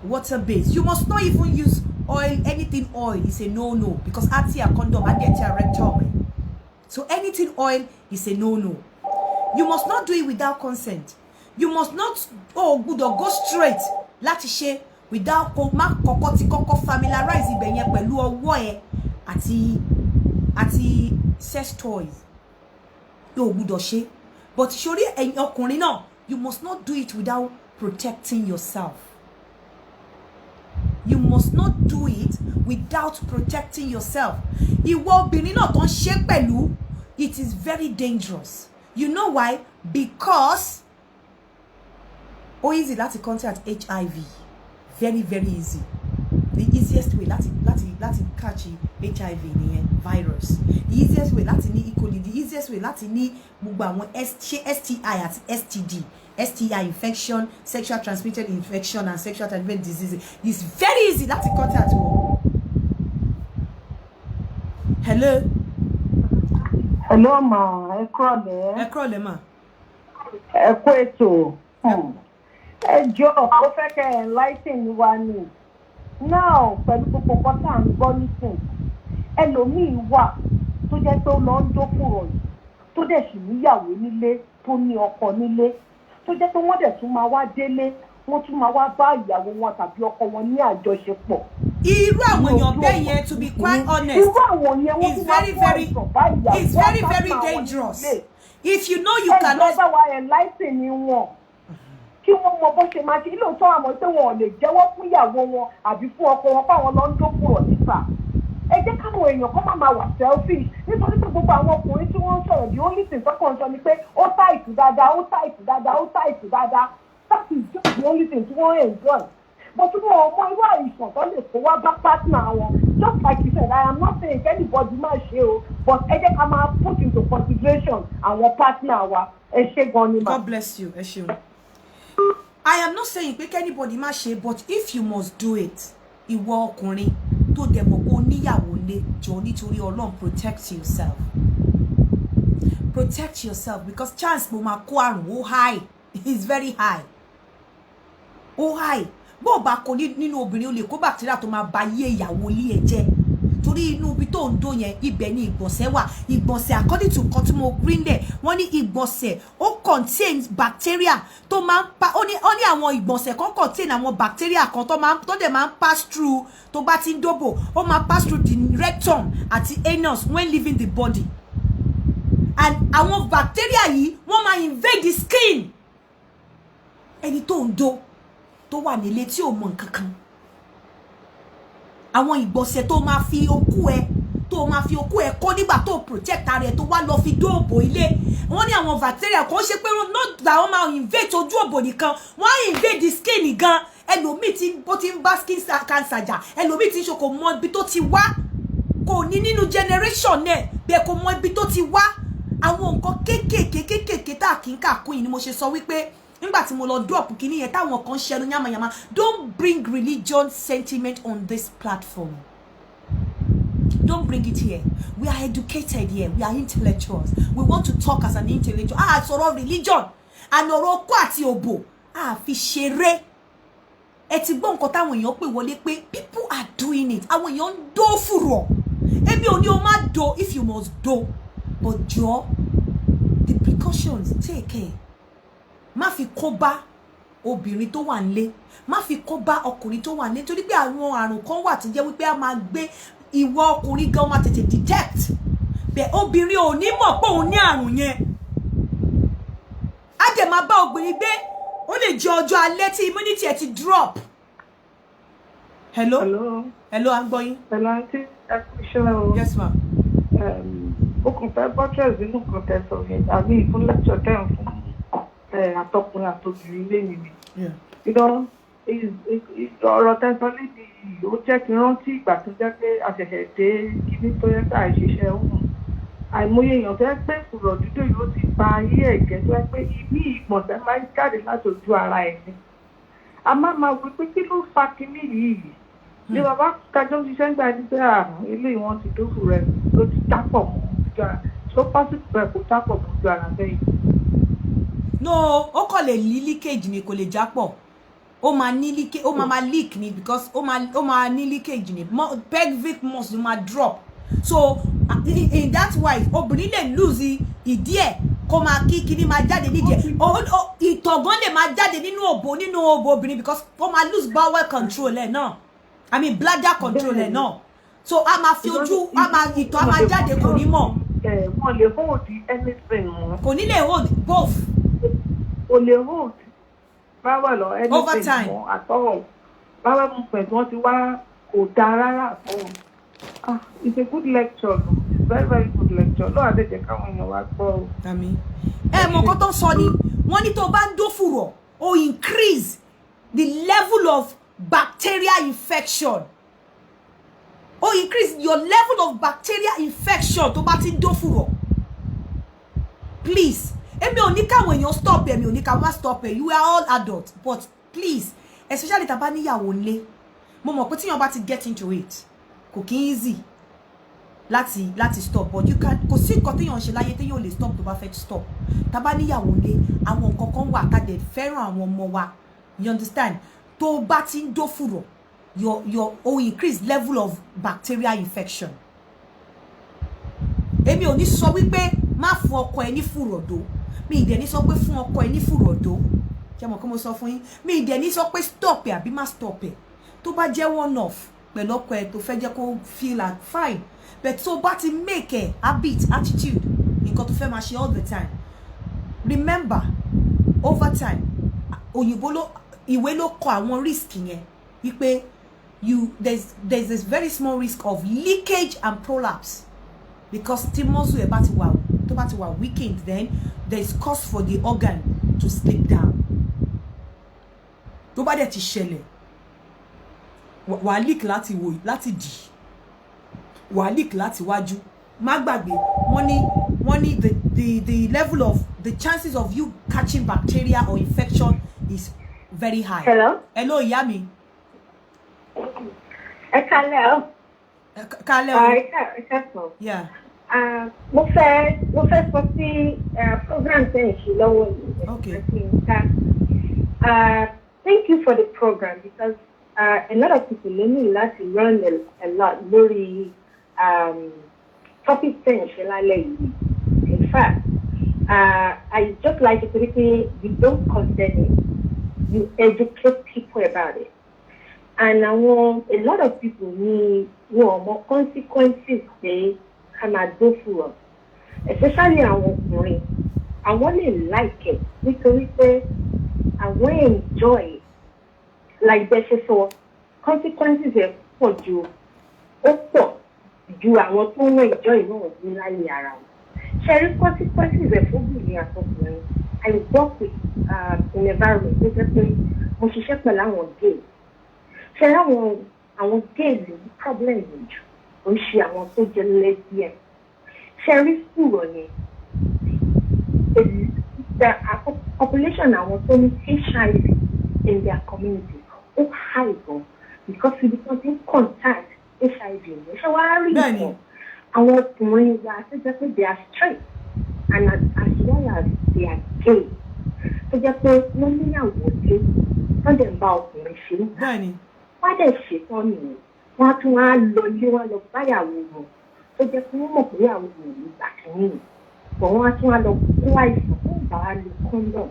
water base. You must not even use oil. Anything oil is a no because atia condom and get rectum. So anything oil is a no. You must not do it without consent. You must not go straight láti ṣe without familiarize ibẹ̀ yẹn pẹ̀lú ọwọ́ ẹ àti sex toys. Yóò gbọ́dọ̀ ṣe. But sori ẹ̀yin ọkùnrin náà, you must not do it without protecting yourself. You must not do it without protecting yourself. Ìwọ obìnrin náà tó ń ṣe pẹ̀lú, it is very dangerous. You know why? Because easy láti contact HIV. Very, very easy. The easiest way láti catch HIV nìyẹn, virus. The easiest way láti ní E. coli. The easiest way láti ní gbogbo àwọn STI àti STD. STI infection, sexual transmitted infection and sexual transmitted disease. It's very easy láti contact wọn. Hello. Hello, ma. Ẹ kúrọ̀lẹ́. Ẹ kúrọ̀lẹ́, ma. Ẹ kú ètò. ẹjọ́ ó fẹ́ kẹ́ enlighten wa ni now pẹ̀lú gbogbo nǹkan tá à ń gbọ́ nísìn ẹlòmíì wà tó jẹ́ pé ó lọ ń dókòrò yìí tó dẹ̀ sì níyàwó nílé tó ní ọkọ nílé tó jẹ́ pé wọ́n dẹ̀ tún máa wá délé wọ́n tún máa wá bá ìyàwó wọn tàbí ọkọ wọn ní àjọṣepọ̀. irú àwọn èèyàn bẹ́ẹ̀ yẹn to be quite honest irú àwọn yẹn wọ́n tún máa fọ́ ìsọ̀bá ìyàwó it's very very dangerous if you know you cannot. ẹ̀jọ̀ bá wa enlighten ni wọn kí wọ́n mọ bó ṣe máa ṣe lóòótọ́ àmọ́ pé wọn ò lè jẹ́wọ́ fún ìyàwó wọn àbí fún ọkọ wọn fáwọn lọ ń dókòrò nípa ẹ jẹ́ káwọn èèyàn kọ́ máa wà selfish nítorí pé gbogbo àwọn ọkùnrin tí wọ́n ń sọ̀rọ̀ the only thing tọ́kàn sọ ni pé ó táìtì dáadáa ó táìtì dáadáa ó táìtì dáadáa that is just the only thing tí wọ́n enjoy but tí wọ́n mọ irú àìsàn tó lè kó wá bá partner wọn just like you said I am not saying anybody máa ṣe o but ẹ jẹ́ ká máa put into consideration àwọn partner wa ẹ ṣé gan ni ma. God bless you ẹ ṣeun. I am not saying pé anybody má ṣe but if you must do it ìwọ ọkùnrin tó dẹ̀ mọ̀ pé ó níyàwó lé jọ nítorí Ọlọ́run protect yourself because chance mo máa kó àrùn ó high it's very high ó high bó o bá kó nínú obìnrin o lè kó bacteria tó máa ba yé ìyàwó ilé ẹ jẹ́ torí inú ibi tó ń dó yẹn ibẹ̀ ni ìgbọ̀nsẹ̀ wà ìgbọ̀nsẹ̀ according to nǹkan tí mo green there wọ́n ní ìgbọ̀nsẹ̀ ó contains bacteria tó máa ń pa ó ní àwọn ìgbọ̀nsẹ̀ kan contain àwọn bacteria kan tó dẹ̀ máa ń pass through tó bá ti ń dóbò ó máa pass through the rectum àti anus when leaving the body and àwọn bacteria yìí wọ́n máa invade the skin ẹni tó ń dó tó wà nílé tí ò mọ̀ nǹkan kan àwọn ìgbọ̀nsẹ̀ tó máa fi okú ẹ kó nígbà tó protect ara ẹ tó wá lọ fi dóòbò ilé wọ́n ní àwọn bacteria kan ṣe pé not that wọ́n máa invade ojú òbò nìkan wọ́n invade the skin gan ẹlòmíì tí bó ti ń bá skin cancer jà ẹlòmíì tí ń ṣe kò mọ ibi tó ti wá kò ní nínú generation náà bẹ́ẹ̀ kò mọ ibi tó ti wá àwọn nǹkan kéékèèké tá a kì í kà kún yìí ni mo ṣe sọ wípé nígbà tí mo lọ drop kíní yẹn táwọn kan ṣẹnu yamayama don't bring religion sentiment on this platform don't bring it here we are educated here we are intellectuals we want to talk as an intellectual sọ̀rọ̀ religion ànọ̀rọ̀ okó àti òbò fi ṣeré ẹ ti gbọ́ nǹkan táwọn èèyàn pè wọlé pé people are doing it àwọn èèyàn ń dó fùrọ̀ ebi ò ní o má do if you must do but jọ the precautions take care má fi kó bá obìnrin tó wà nílé má fi kó bá ọkùnrin tó wà nílé torí pé àwọn àrùn kan wà tó jẹ́ wípé a máa gbé ìwọ ọkùnrin gan máa tètè detect bẹ́ẹ̀ obìnrin ò ní mọ̀ pé òun ní àrùn yẹn á dẹ̀ máa bá obìnrin gbé ó lè jẹ́ ọjọ́ alẹ́ tí immunity ẹ̀ ti drop. hello à ń gbọ́ yín. hello aunty ẹkúṣẹ́ o. yes ma. ó kàn fẹ́ buttress nínú kan tẹ̀sán yẹn àbí ìfún lecture tẹ̀ ń fún àtọkùnrin àtobìnrin lẹ́yìn mi. ọ̀rọ̀ tẹ̀sán lédi ó jẹ́ kí n rántí ìgbà tó jẹ́ pé àṣẹ̀ṣẹ̀ dé kíní tó yẹ ká ìṣiṣẹ́ òun. àìmọye èèyàn tó yẹ pé ìfùrọ̀ dídò yóò ti ba ayé ẹ̀jẹ̀ tó yẹ pé ibi ìgbọ̀nsẹ̀ máa ń jáde láti ojú ara ẹ̀ ni. a máa wí pé kí ló fa kíní yìí? ní bàbá kájọ́ ṣiṣẹ́ ń gbà ní pé ilé wọn ti dófù rẹ̀ ló ti dápọ̀ mọ́ ojú ara tó pásítọ̀ rẹ̀ kò dápọ̀ mọ́ ojú ara bẹ́ẹ̀. no ó kàn lè ní leakage ni kò lè jápọ̀ ó máa ní leakage ó máa leak ni because ó máa ní leakage ni pelvic muscle máa drop so in that way obìnrin lè lose ìdí ẹ̀ kó máa kíní máa jáde nídìí ẹ̀ ìtọ̀gán lè máa jáde nínú òbò obìnrin because ó máa lose bowel control ẹ̀ náà I mean bladder control ẹ̀ náà so a máa fi ojú ìtọ̀ a máa jáde kò ní mọ̀. wọ́n lè hold anything mọ́. kò ní lè hold both. o lè hold báwa lọ anything mọ́ àtọ́wọ̀ báwa mú pẹ̀lú wọn ti wá kò dáa rárá àtọ́wọ̀. It's a good lecture it's very very good lecture lọ́wọ́ àdéjẹ káwọn èèyàn wá gbọ́ o. àmín mọ nǹkan tó sọ ni wọ́n ní tó bá ń dó fùrọ̀ o increase the level of bacterial infection increase your level of bacterial infection tó bá ti ń dó fùrọ̀ please èmi ò ní káwọn èèyàn stop èmi ò ní káwọn stop you are all adults but please especially tá bá níyàwó ńlé mo mọ̀ pé tíyàn bá ti get into it kò kí easy láti stop but you can kò sí nǹkan téèyàn ṣe láyé téèyàn ò lè stop tó bá fẹ́ stop tá bá níyàwó ńlé àwọn nǹkan kan wà tá dẹ̀ fẹ́ràn àwọn ọmọ wa You understand? Tó bá ti ń dó fùrọ̀, your increased level of bacterial infection. Èmi ò ní sọ wípé má fún ọkọ ẹ ní fùrọ̀dó. Mi ì dẹ̀ ní sọ pé fún ọkọ ẹ ní fùrọ̀dó. Ṣé mo kọ́ mo sọ fún yín? Mi ì dẹ̀ ní sọ pé stop ẹ àbí má stop ẹ. Tó bá jẹ́ one off pẹ̀lú ọkọ ẹ tó fẹ́ jẹ́ kó feel like fine. But tó bá ti make a habit, attitude, nǹkan tó fẹ́ máa ṣe all the time. Remember, over time, òyìnbó ló ìwé ló kọ àwọn risk yẹn wípé there's this very small risk of leakage and prolapse. Because tí muscle ẹ bá ti wà weakened, then there is cause for the organ to slip down. Tó bá dẹ̀ ti ṣẹlẹ̀, wà leak láti wò láti dì, wà leak láti wájú. Má gbàgbé, wọ́n ní the level of the chances of you catching bacteria or infection is very high. Hello ìyá mi. Ẹ kálẹ́ o. Kálẹ́ o. Ẹ káàsán. Yeah. Mo fẹ́ sọ sí program tẹ́ ẹ̀ ṣe lọ́wọ́ yìí. Okay. Thank you for the program because a lot of people need to learn a lot lórí topic tẹ́ ẹ̀ ṣe lálẹ́ yìí. In fact, I just like it because you don't condemn it, you educate people about it. And a lot of people need more consequences they can do for us. Especially our ọkùnrin. I want to like it because I want to enjoy it. Like this, so consequences are for you. Also, you are not only enjoy no ní around. Sharing consequences are for me as ọkùnrin. I work with an environment basically mo ṣiṣẹ́ pẹ̀lú àwọn gay. Ṣé àwọn gay ní problem yìí ó ń ṣe àwọn tó jẹ́ lesbian. Ṣé school yẹn the population àwọn tó ní HIV in their community ó high gan because we become in contact HIV yẹn. Ṣé wàá rí ìfọ̀ àwọn ọkùnrin wa tó jẹ́ pé they are straight and as well as they are gay. Tó jẹ́ pé wọ́n níyàwó lé wọ́n dẹ̀ ń bá ọkùnrin ṣe ń gbà. Wọ́n dẹ̀ ṣetán nìyẹn. Wọ́n á tún wá lọ ilé wọn lọ báyàwó wọn. Tó jẹ́ pé wọ́n mọ̀ pé àwọn ènìyàn ní ìgbà kìíní. Bọ̀ wọ́n á tún wá lọ kó àìsàn fún ìgbà wa lo kọ́ńdọ̀m.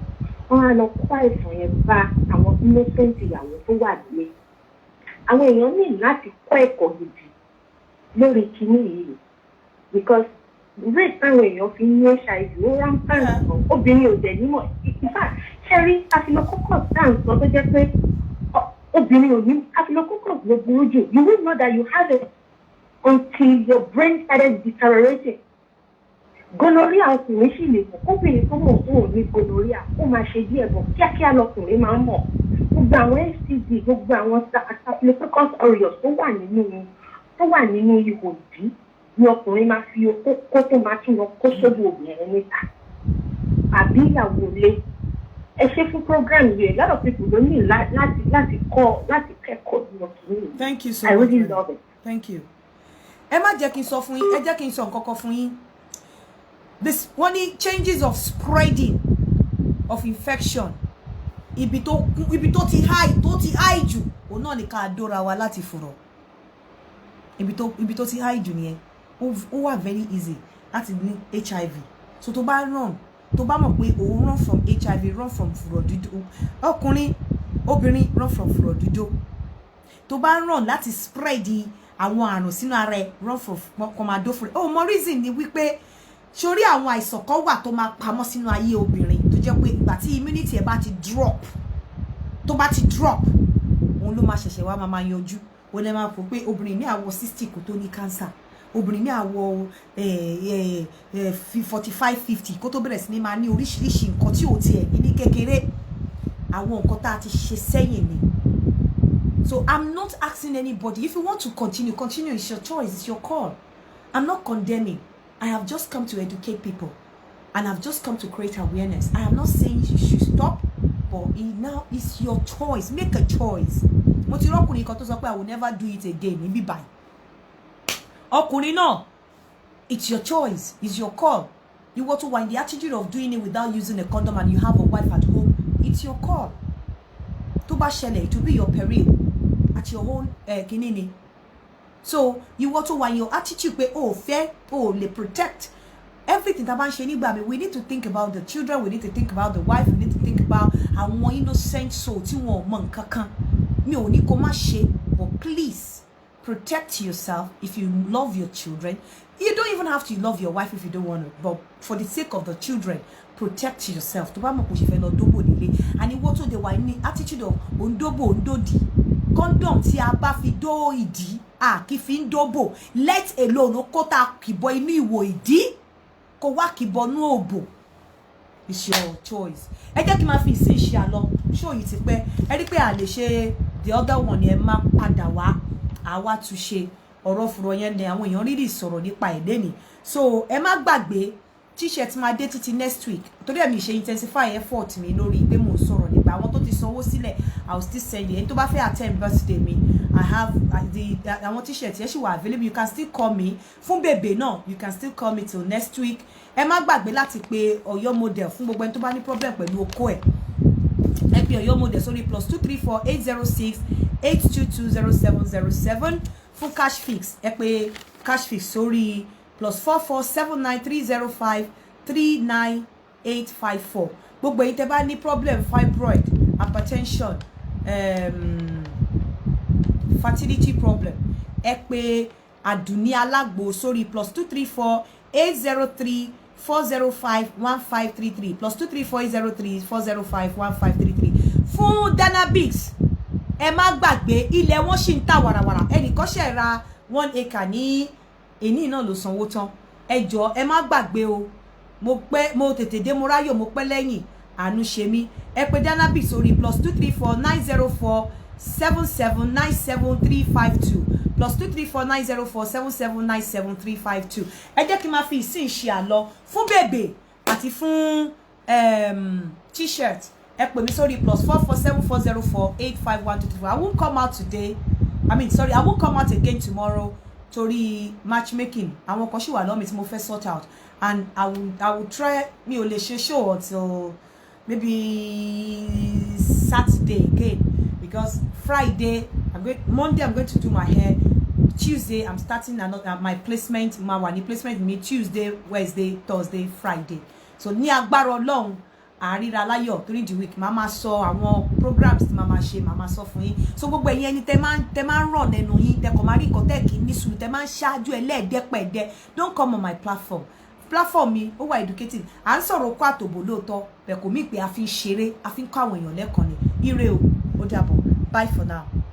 Wọ́n á lọ kó àìsàn yẹn bá àwọn innocent ìyàwó tó wà nílé. Àwọn èèyàn ní láti kọ́ ẹ̀kọ́ gidi lórí kìíní yìí because rate táwọn èèyàn fi ní HIV ó rampant gan obìnrin ò dẹ̀ nímọ̀ ìfà ṣẹ́rí afilokokos dáhùn sọ tó jẹ́ pé obìnrin ò ní afilokokos ló burú jù you will know that you have it until your brain started deteriorating. Gonorrhea ọkùnrin sì lè mọ̀ kóbìnrin tó mọ̀ fún òní gonorrhea ó máa ṣe díẹ̀ bọ̀ kíákíá lọkùnrin máa ń mọ̀ gbogbo àwọn STD gbogbo àwọn staphylococcus aureus tó wà nínú ihò ìdí ni ọkùnrin máa fi kó tó máa tún lọ kó sódò obìnrin níta àbí ìyàwó lé ẹ ṣe fún program yìí a lot of people ló ní láti kẹ́kọ̀ọ́ ní ọkùnrin. Thank you so much. I really man. love it. Thank you. Ẹ má jẹ́ kí n sọ fún yín, ẹ jẹ́ kí n sọ nǹkan kan fún yín. This one changes of spreading of infection. Ibi tó ti high jù, òun náà ni ká dóra wa láti fùrọ̀. Ibi tó ti high jù nìyẹn. Ó wà very easy láti ní HIV. So tó bá mọ̀ pé òun run from HIV, run from fùrọ̀ dídó. Ọkùnrin, obìnrin run from fùrọ̀ dídó. Tó bá run láti spread àwọn àrùn sínú ara ẹ̀, run from komado fùrọ̀. Oh, mo reason ni wípé sórí àwọn àìsàn kan wà tó máa pamọ́ sínú ayé obìnrin tó jẹ́ pé ìgbà tí immunity ẹ̀ bá ti drop òun ló máa ṣẹ̀ṣẹ̀ wá máa yanjú. Ó lè máa fò pé obìnrin ní àwọ̀ 60 kò tó ní cancer, obìnrin ní àwọ̀ 45-50 kó tó bẹ̀rẹ̀ sí ní máa ní oríṣiríṣi nǹkan tí ò tiẹ̀ ní kékeré àwọn nǹkan tá a ti ṣe sẹ́yìn ni. So I'm not asking anybody if you want to continue, it's your choice, it's your call. I'm not condemning. I have just come to educate people and I've just come to create awareness. I am not saying you should stop, but now it's your choice. Make a choice. Mo ti rọ́kùnrin kan tó sọ pé I will never do it again. Níbí báyìí. Ọkùnrin náà, it's your choice. It's your call. You want to in the attitude of doing it without using a condom and you have a wife at home. It's your call. tó bá ṣẹlẹ̀ it will be your peril at your own kinini. So you want to want your attitude pé oh fair, oh le protect everything tá bá ń ṣe nígbà mi. We need to think about the children, we need to think about the wife, we need to think about àwọn innocent soul tí wọn mọ nǹkan kan. Mi ò ní kó má ṣe, but please protect yourself if you love your children. You don't even have to love your wife if you don't want to, but for the sake of the children, protect yourself. Tó bá mọ̀ kó ṣe fẹ́ lọ dóbò nílé. And ìwọ tó dé wà ní attitude of ondóbò ondódì. Condom tí a bá fi dó ìdí, kì fi ń dóbò. Let alone ó kó ta kìbọ inú ìwò ìdí. Kó wá kìbọ nú òbò. It's your choice. Ẹ jẹ́ kí n máa fi ìsìn ṣe àlọ́. Show yìí ti pẹ́. Ẹ rí pé a lè ṣe the other one yẹn máa padà wá. Àwa tún ṣe ọ̀rọ̀ fùrọ̀ yẹn ni àwọn èèyàn rírì sọ̀rọ̀ nípa èdè ni. So ẹ má gbàgbé t-shirt máa dé títí next week. Torí èmi ṣe intensify effort mi lórí pé mo sọ̀rọ̀ nípa àwọn tó ti sanwó sílẹ̀. I will still send you. Ẹni tó bá fẹ́ attend birthday mi, I have àwọn t-shirt yẹn ṣì wà available. You can still call me. Fún bèbè náà, you can still call me till next week. Ẹ má gbàgbé láti pe Ọ̀yọ́ model fún gbogbo ẹni tó bá ní problem pẹ̀lú okó ẹ̀. Ẹ pe Ọ̀yọ́ model sórí +234 806 822 0707 fún cash fix. Ẹ pe cash fix sórí +44 79305 39854. Gbogbo ẹ̀yin tẹ́ bá ní problem fibroid, hypertension, fertility problem, ẹ pe Àdùnní Alágbo sórí +234 803 405 1533 +234 803 405 1533. Fún Danabix, ẹ má gbàgbé ilẹ̀ wọn ṣì ń tà wàràwàrà. Ẹnìkan ṣe ra 1 acre ní èní náà ló sanwó tán. Ẹ jọ̀ọ́ ẹ má gbàgbé o. Mo tètè dé mo ráyò mo pẹ́ lẹ́yìn. Àánú ṣe mí. Ẹ pè Danabix sórí +234 904 7797352 +234 904 7797352. Ẹ jẹ́ kí n máa fi ìsìn ṣe àlọ́ fún bèbè àti fún t-shirt. Ẹ pè mí sórí +44 7404 85123. I won't come out today. I won't come out again tomorrow. Torí matchmaking. Àwọn kan ṣì wà lọ́mì tí mo fẹ́ sort out. And I will try. Mi ò lè ṣe show until maybe Saturday again. Because Friday, Monday I'm going to do my hair. Tuesday I'm starting my placement. My placement me Tuesday, Wednesday, Thursday, Friday. So ní agbára Ọlọ́run àríra láyọ̀ during the week. Mama sọ àwọn programs tí mama ṣe, mama sọ fún yín. So gbogbo ẹ̀yin ẹni tẹ́ máa ń run nínú yín, tẹ́ kò máa rí nǹkan tẹ́ kì í ní sùúrù, tẹ́ máa ń ṣáájú ẹlẹ́ẹ̀dẹ́pẹ̀ẹ́dẹ́. Don't come on my platform. Platform mi ó wà educative. À ń sọ̀rọ̀ kó àtòbò lóòótọ́, bẹ́ẹ̀ kò mí pé a fi ń ṣeré, a fi ń kọ́ àwọn èèyàn lẹ́kọ̀ọ́ ni. Ire o, ó dàbọ̀. Bye for now.